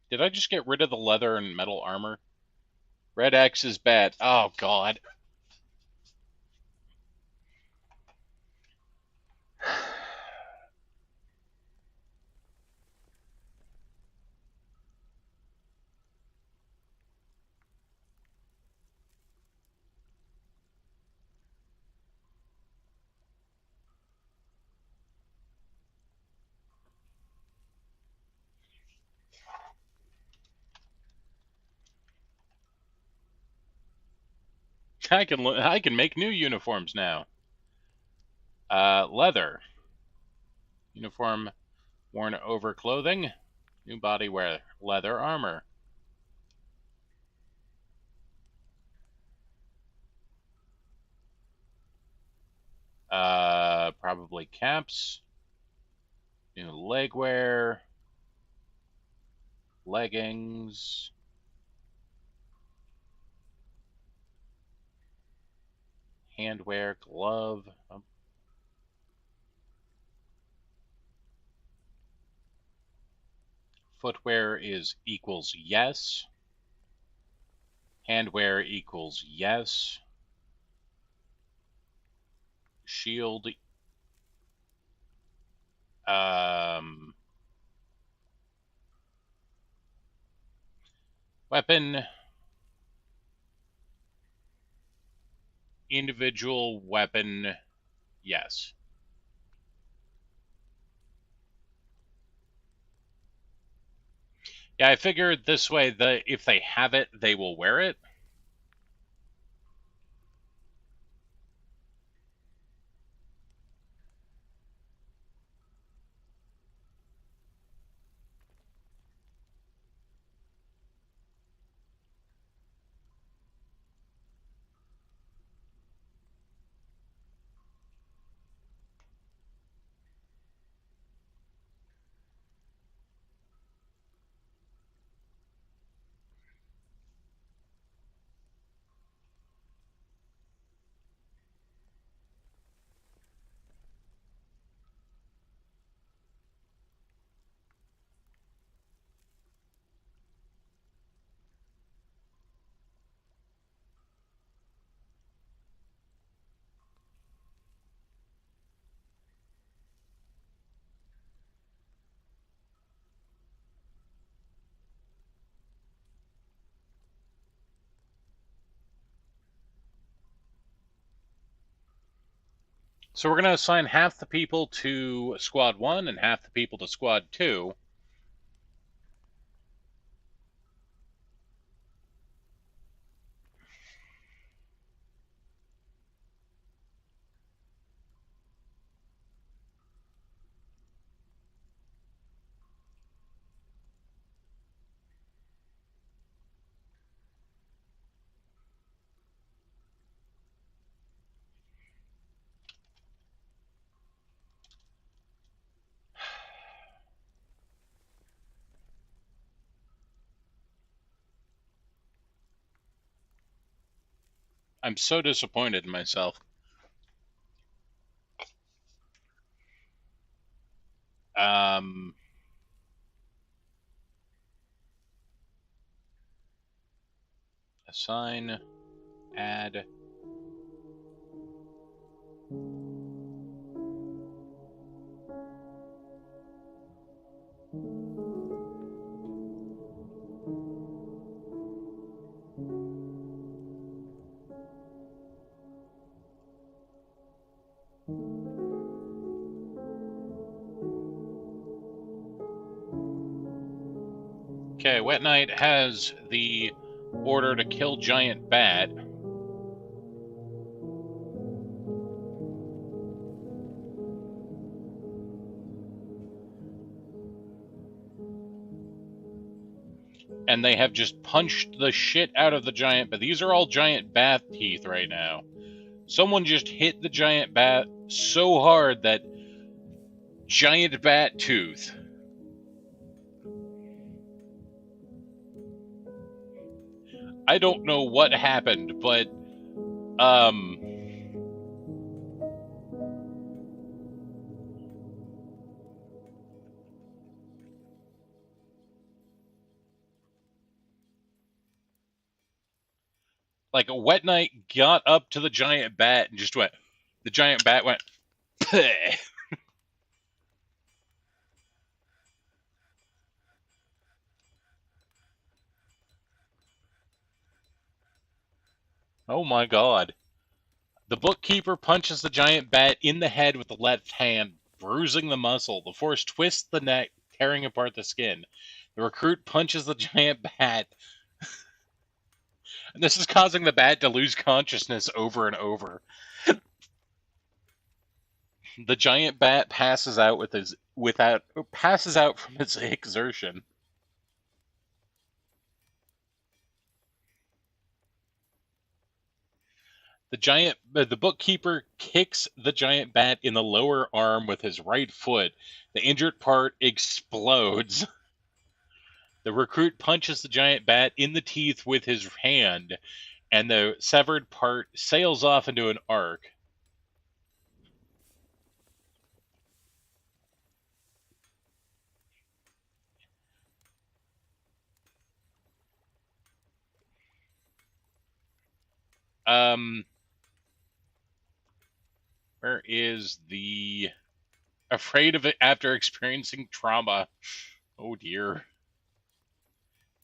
Did I just get rid of the leather and metal armor? Red X is bad. Oh, God. I can make new uniforms now. Leather. Uniform worn over clothing. New body wear. Leather armor. Probably caps. New leg wear. Leggings. Handwear. Glove. Footwear is equals yes. Handwear equals yes. Shield. Weapon. Individual weapon. Yes. Yeah, I figured this way if they have it, they will wear it. So we're going to assign half the people to Squad 1 and half the people to Squad 2. I'm so disappointed in myself. Assign, add. Okay, Wet Knight has the order to kill Giant Bat. And they have just punched the shit out of the giant bat. These are all giant bat teeth right now. Someone just hit the giant bat so hard that giant bat tooth. I don't know what happened, but like a Wet Knight got up to the giant bat and just went. The giant bat went. Peh. Oh my god. The bookkeeper punches the giant bat in the head with the left hand, bruising the muscle. The force twists the neck, tearing apart the skin. The recruit punches the giant bat, and this is causing the bat to lose consciousness over and over. The giant bat passes out passes out from its exertion. The bookkeeper kicks the giant bat in the lower arm with his right foot. The injured part explodes. The recruit punches the giant bat in the teeth with his hand, and the severed part sails off into an arc. Where is the afraid of it after experiencing trauma? Oh dear.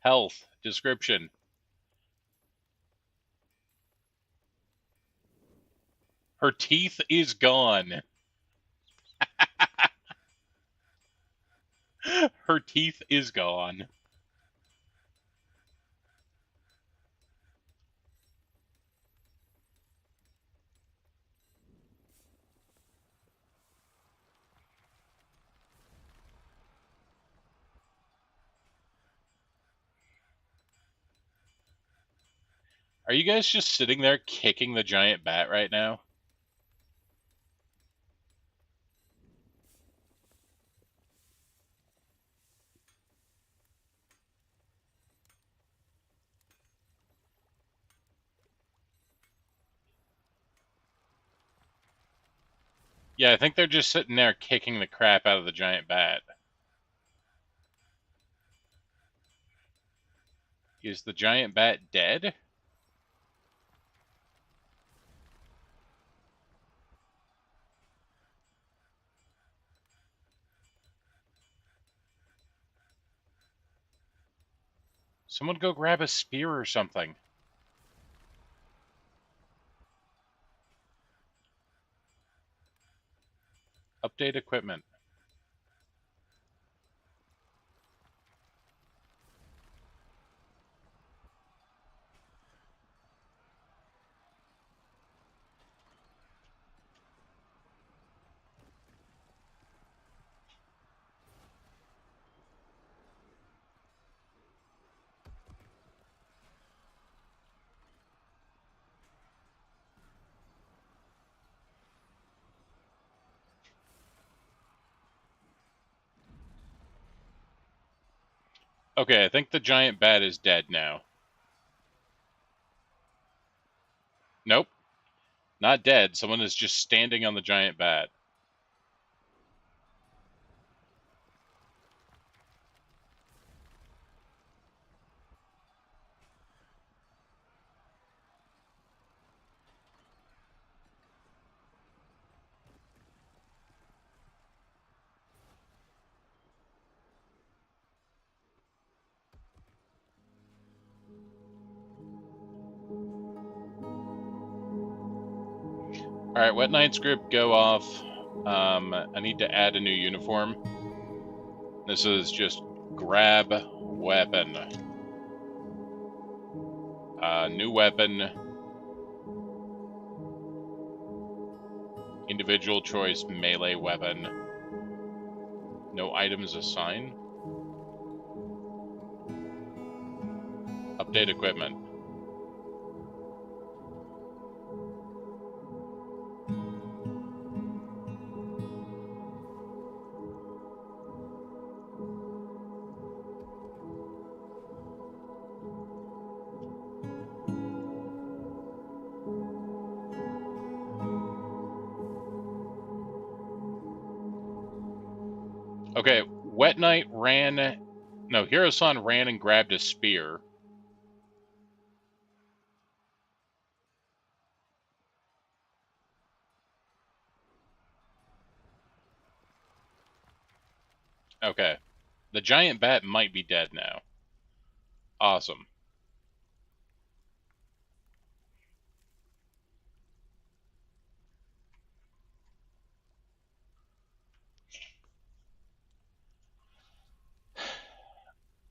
Health description. Her teeth is gone. Her teeth is gone. Are you guys just sitting there kicking the giant bat right now? Yeah, I think they're just sitting there kicking the crap out of the giant bat. Is the giant bat dead? Someone go grab a spear or something. Update equipment. Okay, I think the giant bat is dead now. Nope. Not dead. Someone is just standing on the giant bat. Alright, Wet Knight's group, go off. I need to add a new uniform. This is just grab weapon. New weapon. Individual choice melee weapon. No items assigned. Update equipment. Okay, Wet Knight ran... No, Hiro-san ran and grabbed a spear. Okay. The giant bat might be dead now. Awesome.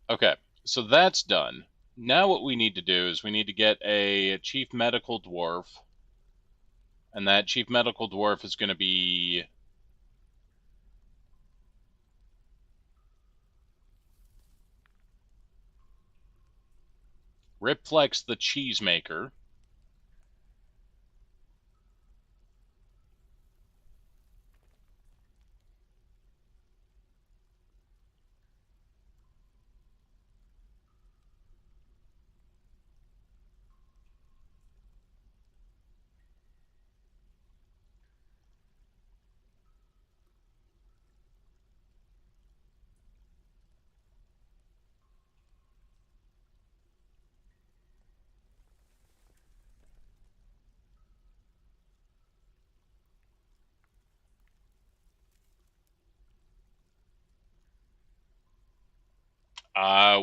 Okay, so that's done. Now what we need to do is we need to get a chief medical dwarf. And that chief medical dwarf is going to be... Ripflex the cheesemaker.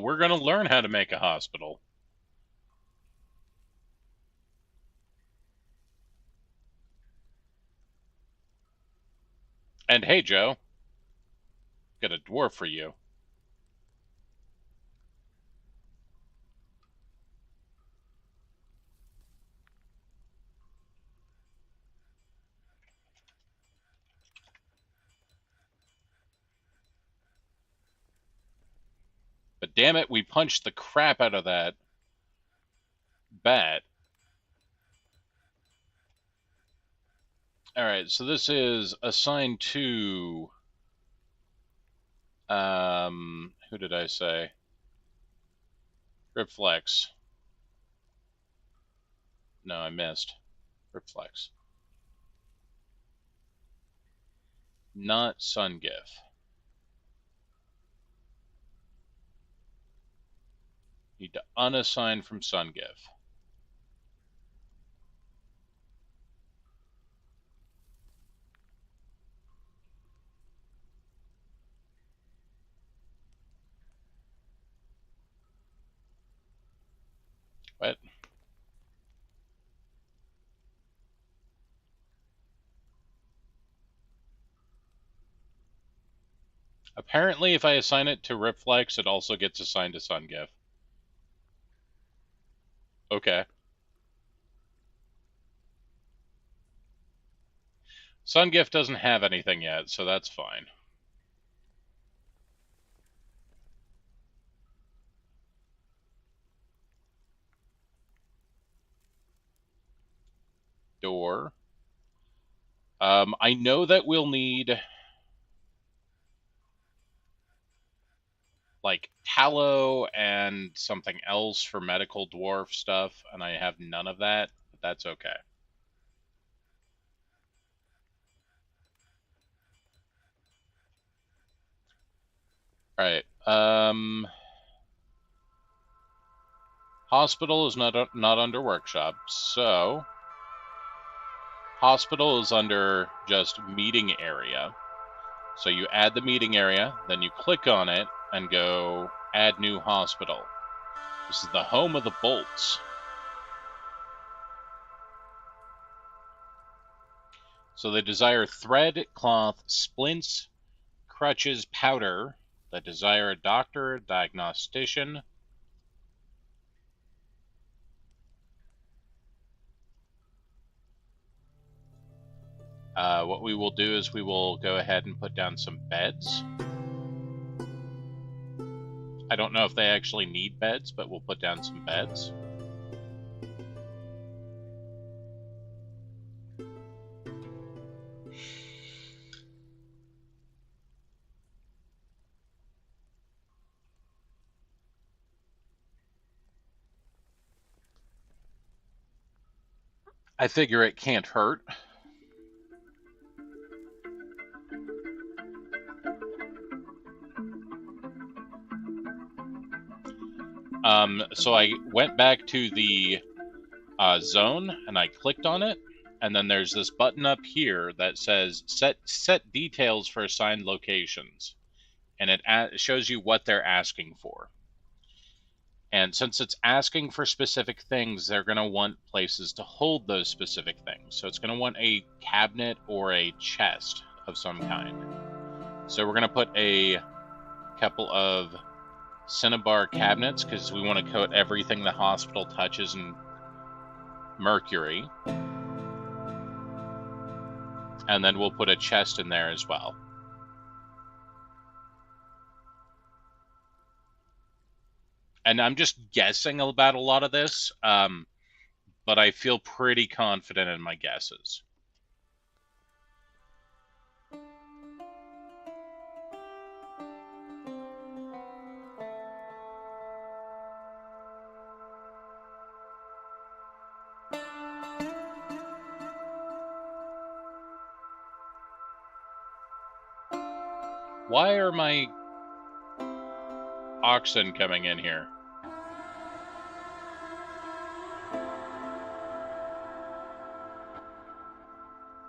We're going to learn how to make a hospital. And hey, Joe. Got a dwarf for you. But damn it, we punched the crap out of that bat. Alright, so this is assigned to... who did I say? Ripflex. No, I missed. Ripflex. Not Sungif. Need to unassign from Sungif. What? Apparently, if I assign it to Reflex, it also gets assigned to Sungif. Okay. Sungif doesn't have anything yet, so that's fine. Door. I know that we'll need like tallow and something else for medical dwarf stuff, and I have none of that, but that's okay. Alright, hospital is not under workshop, so hospital is under just meeting area. So you add the meeting area, then you click on it and go add new hospital. This is the home of the bolts. So they desire thread, cloth, splints, crutches, powder. They desire a doctor, diagnostician. What we will do is we will go ahead and put down some beds. I don't know if they actually need beds, but we'll put down some beds. I figure it can't hurt. So I went back to the zone and I clicked on it, and then there's this button up here that says set details for assigned locations, and it shows you what they're asking for. And since it's asking for specific things, they're going to want places to hold those specific things. So it's going to want a cabinet or a chest of some kind. So we're going to put a couple of cinnabar cabinets because we want to coat everything the hospital touches in mercury. And then we'll put a chest in there as well. And I'm just guessing about a lot of this, but I feel pretty confident in my guesses. Why are my oxen coming in here?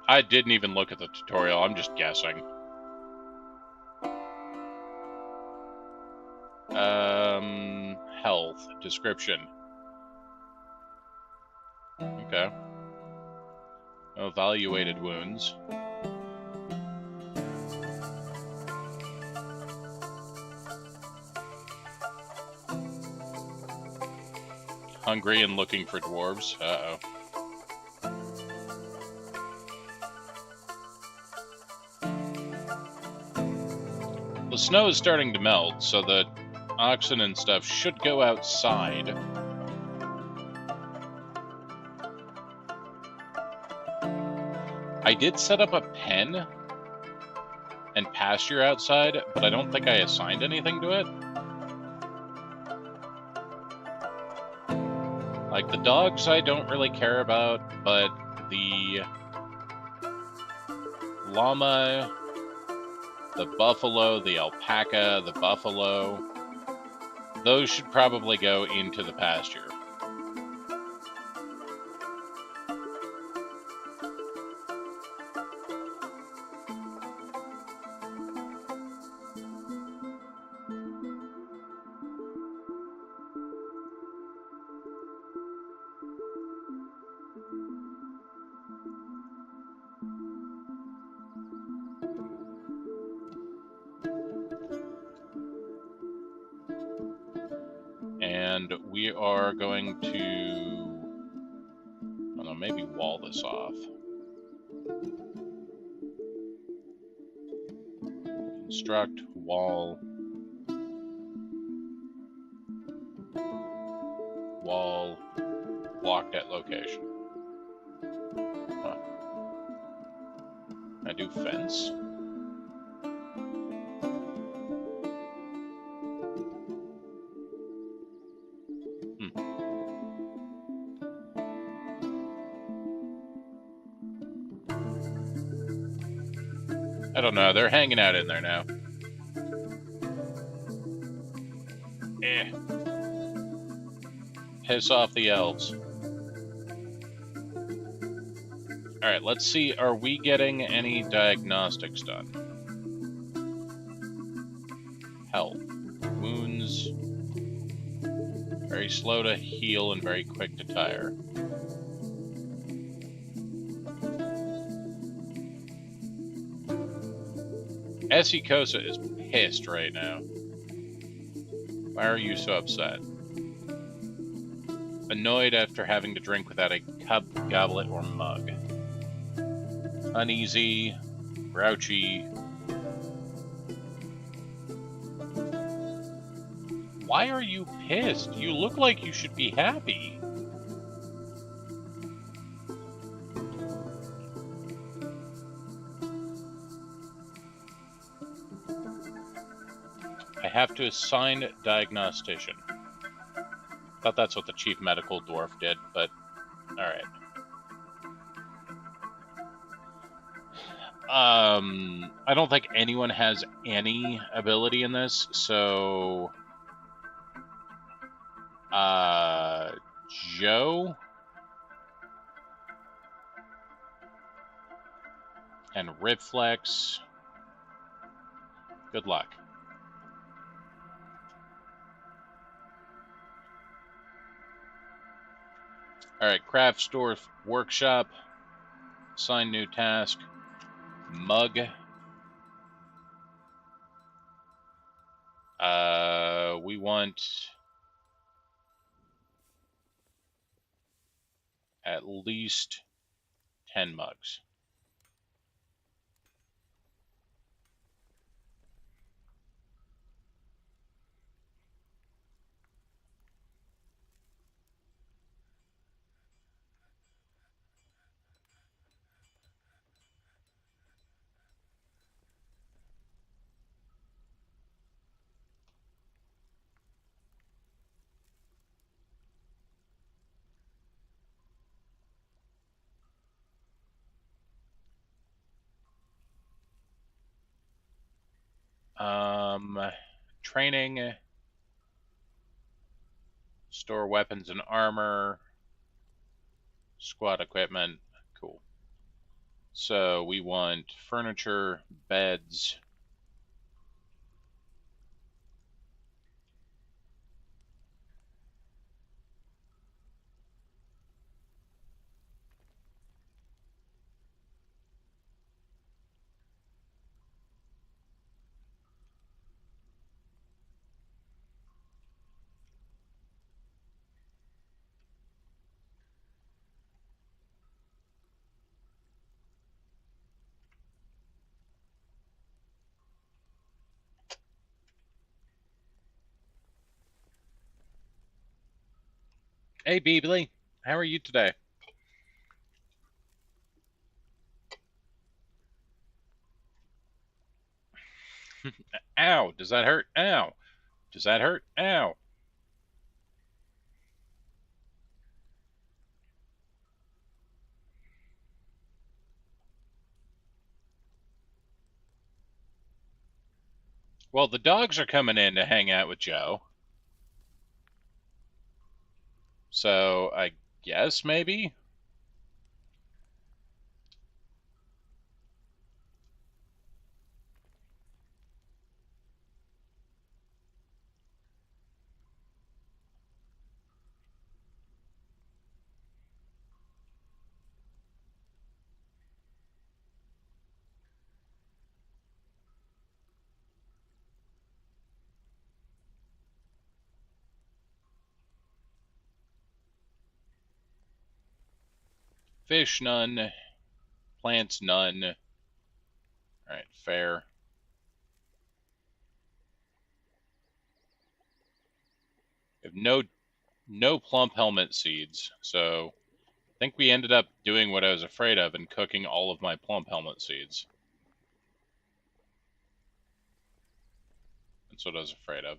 I didn't even look at the tutorial, I'm just guessing. Health, description. Okay. Evaluated wounds. Hungry and looking for dwarves. Uh-oh. The snow is starting to melt, so the oxen and stuff should go outside. I did set up a pen and pasture outside, but I don't think I assigned anything to it. Like, the dogs I don't really care about, but the llama, the buffalo, the alpaca, the buffalo, those should probably go into the pasture. And we are going to, I don't know, maybe wall this off. Construct, wall, wall, blocked at location. Huh. I do fence? I don't know, they're hanging out in there now. Piss off the elves. Alright, let's see, are we getting any diagnostics done? Health. Wounds. Very slow to heal and very quick to tire. Esikosa is pissed right now. Why are you so upset? Annoyed after having to drink without a cup, goblet, or mug. Uneasy, grouchy. Why are you pissed? You look like you should be happy. I have to assign diagnostician. Thought that's what the chief medical dwarf did, but alright. I don't think anyone has any ability in this, so Joe and Reflex. Good luck. Alright, craft store workshop. Assign new task. Mug. We want at least 10 mugs. Training, store weapons and armor, squad equipment, cool. So we want furniture, beds, Hey, Beebly, how are you today? Ow, does that hurt? Ow. Does that hurt? Ow. Well, the dogs are coming in to hang out with Joe. So, I guess, maybe? Fish, none. Plants, none. Alright, fair. We have no plump helmet seeds, so I think we ended up doing what I was afraid of and cooking all of my plump helmet seeds. That's what I was afraid of.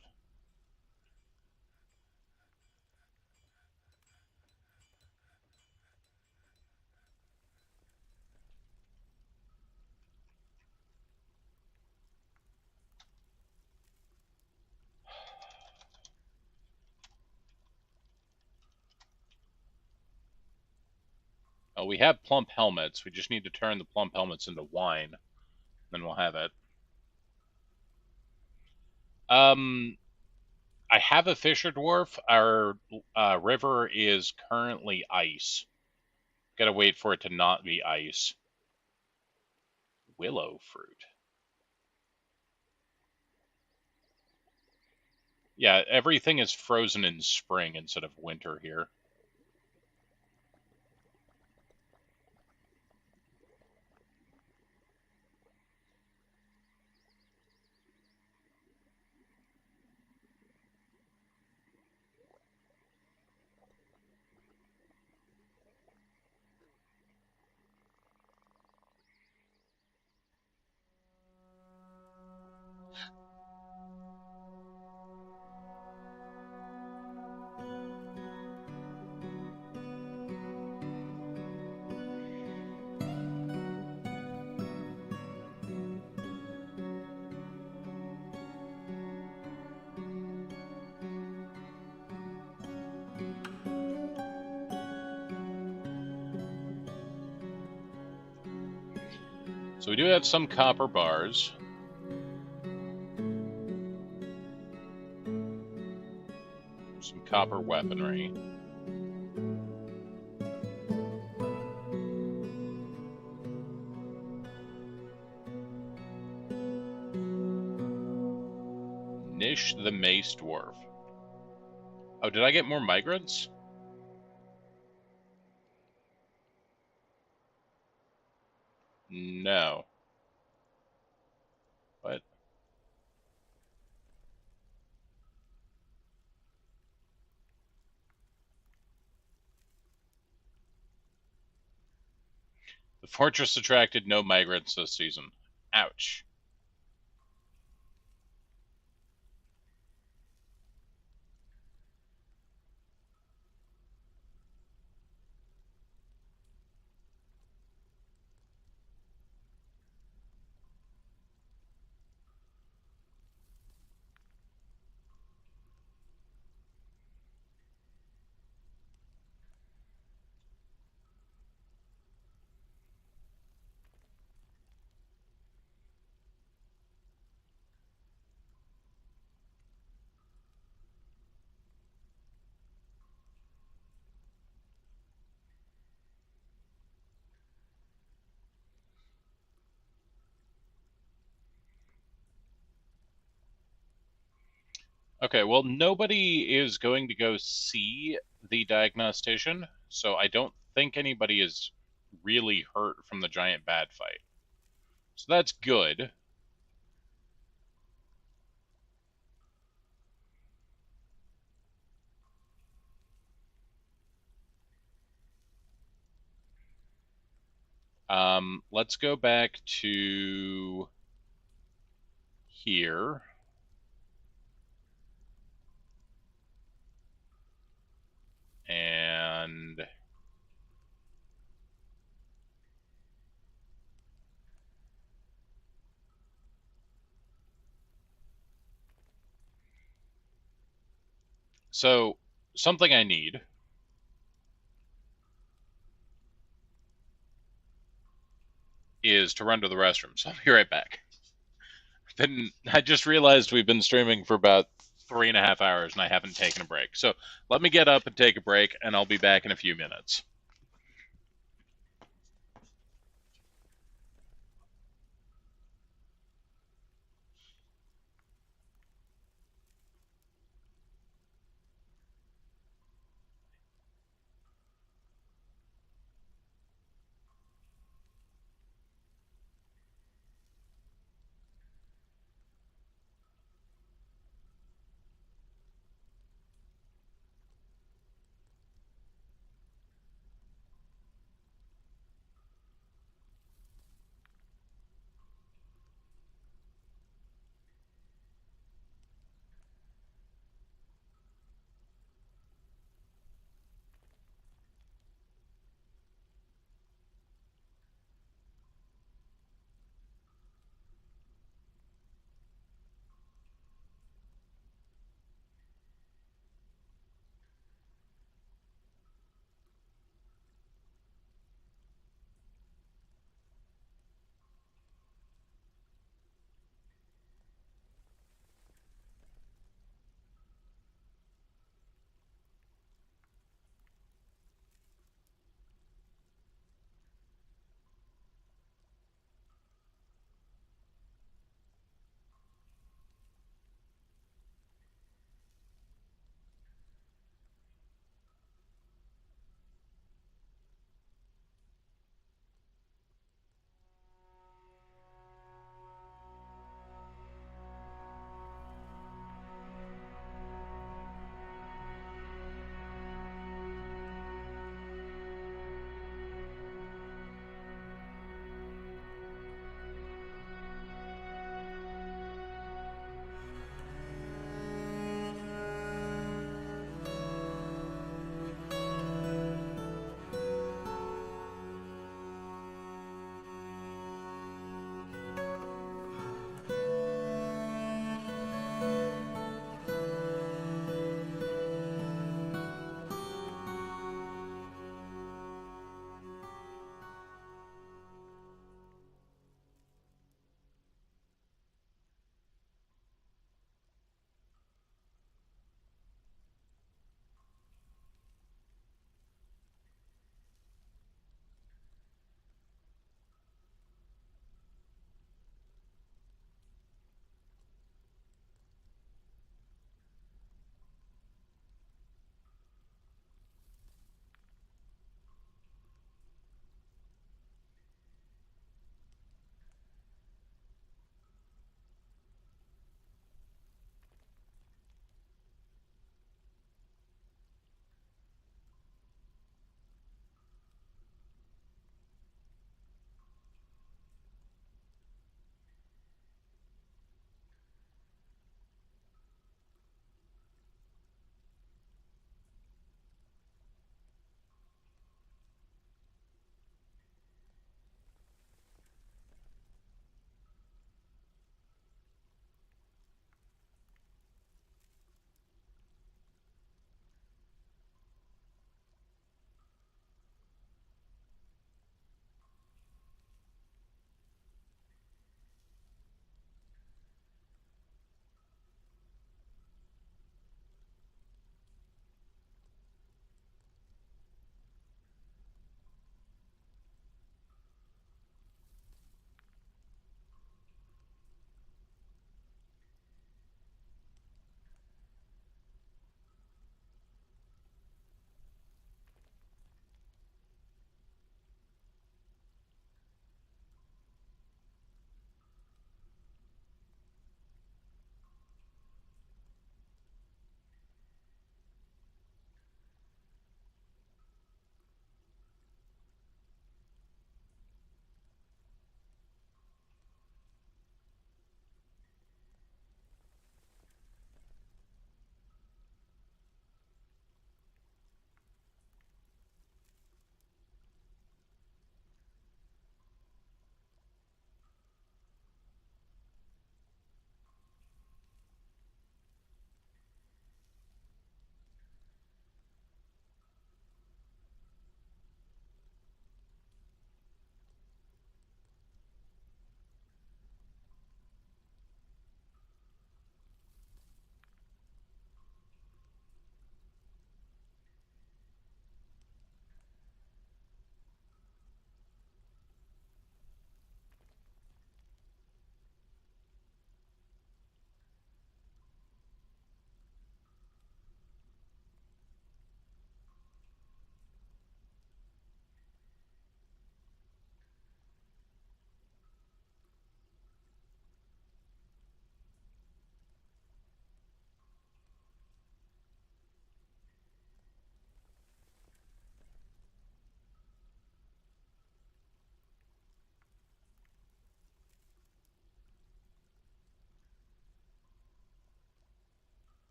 We have plump helmets. We just need to turn the plump helmets into wine. Then we'll have it. I have a Fisher Dwarf. Our river is currently ice. Gotta wait for it to not be ice. Willow fruit. Yeah, everything is frozen in spring instead of winter here. So we do have some copper bars. Some copper weaponry. Nish the Mace Dwarf. Oh, did I get more migrants? No. What? The fortress attracted no migrants this season. Ouch. Okay, well, nobody is going to go see the diagnostician, so I don't think anybody is really hurt from the giant bad fight. So that's good. Let's go back to here. And so something I need is to run to the restroom. So I'll be right back. Then I just realized we've been streaming for about 3.5 hours and I haven't taken a break. So let me get up and take a break, and I'll be back in a few minutes.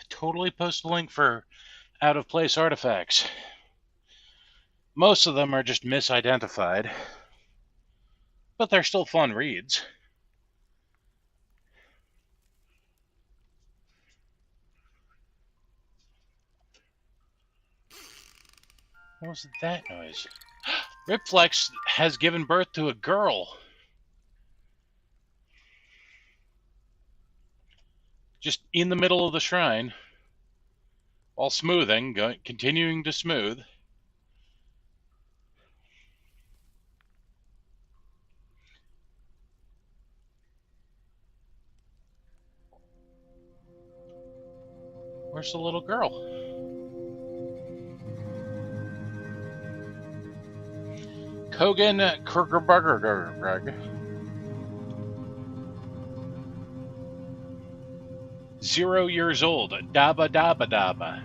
totally post a link for out-of-place artifacts. Most of them are just misidentified, but they're still fun reads. What was that noise? Ripflex has given birth to a girl. Just in the middle of the shrine, while smoothing, continuing to smooth. Where's the little girl? Kogan Kurgerburger. 0 years old. Daba daba daba.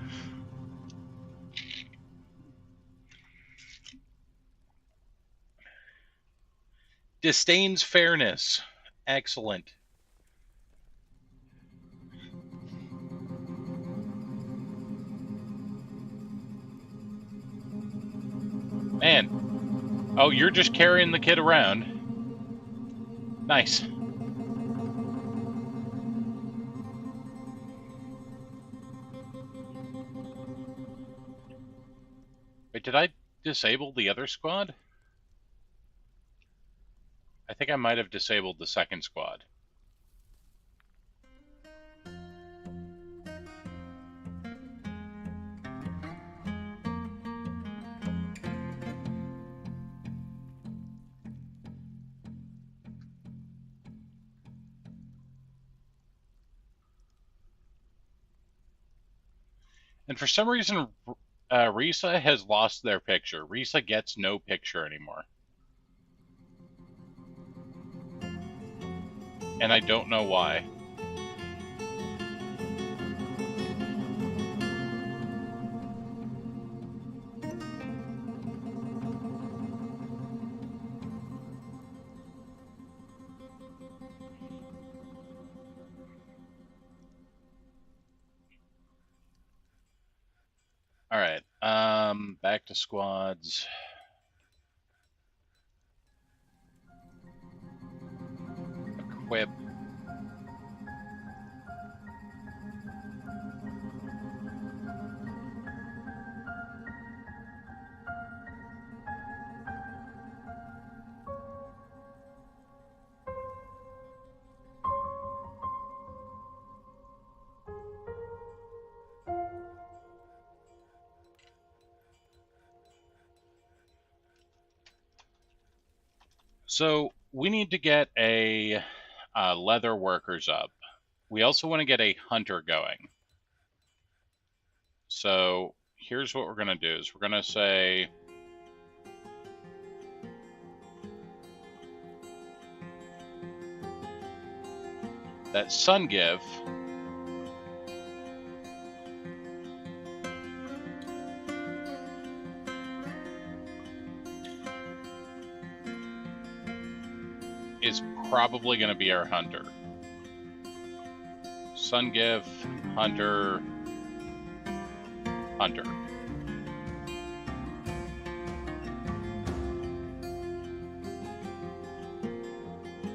Disdains fairness. Excellent. Man. Oh, you're just carrying the kid around. Nice. Wait, did I disable the other squad? I think I might have disabled the second squad. And for some reason, Risa has lost their picture. Risa gets no picture anymore. And I don't know why. Alright, back to squads. Equip. So we need to get a leather workers up. We also want to get a hunter going. So here's what we're going to do is we're going to say that Sungive is probably going to be our hunter. Sungive, hunter, hunter.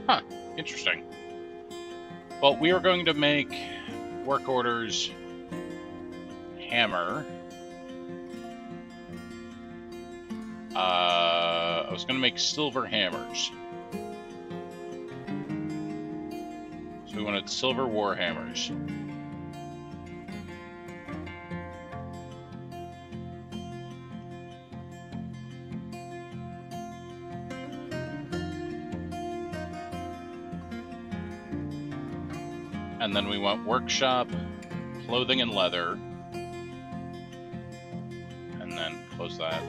Huh, interesting. Well, we are going to make work orders hammer. I was going to make silver hammers. So we wanted silver war hammers. And then we want workshop, clothing and leather. And then close that.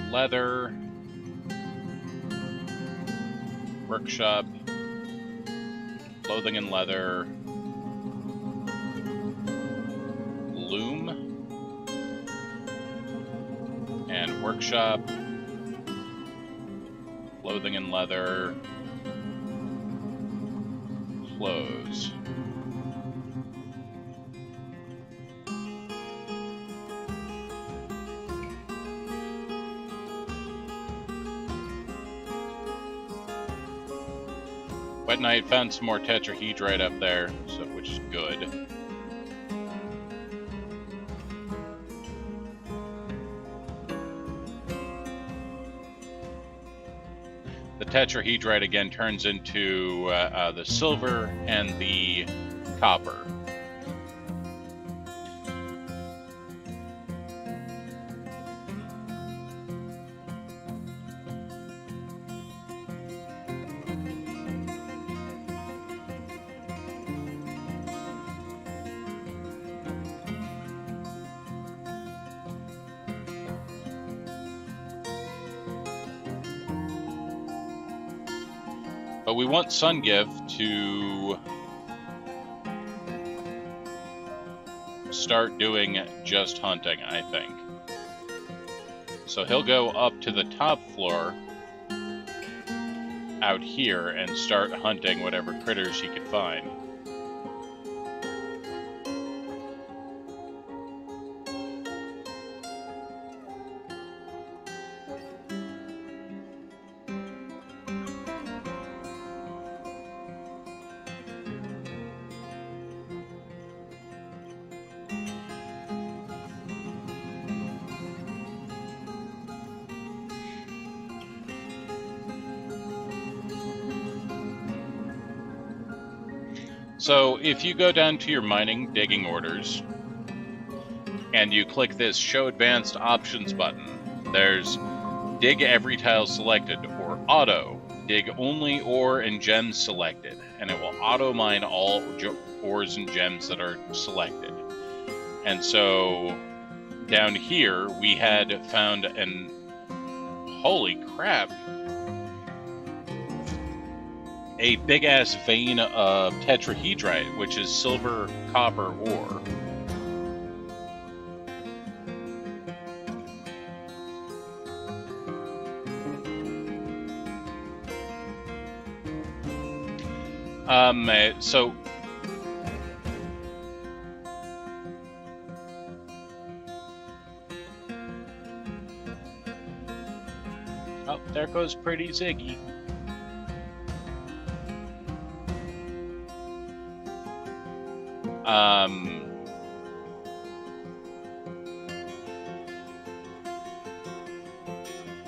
Leather, workshop, clothing and leather, loom, and workshop, clothing and leather, clothes. Wet Knight found some more tetrahedrite up there, so which is good. The tetrahedrite again turns into the silver and the copper. But we want Sungift to start doing just hunting, I think. So he'll go up to the top floor out here and start hunting whatever critters he can find. So if you go down to your mining digging orders and you click this Show Advanced Options button, there's Dig Every Tile Selected or Auto, Dig Only Ore and Gems Selected, and it will auto mine all ores and gems that are selected. And so down here we had found an, holy crap, a big-ass vein of tetrahedrite, which is silver copper ore. So oh, there goes pretty Ziggy.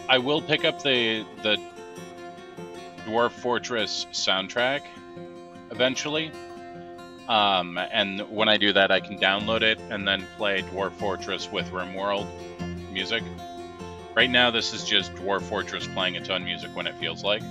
I will pick up the Dwarf Fortress soundtrack eventually. And when I do that, I can download it and then play Dwarf Fortress with RimWorld music. Right now, this is just Dwarf Fortress playing its own music when it feels like.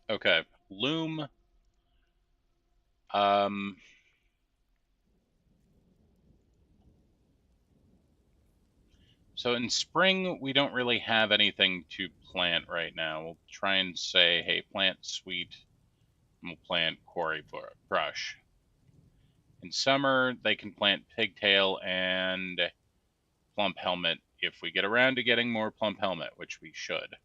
Okay, loom. So in spring, we don't really have anything to plant right now. We'll try and say, hey, plant sweet, and we'll plant quarry brush. In summer, they can plant pigtail and plump helmet if we get around to getting more plump helmet, which we should.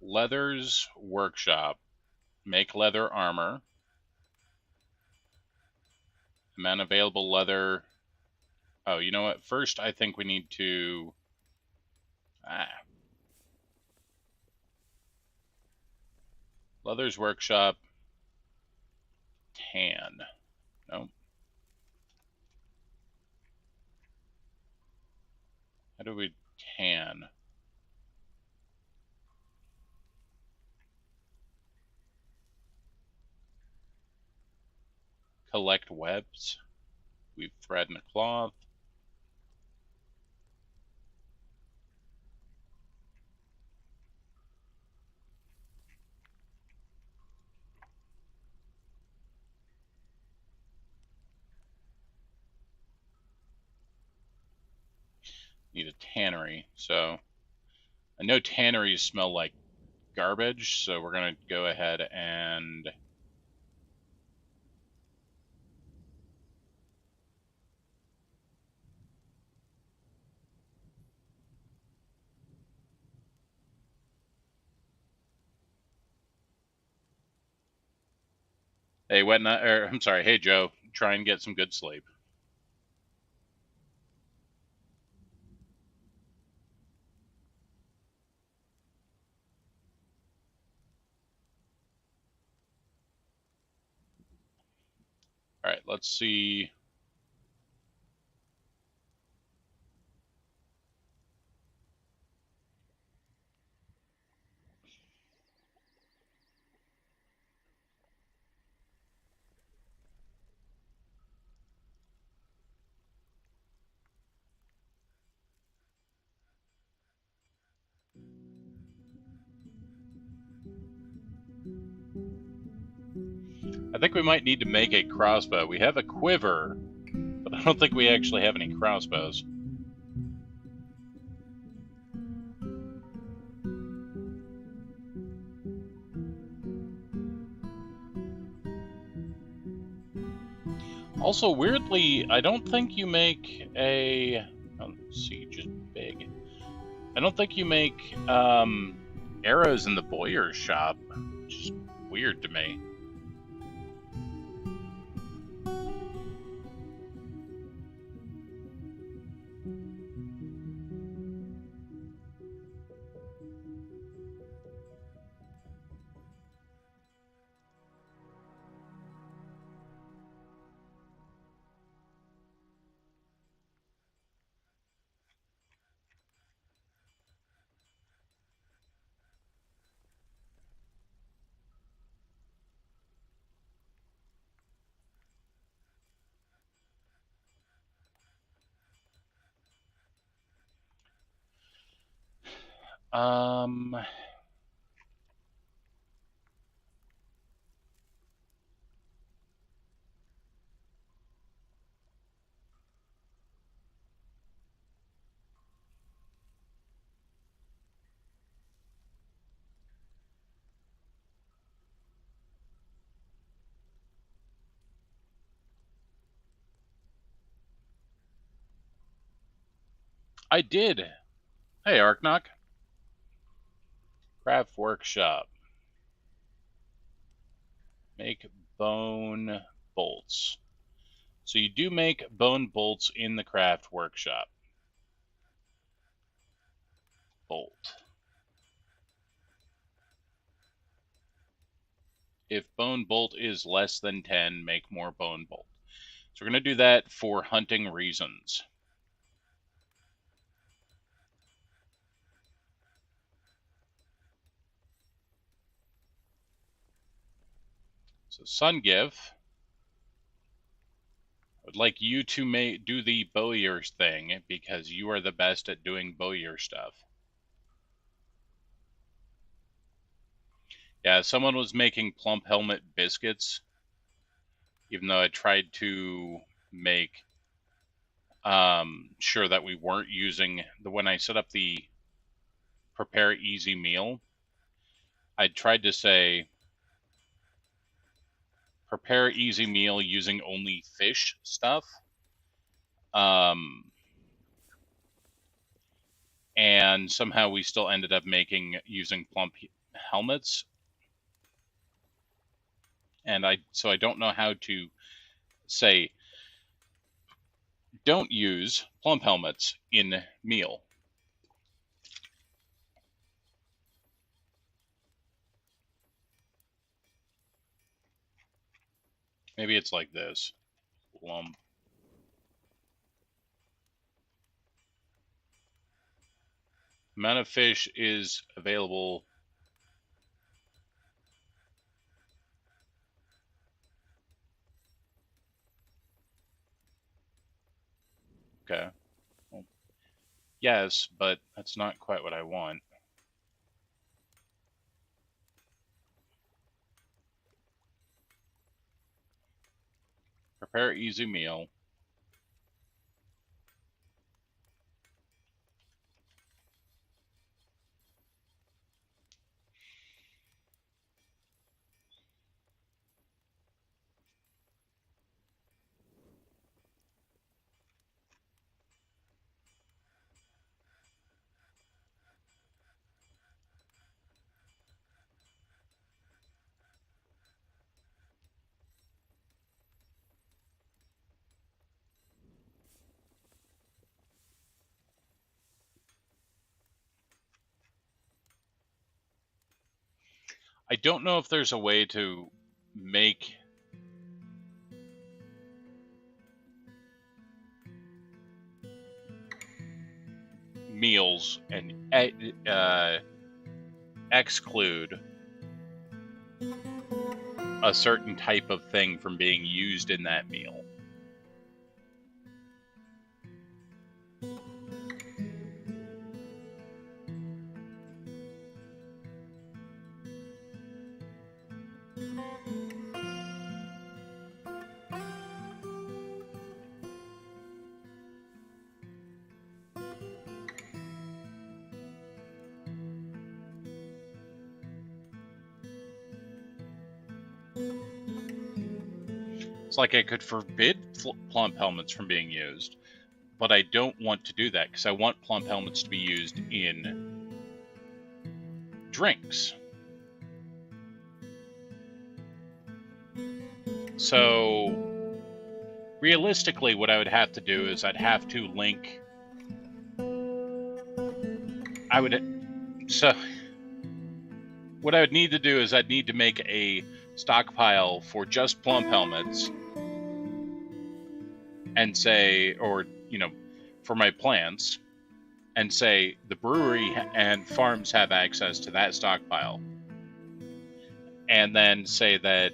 Leather's workshop. Make leather armor. Amount available leather. Oh, you know what? First, I think we need to Ah. Leather's Workshop. Tan. No. How do we tan? Collect webs. Weave thread and cloth. Need a tannery. So I know tanneries smell like garbage, so we're going to go ahead and hey, I'm sorry, hey Joe, try and get some good sleep. All right, let's see. I think we might need to make a crossbow. We have a quiver, but I don't think we actually have any crossbows. Also, weirdly, I don't think you make a... Oh, siege is big. I don't think you make arrows in the Bowyer's shop, which is weird to me. I did. Hey, Arknock. Craft Workshop. Make bone bolts. So you do make bone bolts in the Craft Workshop. Bolt. If bone bolt is less than 10, make more bone bolt. So we're going to do that for hunting reasons. So Sungive, I would like you to do the Bowyer thing because you are the best at doing Bowyer stuff. Yeah, someone was making plump helmet biscuits, even though I tried to make sure that we weren't using when I set up the prepare easy meal, I tried to say prepare easy meal using only fish stuff. And somehow we still ended up using plump helmets. And so I don't know how to say don't use plump helmets in meal. Maybe it's like this. Lump. Amount of fish is available. Okay. Well, yes, but that's not quite what I want. Prepare easy meal. I don't know if there's a way to make meals and exclude a certain type of thing from being used in that meal. It's like I could forbid plump helmets from being used, but I don't want to do that because I want plump helmets to be used in drinks. So realistically, what I would have to do is I'd have to link. So what I would need to do is I'd need to make a stockpile for just plump helmets and say, or, for my plants, and say the brewery and farms have access to that stockpile. And then say that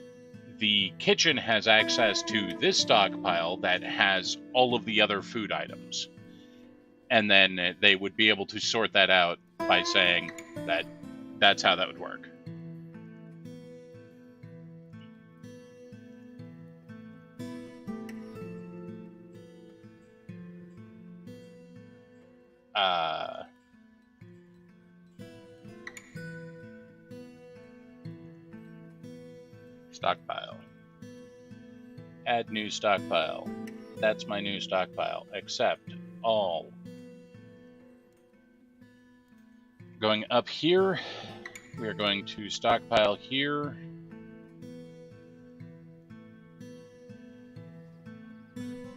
the kitchen has access to this stockpile that has all of the other food items. And then they would be able to sort that out by saying that that's how that would work. Stockpile. Add new stockpile. That's my new stockpile. Accept all. Going up here, we are going to stockpile here.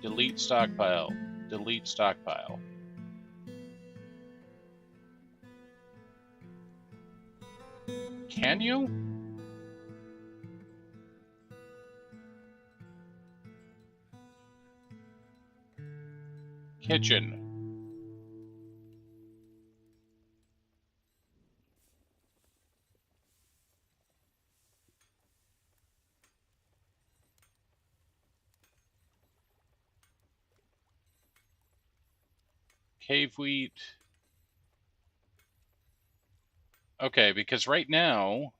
Delete stockpile. Delete stockpile. Can you? Kitchen. Cave wheat. Okay, because right now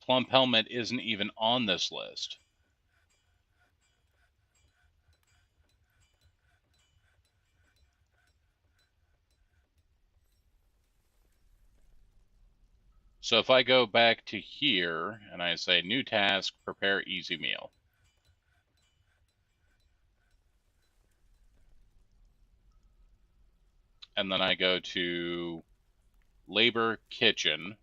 plump helmet isn't even on this list. So if I go back to here and I say new task, prepare easy meal. And then I go to labor kitchen.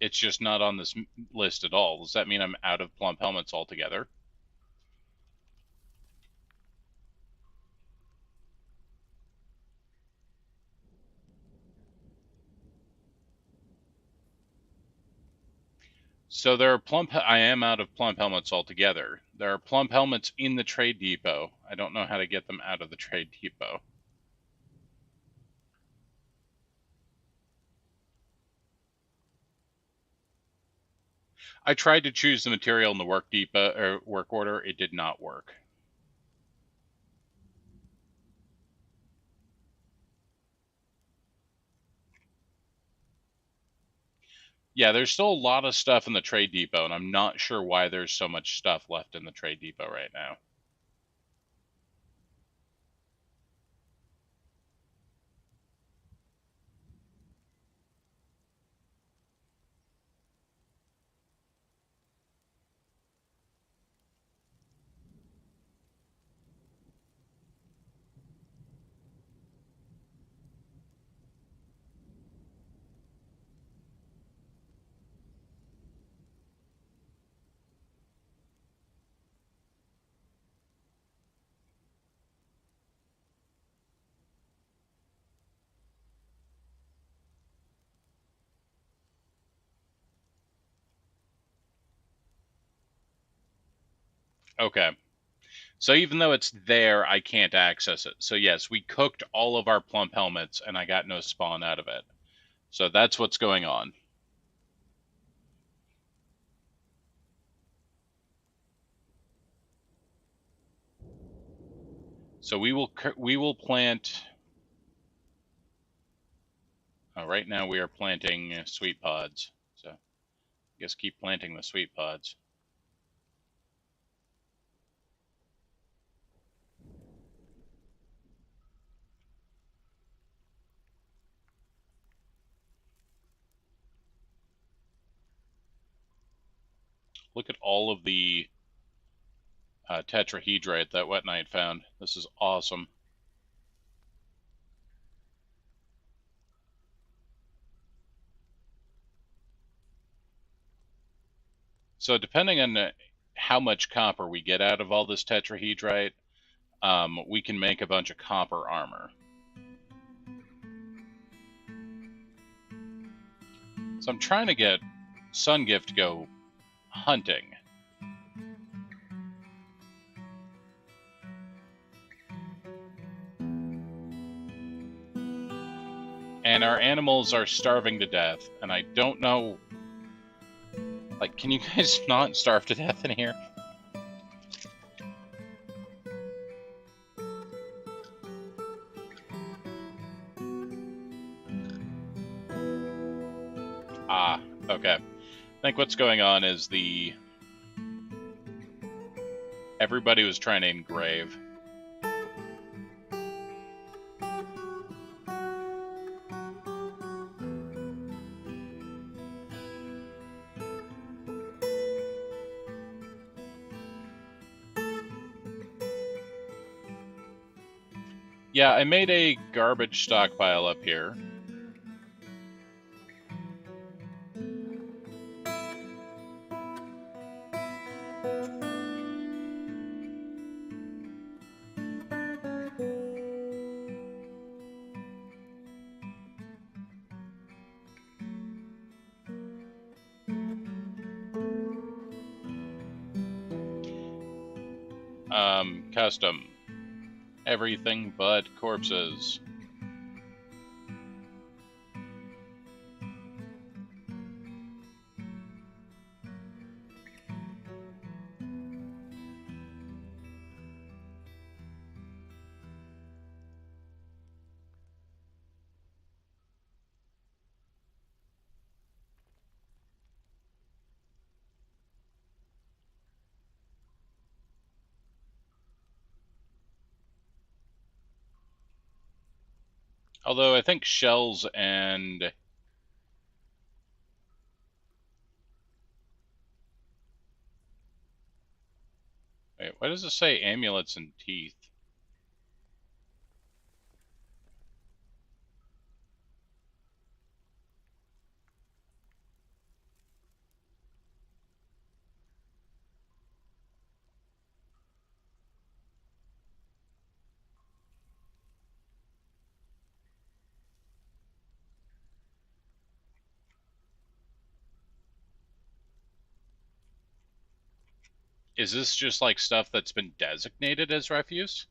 It's just not on this list at all. Does that mean I'm out of plump helmets altogether? So there are plump. I am out of plump helmets altogether. There are plump helmets in the trade depot. I don't know how to get them out of the trade depot. I tried to choose the material in the work depot or work order. It did not work. Yeah, there's still a lot of stuff in the trade depot, and I'm not sure why there's so much stuff left in the trade depot right now. Okay. So even though it's there, I can't access it. So yes, we cooked all of our plump helmets, and I got no spawn out of it. So that's what's going on. So we will plant. Right now we are planting sweet pods. So I guess keep planting the sweet pods. Look at all of the tetrahedrite that Wet Knight found. This is awesome. So depending on how much copper we get out of all this tetrahedrite, we can make a bunch of copper armor. So I'm trying to get Sungift to go hunting. And our animals are starving to death, and I don't know... Like, can you guys not starve to death in here? Ah, okay. I think what's going on is everybody was trying to engrave. Yeah, I made a garbage stockpile up here. Custom. Everything but corpses. Although I think shells and... Wait, why does it say amulets and teeth? Is this just like stuff that's been designated as refuse?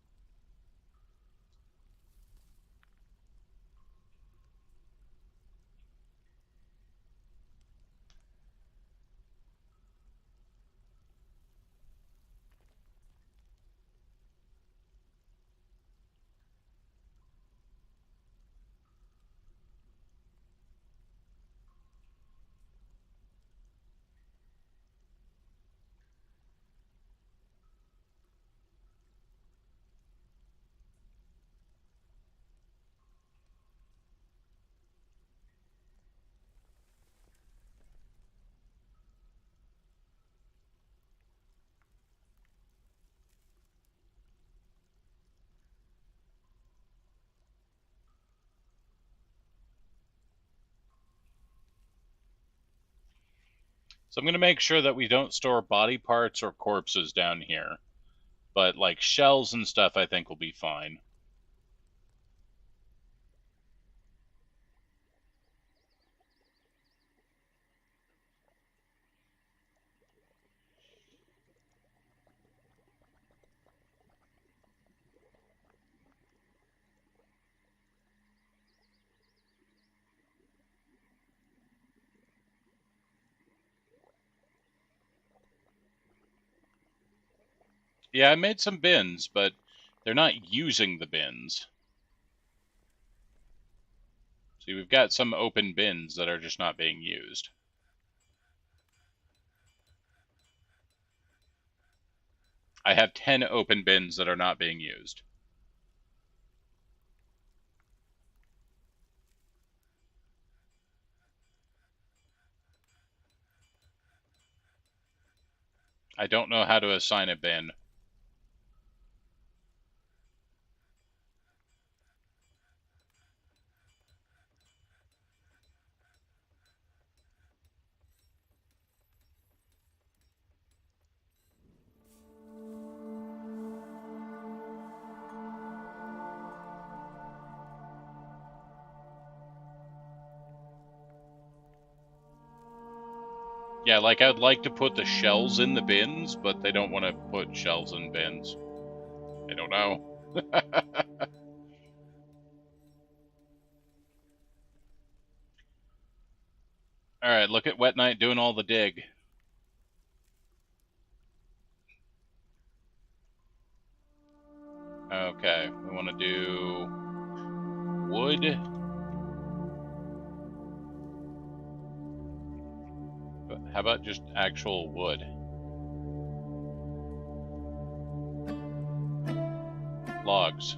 So I'm going to make sure that we don't store body parts or corpses down here. But like shells and stuff I think will be fine. Yeah, I made some bins, but they're not using the bins. See, we've got some open bins that are just not being used. I have 10 open bins that are not being used. I don't know how to assign a bin. Yeah, like I'd like to put the shells in the bins, but they don't want to put shells in bins. I don't know. Alright, look at Wet Knight doing all the dig. Okay, we want to do wood. But how about just actual wood? Logs.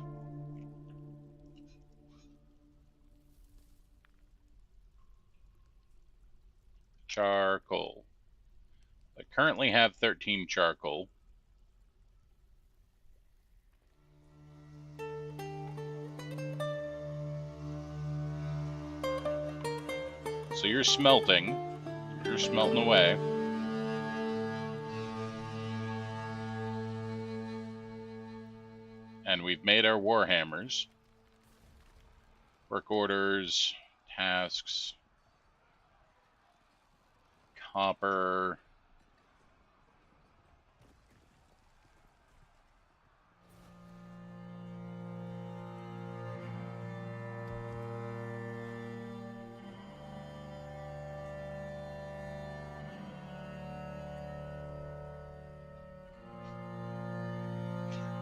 Charcoal. I currently have 13 charcoal. So you're smelting. You're smelting away. And we've made our warhammers. Work orders, tasks, copper.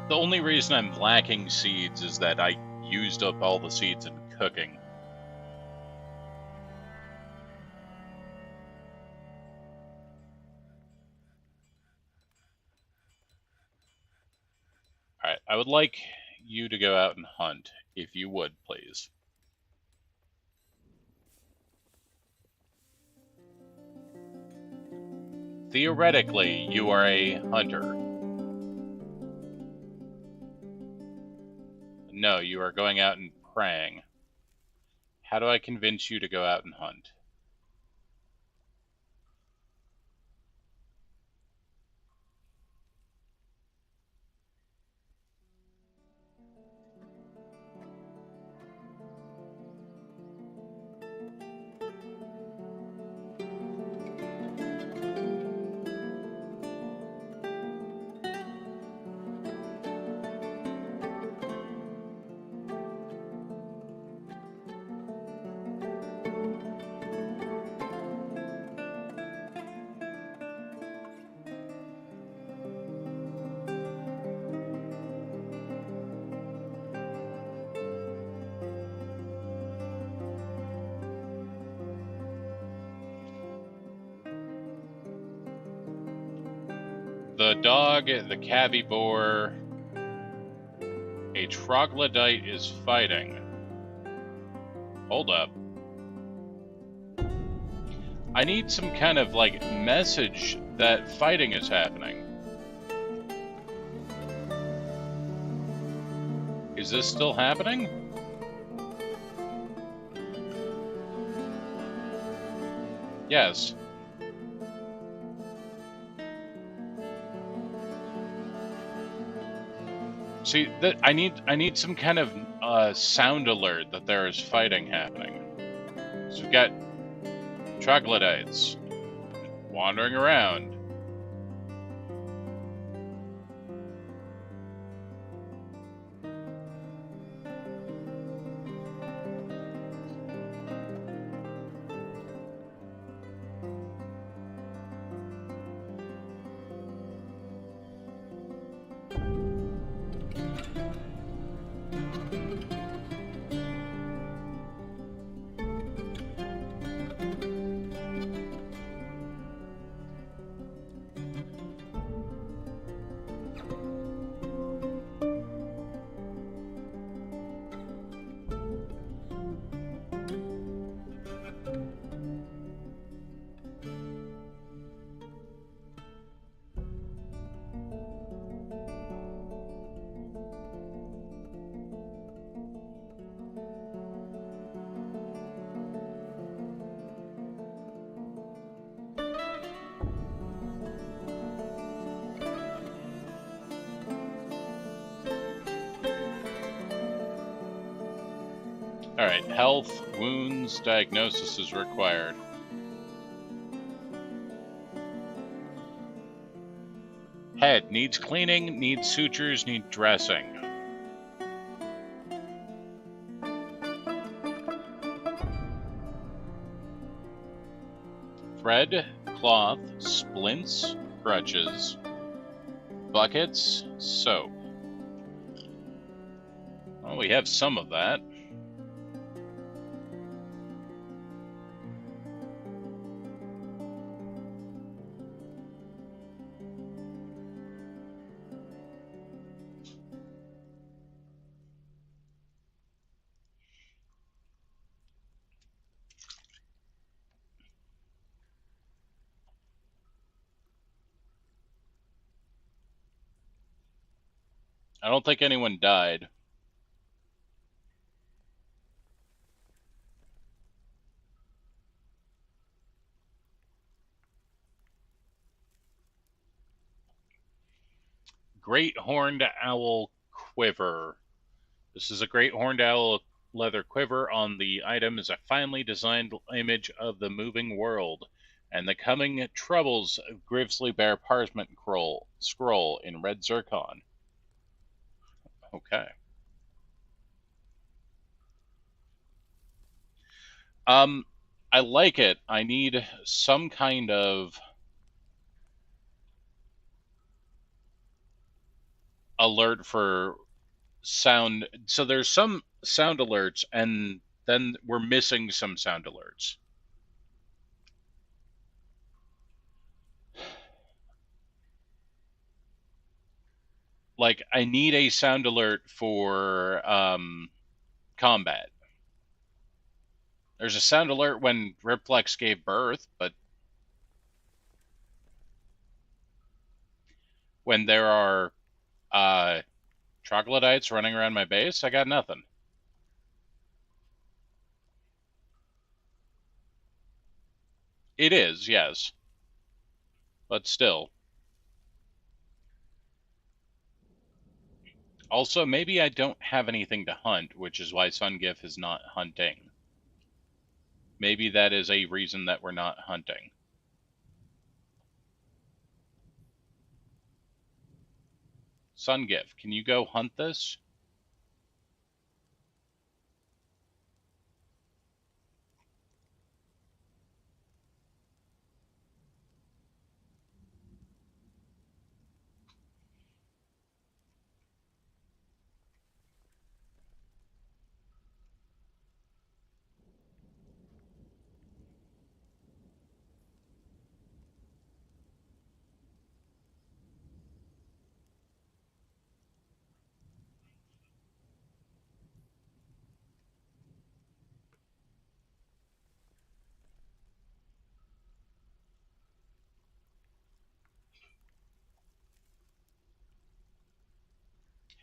The only reason I'm lacking seeds is that I used up all the seeds in cooking. Alright, I would like you to go out and hunt, if you would, please. Theoretically, you are a hunter. No, you are going out and praying. How do I convince you to go out and hunt? the dog, the cabbie boar, a troglodyte is fighting. Hold up. I need some kind of, like, message that fighting is happening. Is this still happening? Yes. See, I need some kind of sound alert that there is fighting happening. So we've got troglodytes wandering around. Alright, health, wounds, diagnosis is required. Head, needs cleaning, needs sutures, needs dressing. Thread, cloth, splints, crutches, buckets, soap. Well, we have some of that. I don't think anyone died. Great Horned Owl Quiver. This is a Great Horned Owl leather quiver. On the item is a finely designed image of the moving world and the coming troubles of Grizzly Bear parchment scroll in red zircon. Okay. I like it. I need some kind of alert for sound. So there's some sound alerts, and then we're missing some sound alerts. Like, I need a sound alert for combat. There's a sound alert when Riplex gave birth, but when there are troglodytes running around my base, I got nothing. It is, yes. But still. Also, maybe I don't have anything to hunt, which is why Sungif is not hunting. Maybe that is a reason that we're not hunting. Sungif, can you go hunt this?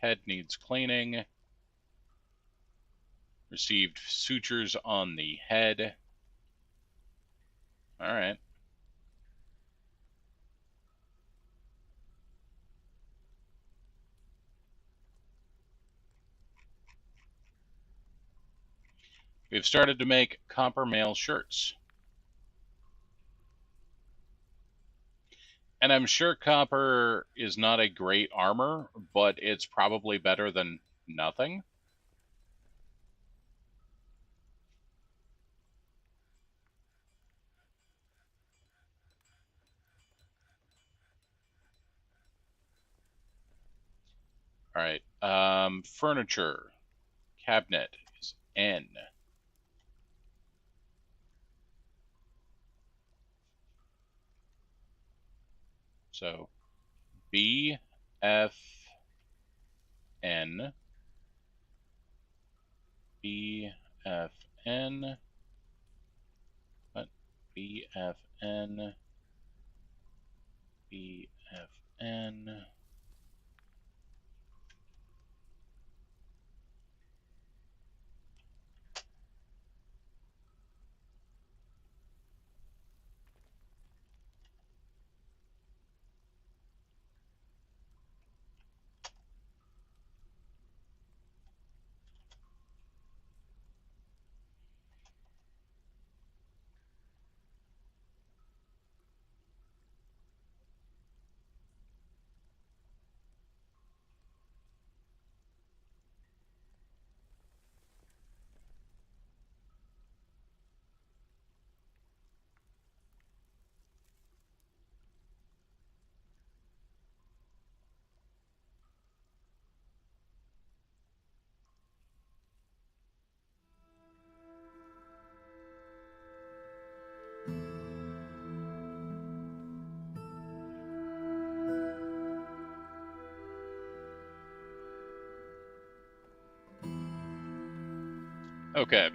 Head needs cleaning. Received sutures on the head. All right. We've started to make copper mail shirts. And I'm sure copper is not a great armor, but it's probably better than nothing. All right. Furniture. Cabinet is N. So B, F, N, B, F, N, what? B, F, N, B, F, N. Okay.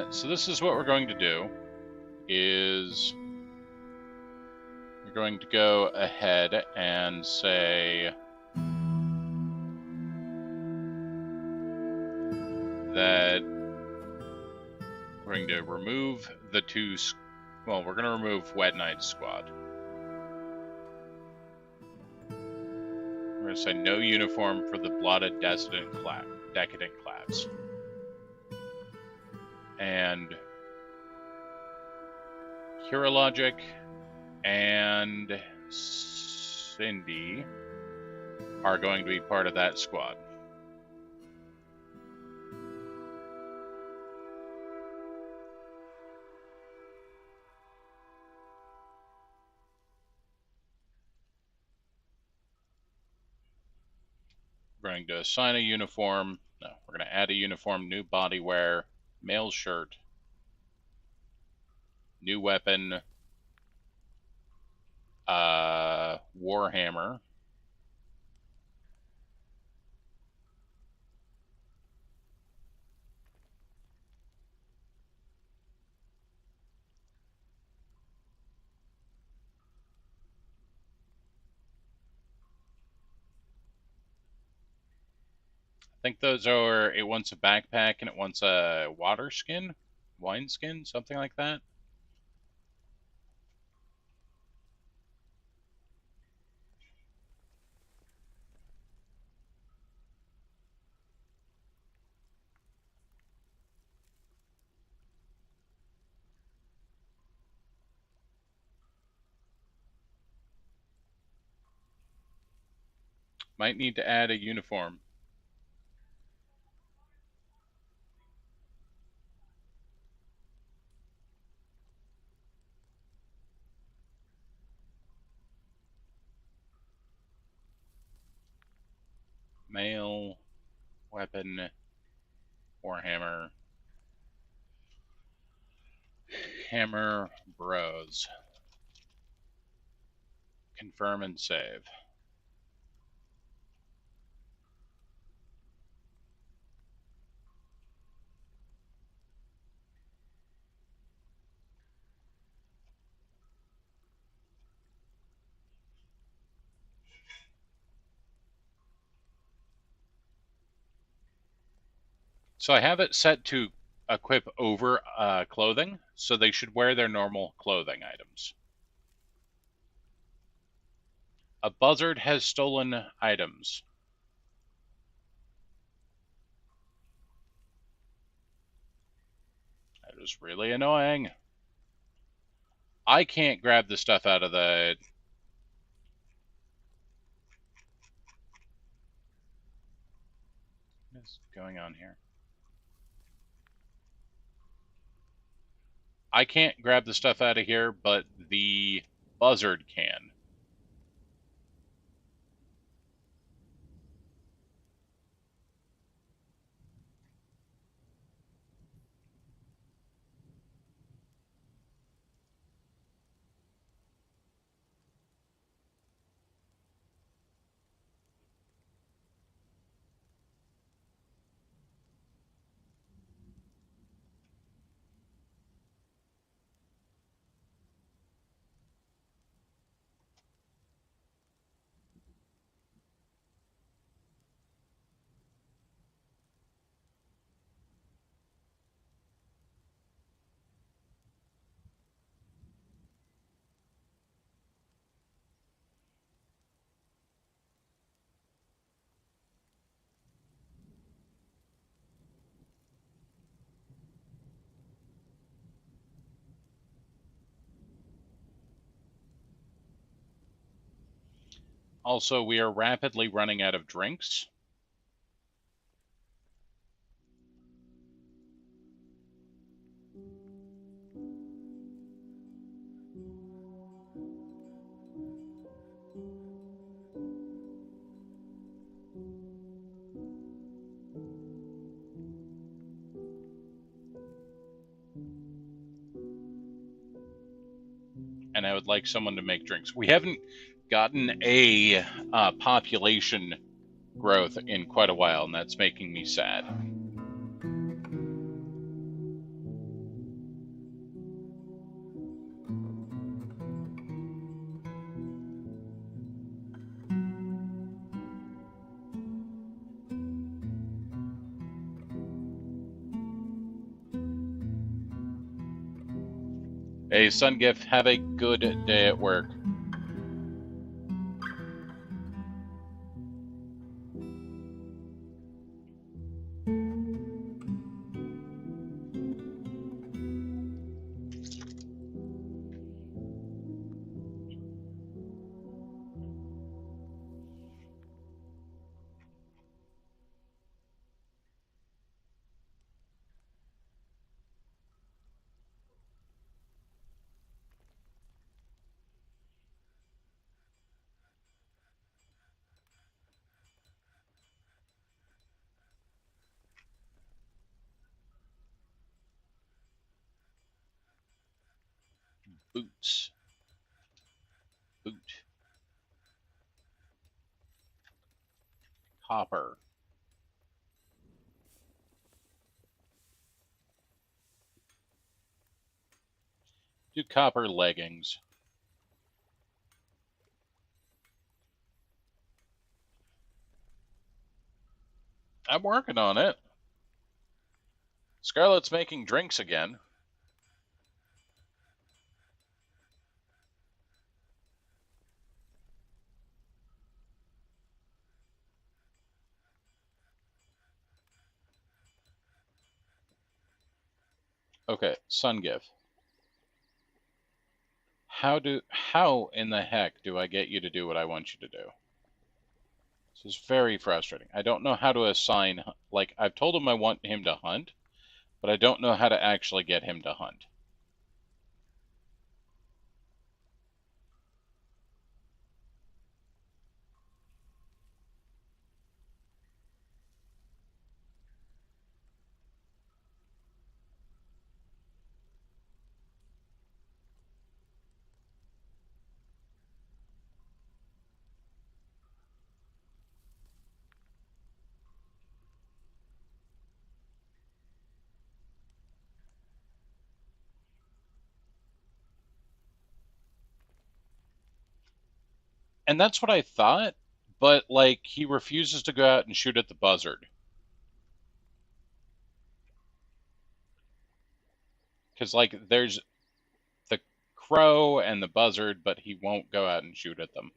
So this is what we're going to do. Is we're going to go ahead and say that we're going to remove the two. Well, we're going to remove Wet Knight's squad. We're going to say no uniform for the blotted decadent class. And Logic and Cindy are going to be part of that squad. We're going to assign a uniform. No, we're going to add a uniform, new body wear, male shirt, new weapon, Warhammer. I think those are, it wants a backpack and it wants a water skin, wine skin, something like that. Might need to add a uniform. Male, weapon, Warhammer, Hammer Bros. Confirm and save. So I have it set to equip over clothing, so they should wear their normal clothing items. A buzzard has stolen items. That is really annoying. I can't grab the stuff out of the... What is going on here? I can't grab the stuff out of here, but the buzzard can. Also, we are rapidly running out of drinks. And I would like someone to make drinks. We haven't gotten a population growth in quite a while, and that's making me sad. Hey, Sungift, have a good day at work. Boots. Boot. Copper. Do copper leggings. I'm working on it. Scarlett's making drinks again. Okay, Sungift. How in the heck do I get you to do what I want you to do? This is very frustrating. I don't know how to assign, like, I've told him I want him to hunt, but I don't know how to actually get him to hunt. And that's what I thought, but, like, he refuses to go out and shoot at the buzzard. Because, like, there's the crow and the buzzard, but he won't go out and shoot at them.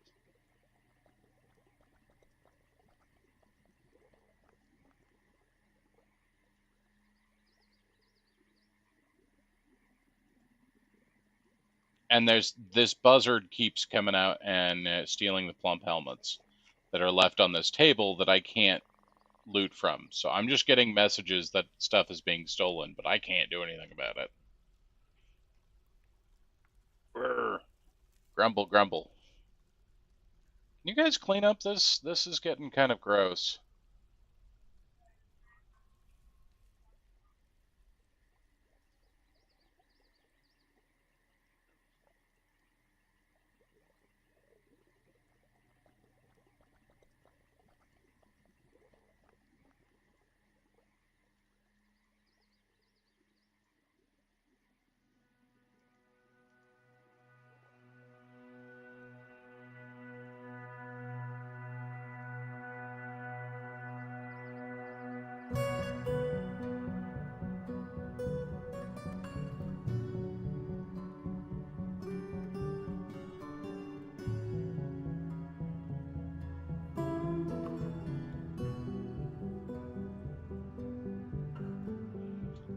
And there's this buzzard keeps coming out and stealing the plump helmets that are left on this table that I can't loot from. So I'm just getting messages that stuff is being stolen, but I can't do anything about it. Brr. Grumble, grumble. Can you guys clean up this? This is getting kind of gross.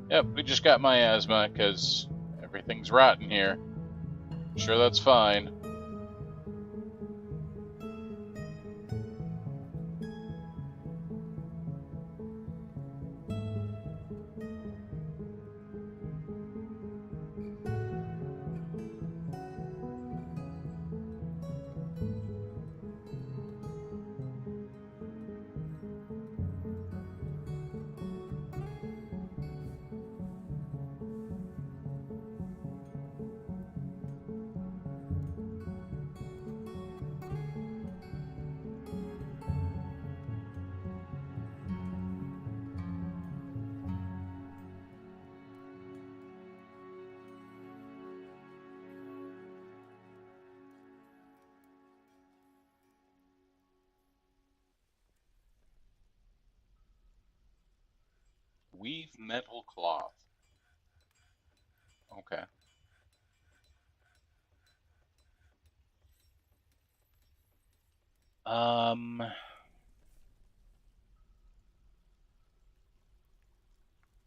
Yep, we just got miasma because everything's rotten here. Sure, that's fine. Weave metal cloth. Okay.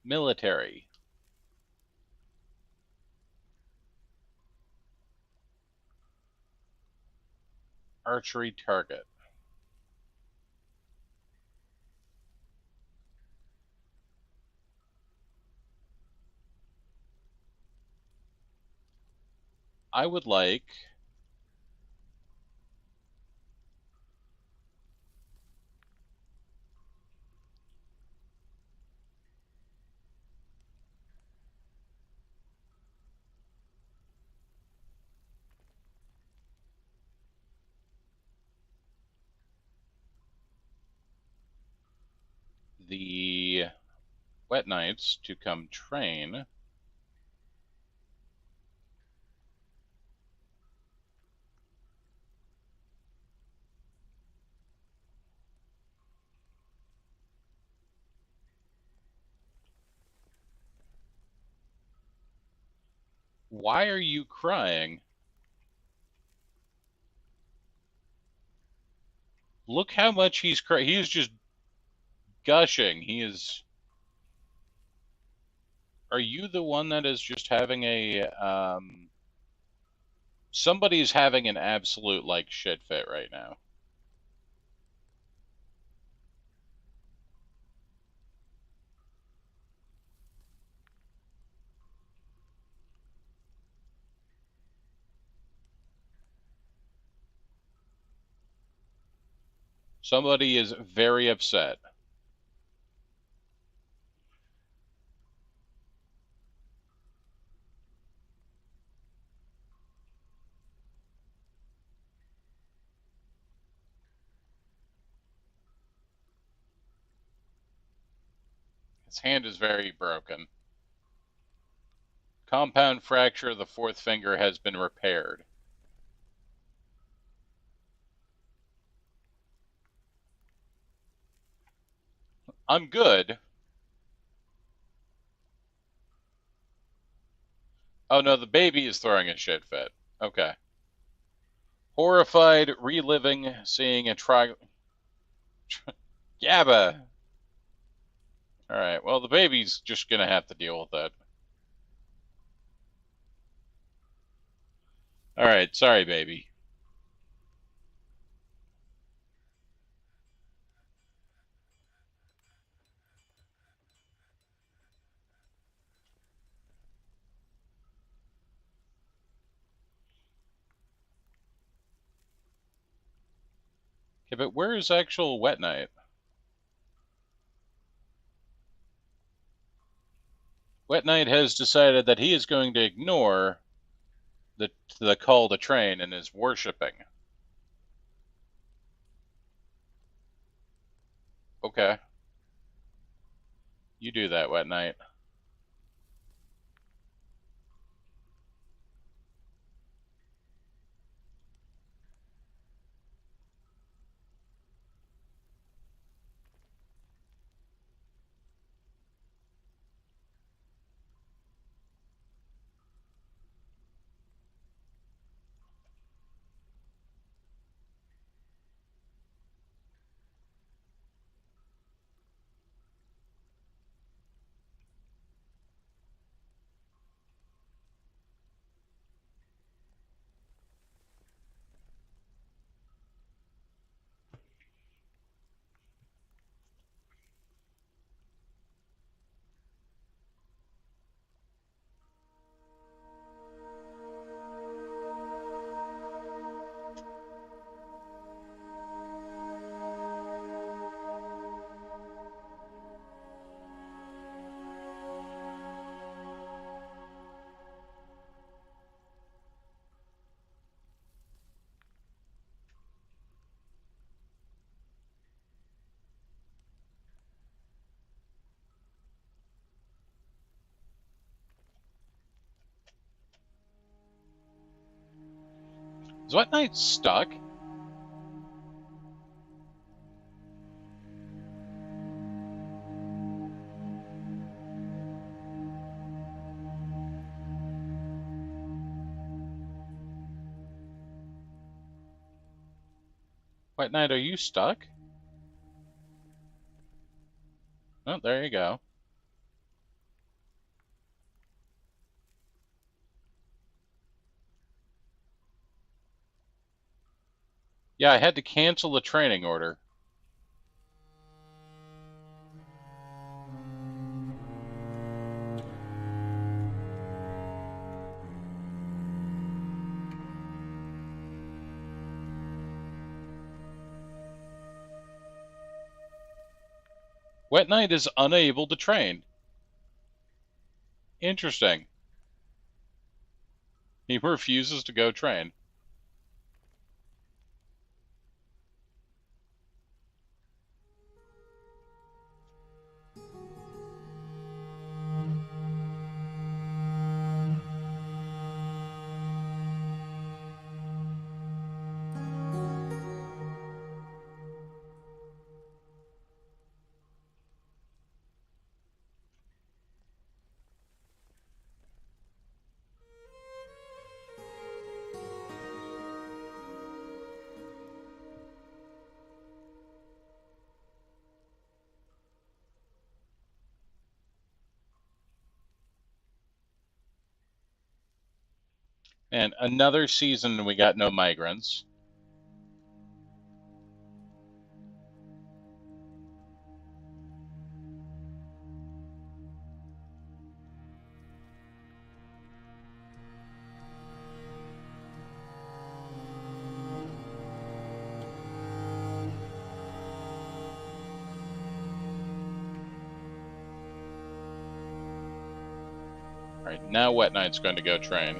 Military. Archery target. I would like the Wet Knights to come train. Why are you crying? Look how much he's crying. He is just gushing. He is. Are you the one that is just having a somebody's having an absolute like shit fit right now. Somebody is very upset. His hand is very broken. Compound fracture of the fourth finger has been repaired. I'm good. Oh no, the baby is throwing a shit fit. Okay. Horrified, reliving, seeing a Gabba. Alright, well, the baby's just gonna have to deal with that. Alright, sorry, baby. Okay, but where is actual Wet Knight? Wet Knight has decided that he is going to ignore the call to train and is worshipping. Okay. You do that, Wet Knight. Is Wet Knight stuck? Wet Knight, are you stuck? Oh, there you go. Yeah, I had to cancel the training order. Wet Knight is unable to train. Interesting. He refuses to go train. And another season we got no migrants. Alright, now Wet Knight's going to go train.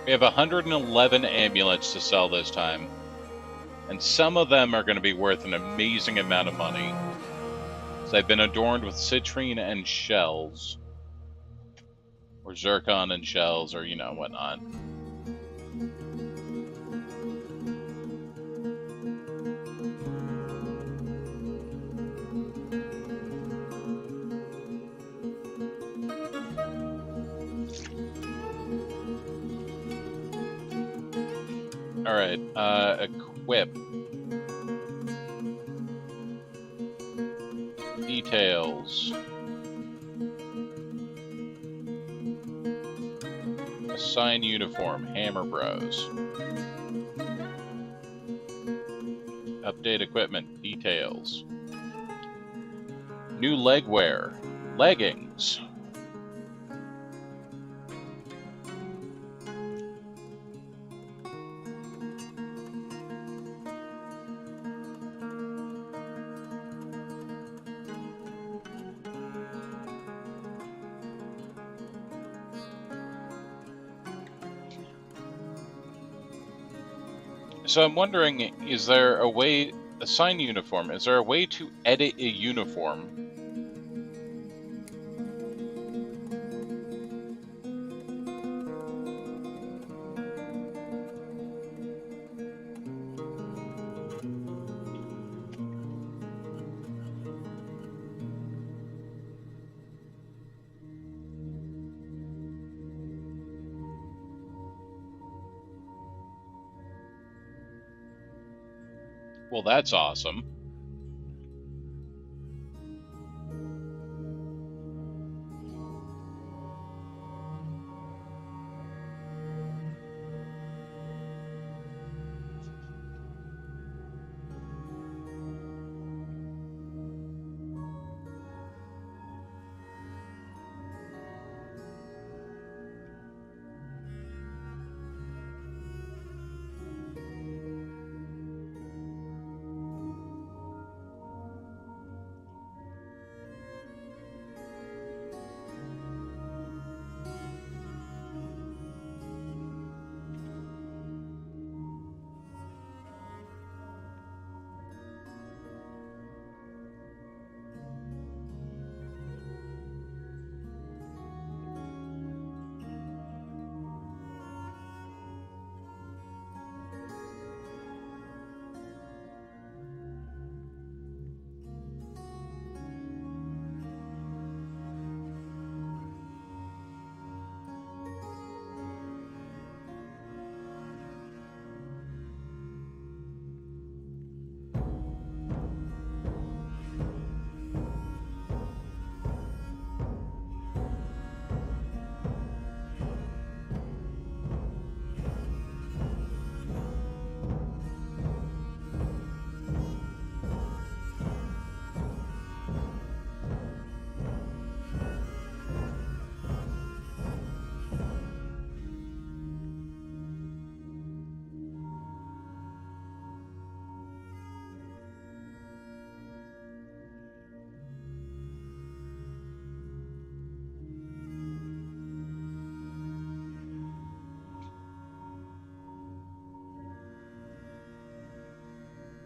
We have 111 amulets to sell this time. And some of them are going to be worth an amazing amount of money. So they've been adorned with citrine and shells. Or zircon and shells, or, whatnot. Alright, equip. Details. Assign uniform, Hammer Bros. Update equipment, details. New leg wear, leggings. So I'm wondering, is there a way, assign uniform, is there a way to edit a uniform? Well, that's awesome.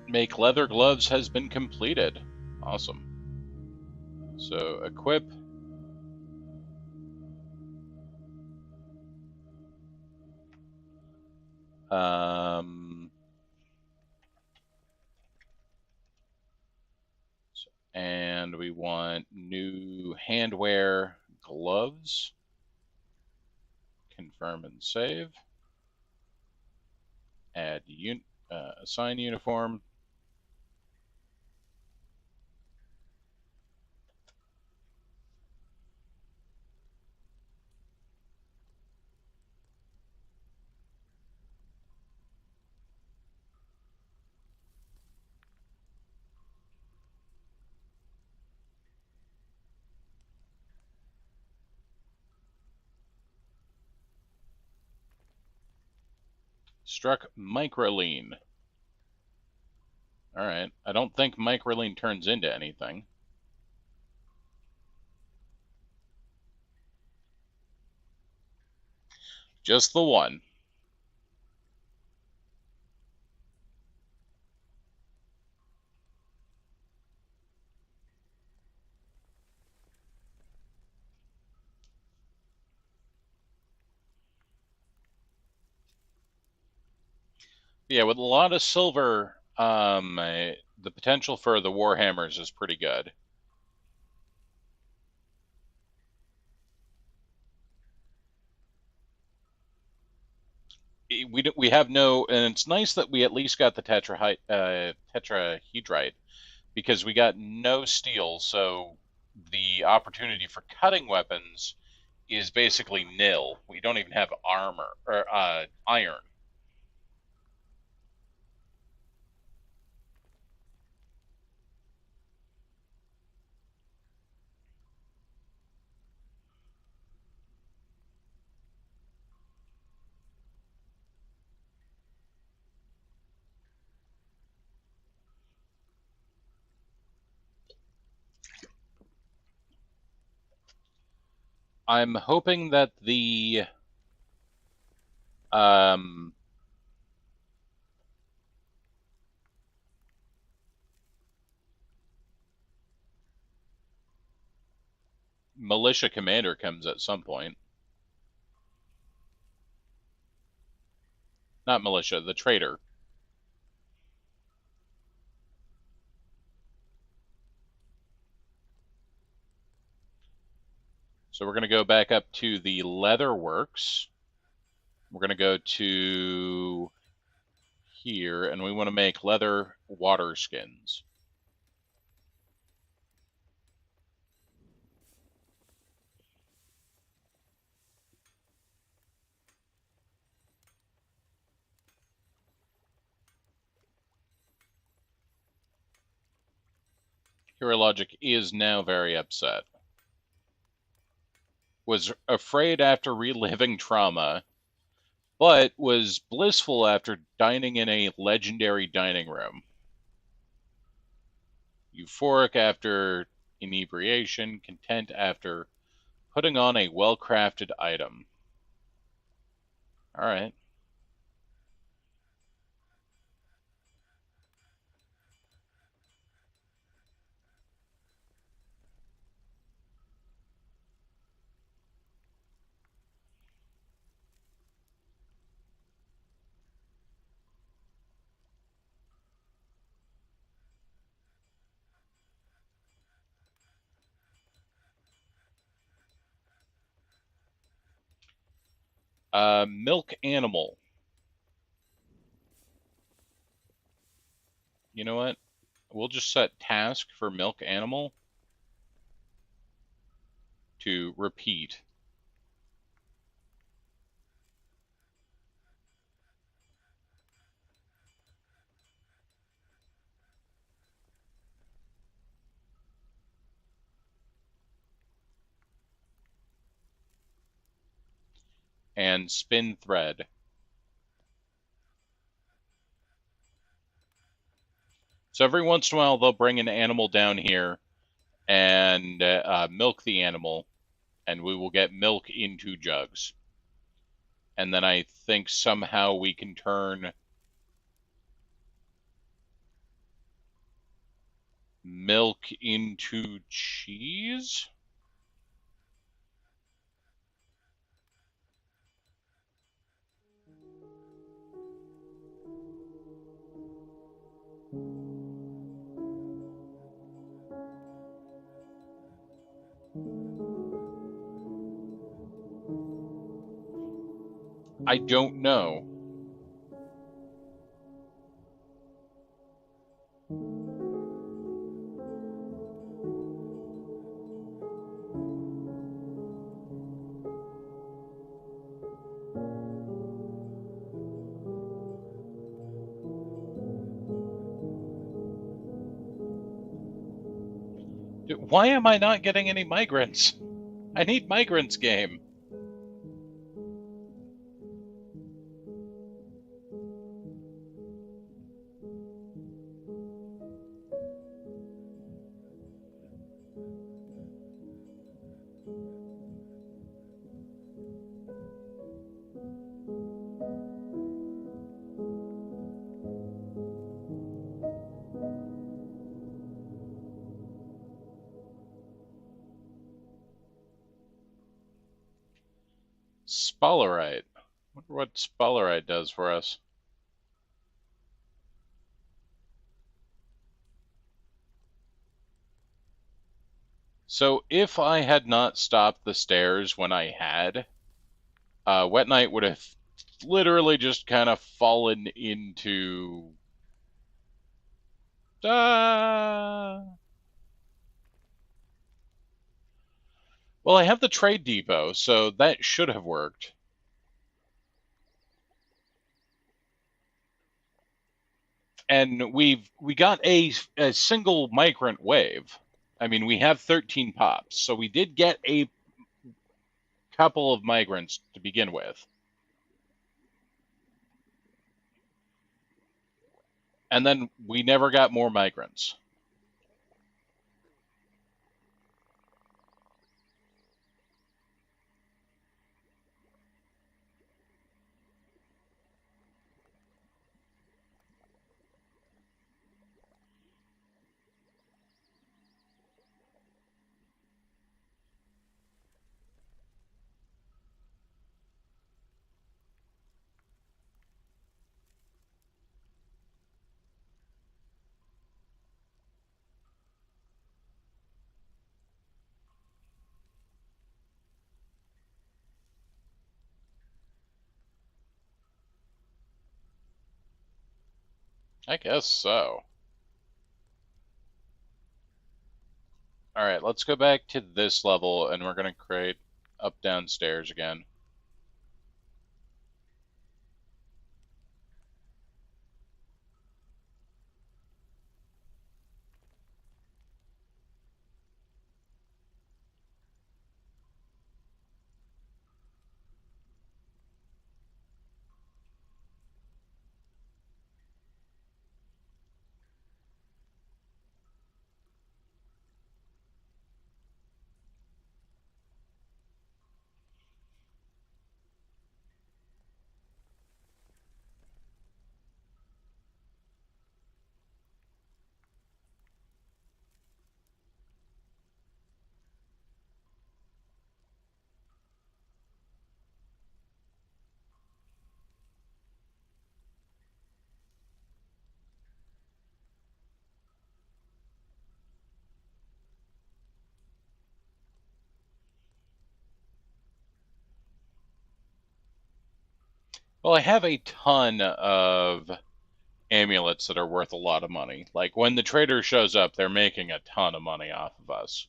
Make leather gloves has been completed. Awesome. So, equip. And we want new handwear gloves. Confirm and save. Add assign uniform. Struck microlean. Alright, I don't think microlean turns into anything. Just the one. Yeah, with a lot of silver, the potential for the Warhammers is pretty good. We have no, and it's nice that we at least got the tetrahedrite because we got no steel, so the opportunity for cutting weapons is basically nil. We don't even have armor or iron. I'm hoping that the um, militia commander comes at some point. Not militia, the traitor. So we're going to go back up to the leather works. We're going to go to here, and we want to make leather water skins. Hero Logic is now very upset. Was afraid after reliving trauma, but was blissful after dining in a legendary dining room. Euphoric after inebriation, content after putting on a well-crafted item. All right. Milk animal. You know what? We'll just set task for milk animal to repeat. And spin thread. So every once in a while, they'll bring an animal down here and milk the animal, and we will get milk into jugs. And then I think somehow we can turn milk into cheese. I don't know. Why am I not getting any migrants? I need migrants game. Sphalerite. Wonder what sphalerite does for us. So if I had not stopped the stairs when I had, Wet Knight would have literally just kind of fallen into... Well, I have the trade depot, so that should have worked. And we got a single migrant wave. I mean, we have 13 pops, so we did get a couple of migrants to begin with. And then we never got more migrants. I guess so. Alright, let's go back to this level, and we're going to create up downstairs again. Well, I have a ton of amulets that are worth a lot of money. Like, when the trader shows up, they're making a ton of money off of us.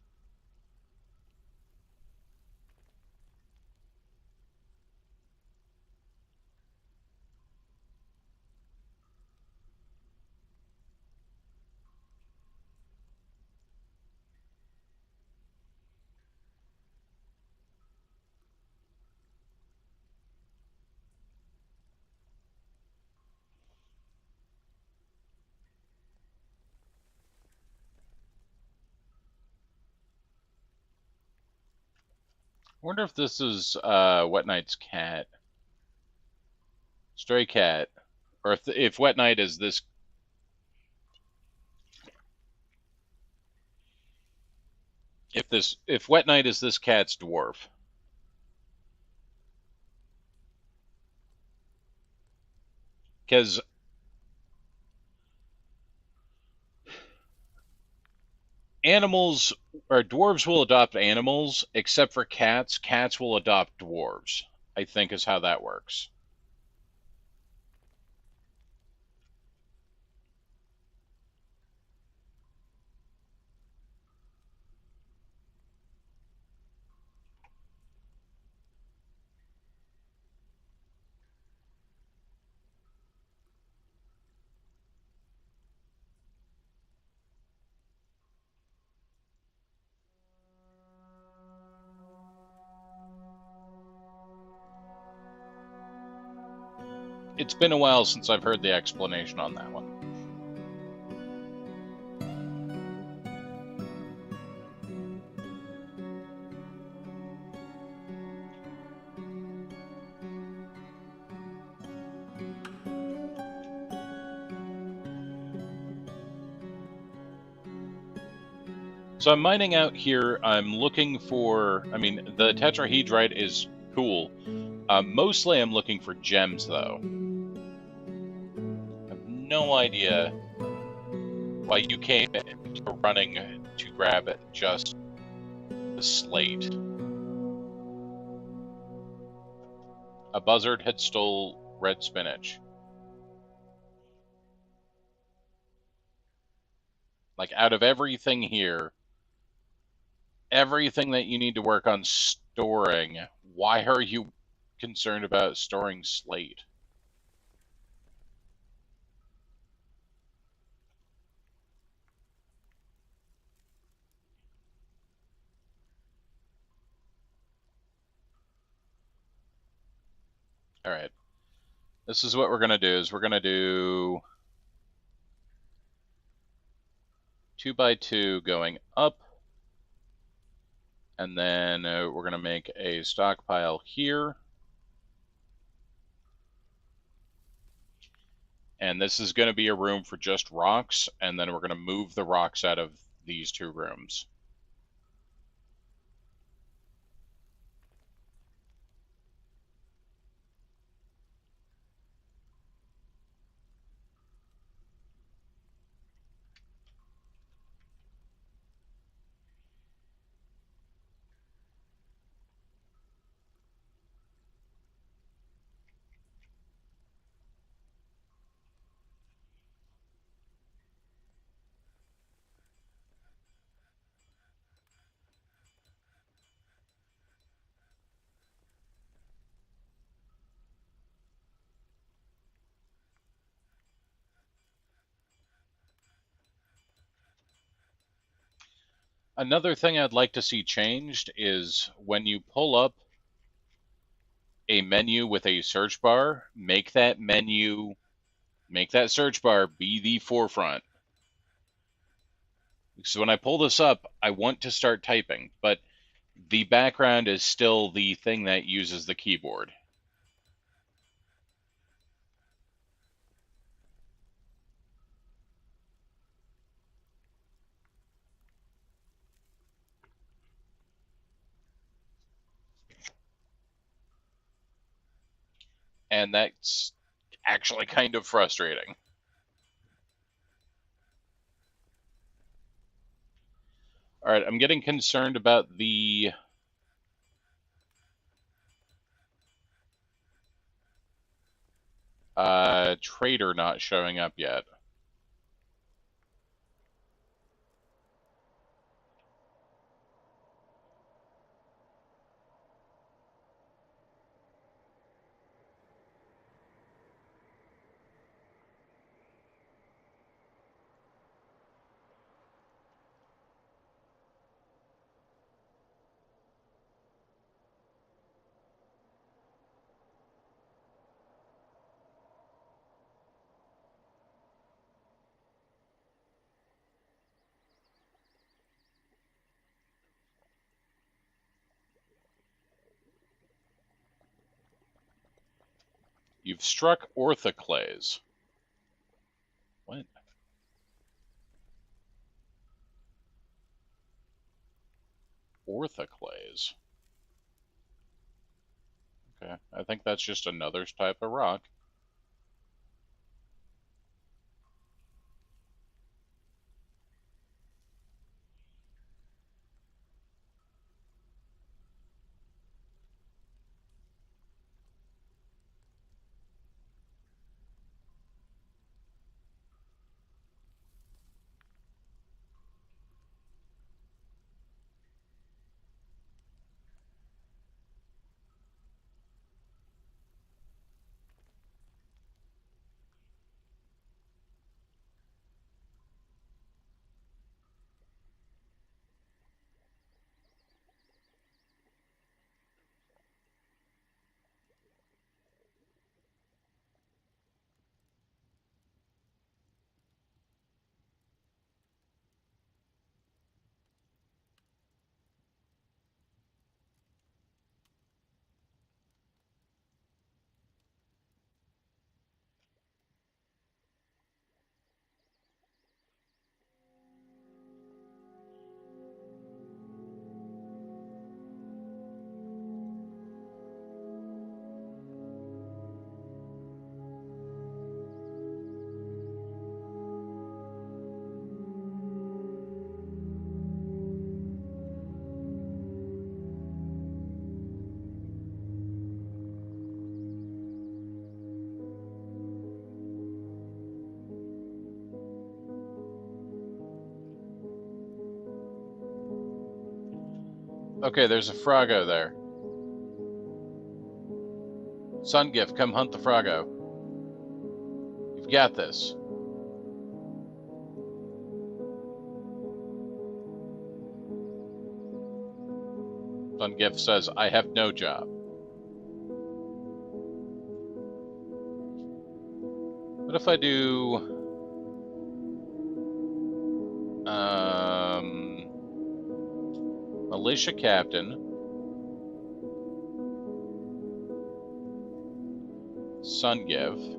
I wonder if this is Wet Knight's cat. Stray cat. Or if Wet Knight is this... If Wet Knight is this cat's dwarf. Because animals, or dwarves will adopt animals, except for cats. Cats will adopt dwarves, I think is how that works. It's been a while since I've heard the explanation on that one. So I'm mining out here. I'm looking for... I mean, the tetrahedrite is cool. Mostly I'm looking for gems, though. I have no idea why you came running to grab it just slate. A buzzard had stole red spinach. Like, out of everything here, everything that you need to work on storing, why are you concerned about storing slate? All right. This is what we're going to do, is we're going to do 2x2 going up, and then we're going to make a stockpile here. And this is going to be a room for just rocks, and then we're going to move the rocks out of these two rooms. Another thing I'd like to see changed is when you pull up a menu with a search bar, make that search bar be the forefront. Because when I pull this up, I want to start typing, but the background is still the thing that uses the keyboard. And that's actually kind of frustrating. All right, I'm getting concerned about the trader not showing up yet. You've struck orthoclase. What? Orthoclase. Okay, I think that's just another type of rock. Okay, there's a Froggo there. Sungift, come hunt the Froggo. You've got this. Sungift says, I have no job. What if I do... Militia Captain, Sungive,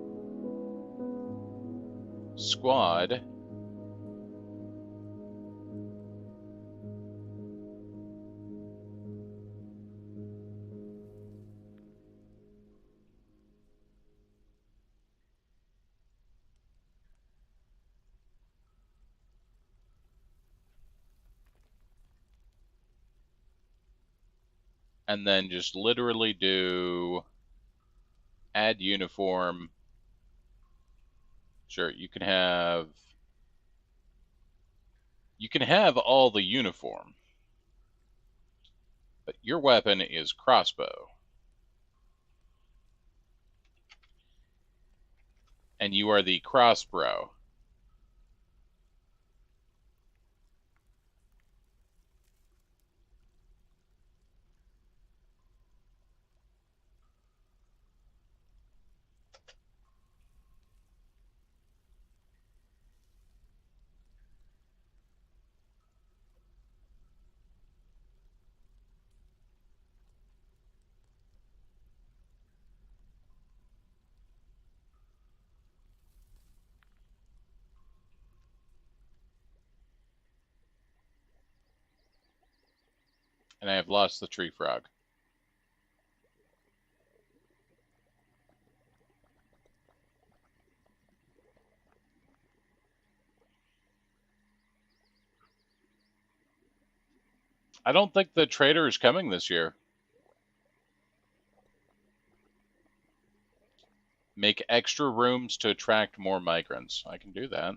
Squad, and then just literally do add uniform. Sure, you can have all the uniform, but your weapon is crossbow. And you are the crossbow. And I have lost the tree frog. I don't think the trader is coming this year. Make extra rooms to attract more migrants. I can do that.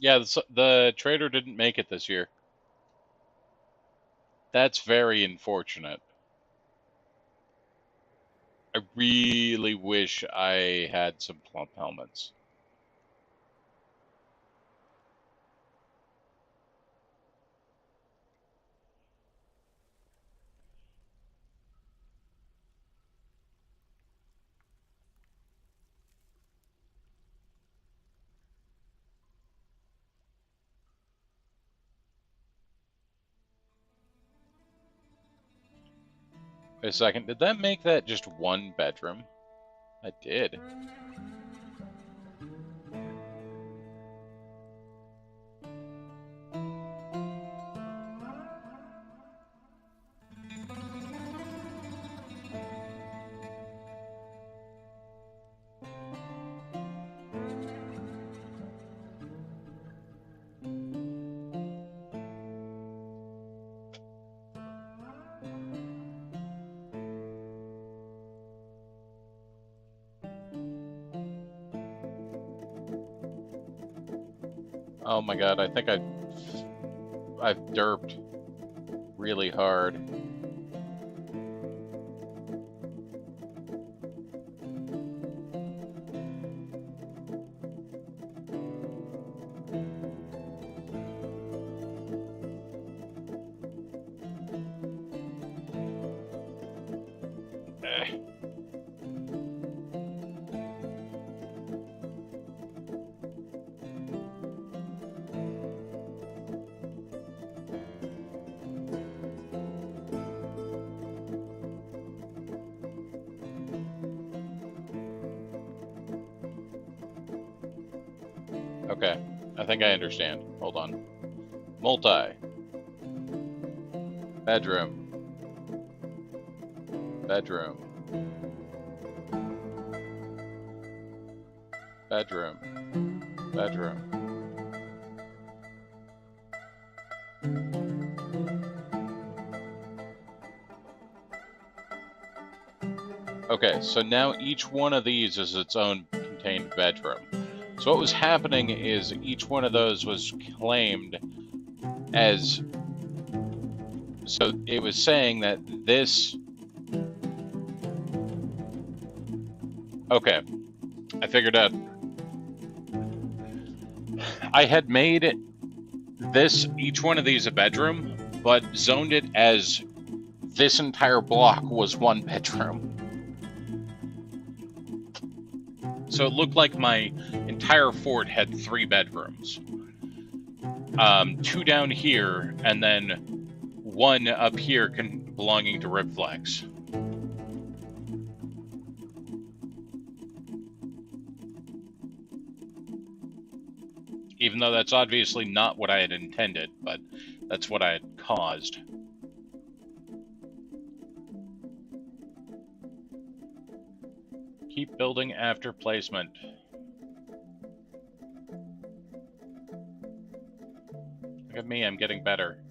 Yeah, the trader didn't make it this year. That's very unfortunate. I really wish I had some plump helmets. Wait a second, did that make that just one bedroom? I did. Oh my god, I think I've derped really hard. Okay, I think I understand. Hold on. Multi. Bedroom. Bedroom. Bedroom. Bedroom. Okay, so now each one of these is its own contained bedroom. So what was happening is each one of those was claimed as... So it was saying that this... Okay, I figured out. I had made each one of these a bedroom, but zoned it as this entire block was one bedroom. So it looked like my entire fort had 3 bedrooms. 2 down here, and then 1 up here belonging to Ripflex. Even though that's obviously not what I had intended, but that's what I had caused. Keep building after placement. Look at me, I'm getting better.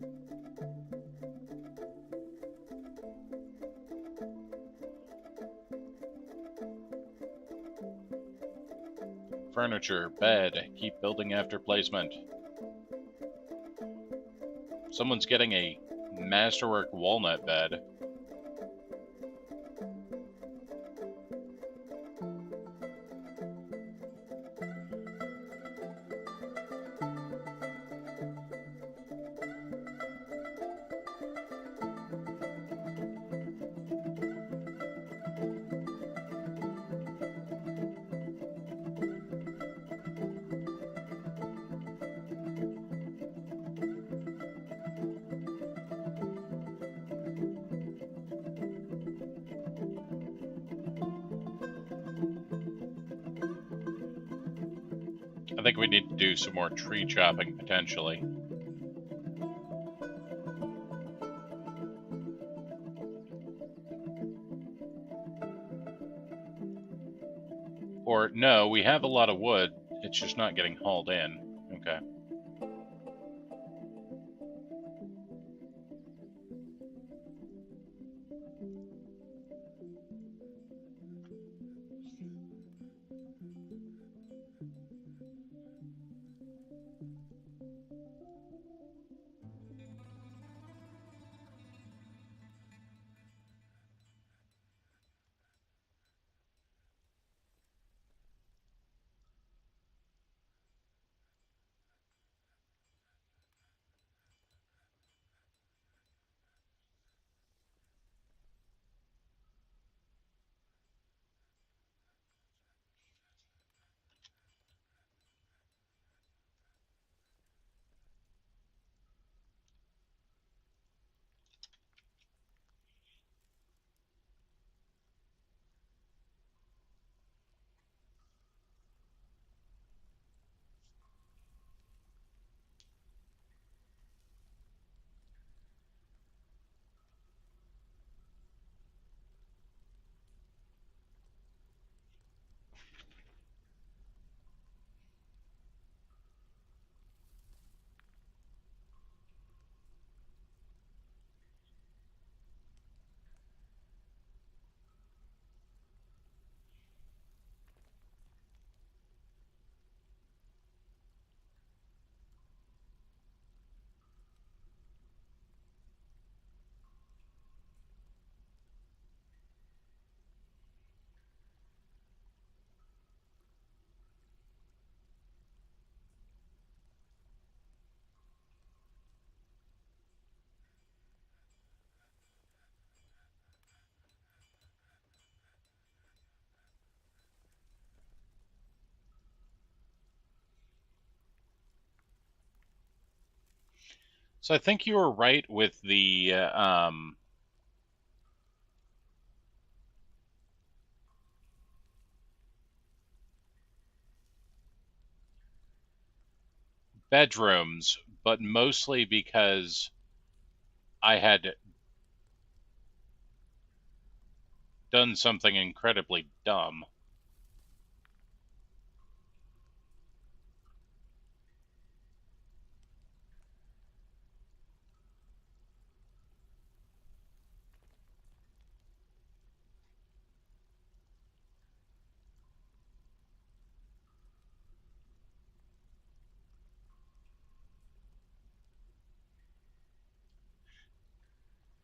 Furniture, bed, keep building after placement. Someone's getting a Masterwork walnut bed. I think we need to do some more tree chopping, potentially. Or, no, we have a lot of wood, it's just not getting hauled in. Okay. So I think you were right with the bedrooms, but mostly because I had done something incredibly dumb.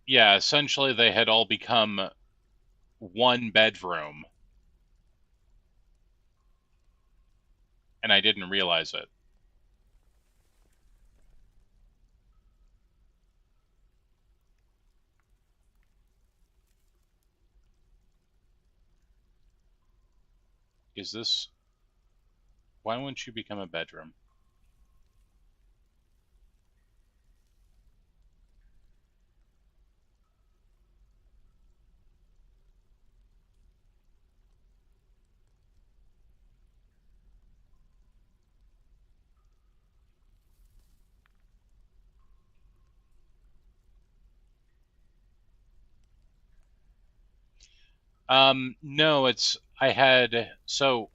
Yeah, essentially they had all become one bedroom, and I didn't realize it. Is this... Why won't you become a bedroom? No, it's... I had... So,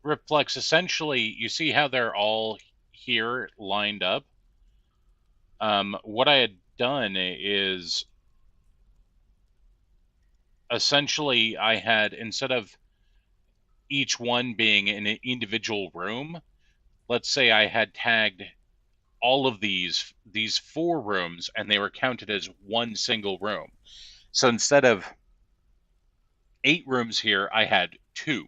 Reflex, essentially, you see how they're all here lined up? What I had done is essentially I had, instead of each one being in an individual room, let's say I had tagged all of these 4 rooms and they were counted as one single room. So instead of 8 rooms here, I had 2.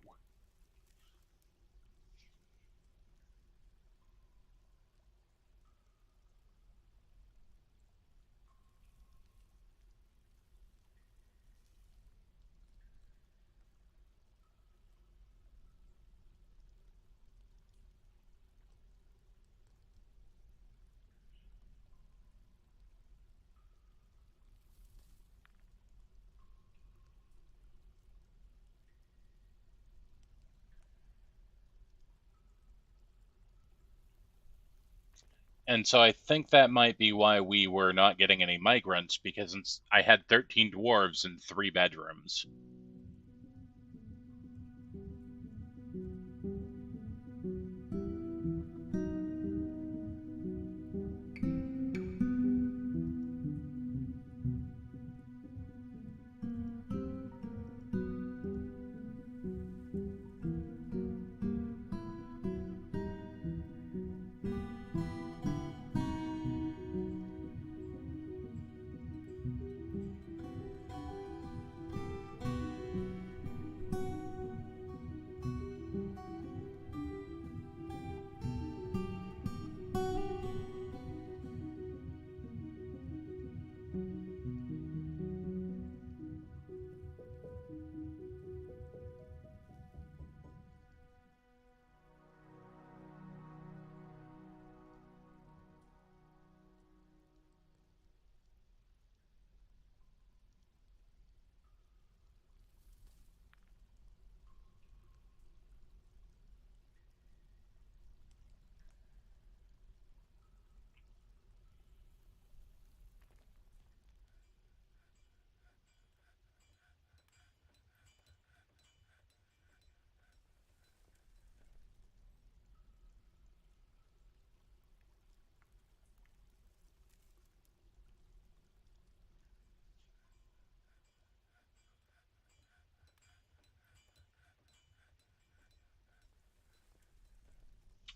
And so I think that might be why we were not getting any migrants, because I had 13 dwarves in 3 bedrooms.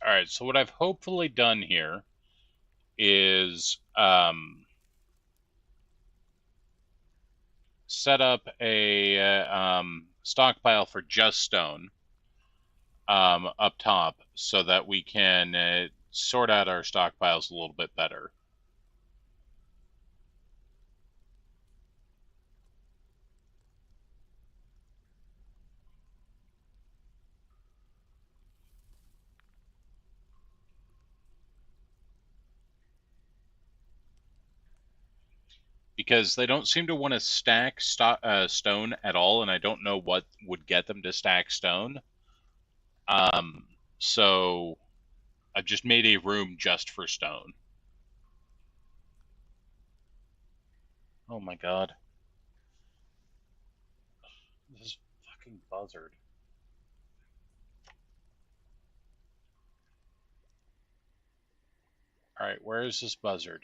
All right, so what I've hopefully done here is set up a stockpile for just stone up top so that we can sort out our stockpiles a little bit better. because they don't seem to want to stack stone at all, and I don't know what would get them to stack stone. Um, so I've just made a room just for stone. Oh my god. This fucking buzzard. Alright, where is this buzzard?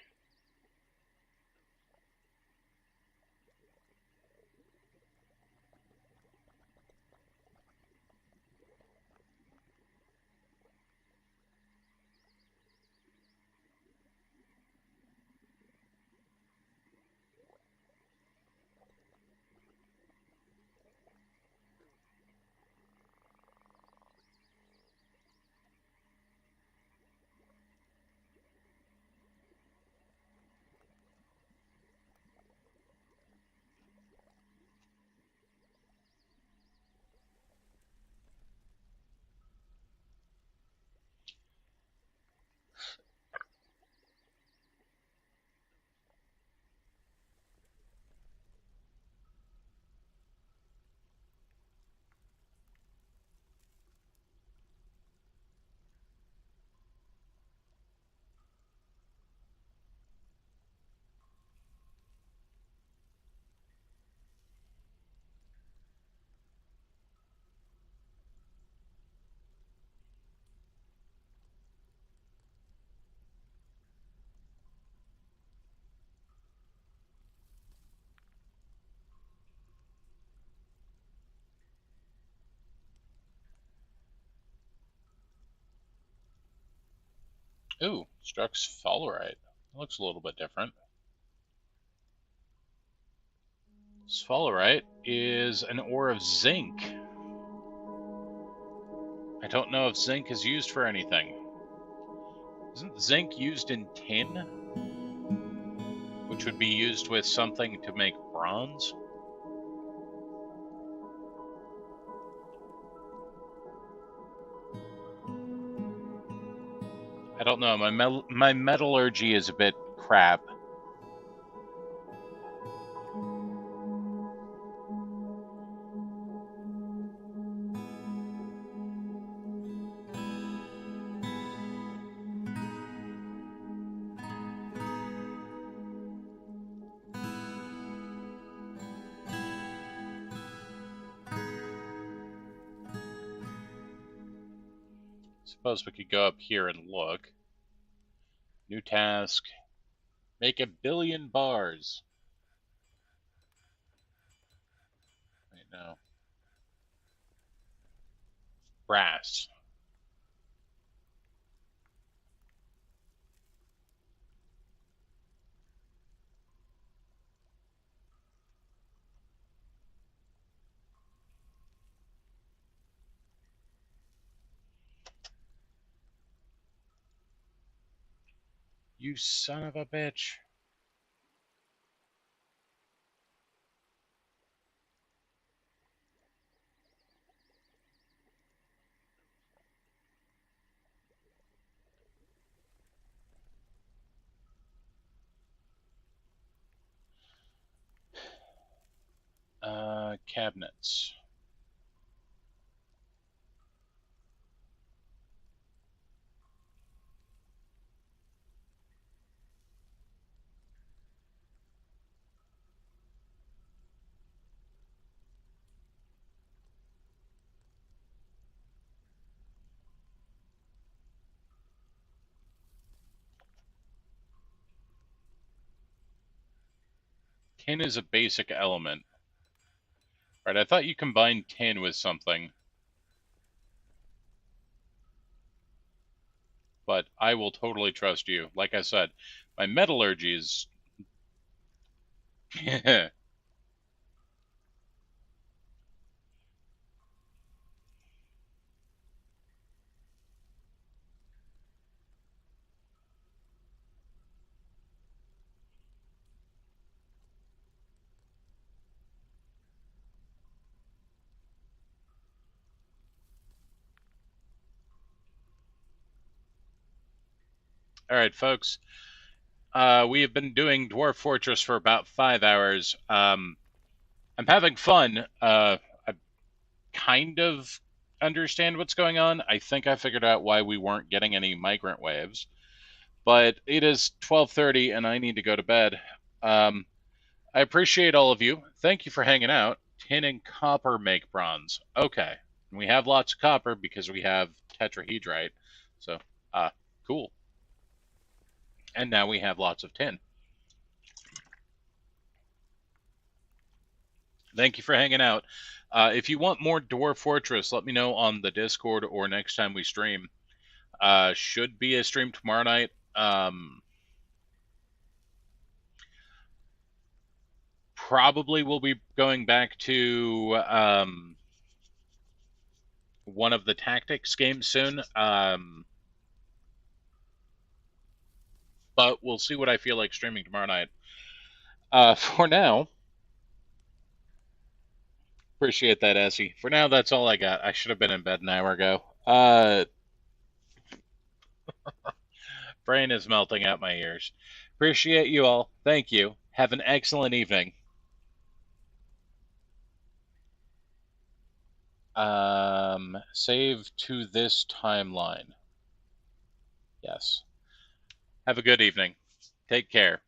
Ooh, Struck's Fallerite. Looks a little bit different. Sphalerite is an ore of zinc. I don't know if zinc is used for anything. Isn't zinc used in tin? Which would be used with something to make bronze? I don't know. My metallurgy is a bit crap. Suppose we could go up here and look. New task. Make 1 billion bars. Wait, no. Brass. You son of a bitch. Cabinets. Tin is a basic element. Right, I thought you combined tin with something. But I will totally trust you. Like I said, my metallurgy is... Alright, folks. We have been doing Dwarf Fortress for about 5 hours. I'm having fun. I kind of understand what's going on. I think I figured out why we weren't getting any migrant waves. But it is 12:30 and I need to go to bed. Um, I appreciate all of you. Thank you for hanging out. Tin and copper make bronze. Okay. We have lots of copper because we have tetrahedrite. So, cool. And now we have lots of tin. Thank you for hanging out. If you want more Dwarf Fortress, let me know on the Discord or next time we stream. Should be a stream tomorrow night. Probably we'll be going back to one of the tactics games soon. But we'll see what I feel like streaming tomorrow night. For now, appreciate that, Essie. For now, that's all I got. I should have been in bed an hour ago. Brain is melting out my ears. Appreciate you all. Thank you. Have an excellent evening. Save to this timeline. Yes. Have a good evening. Take care.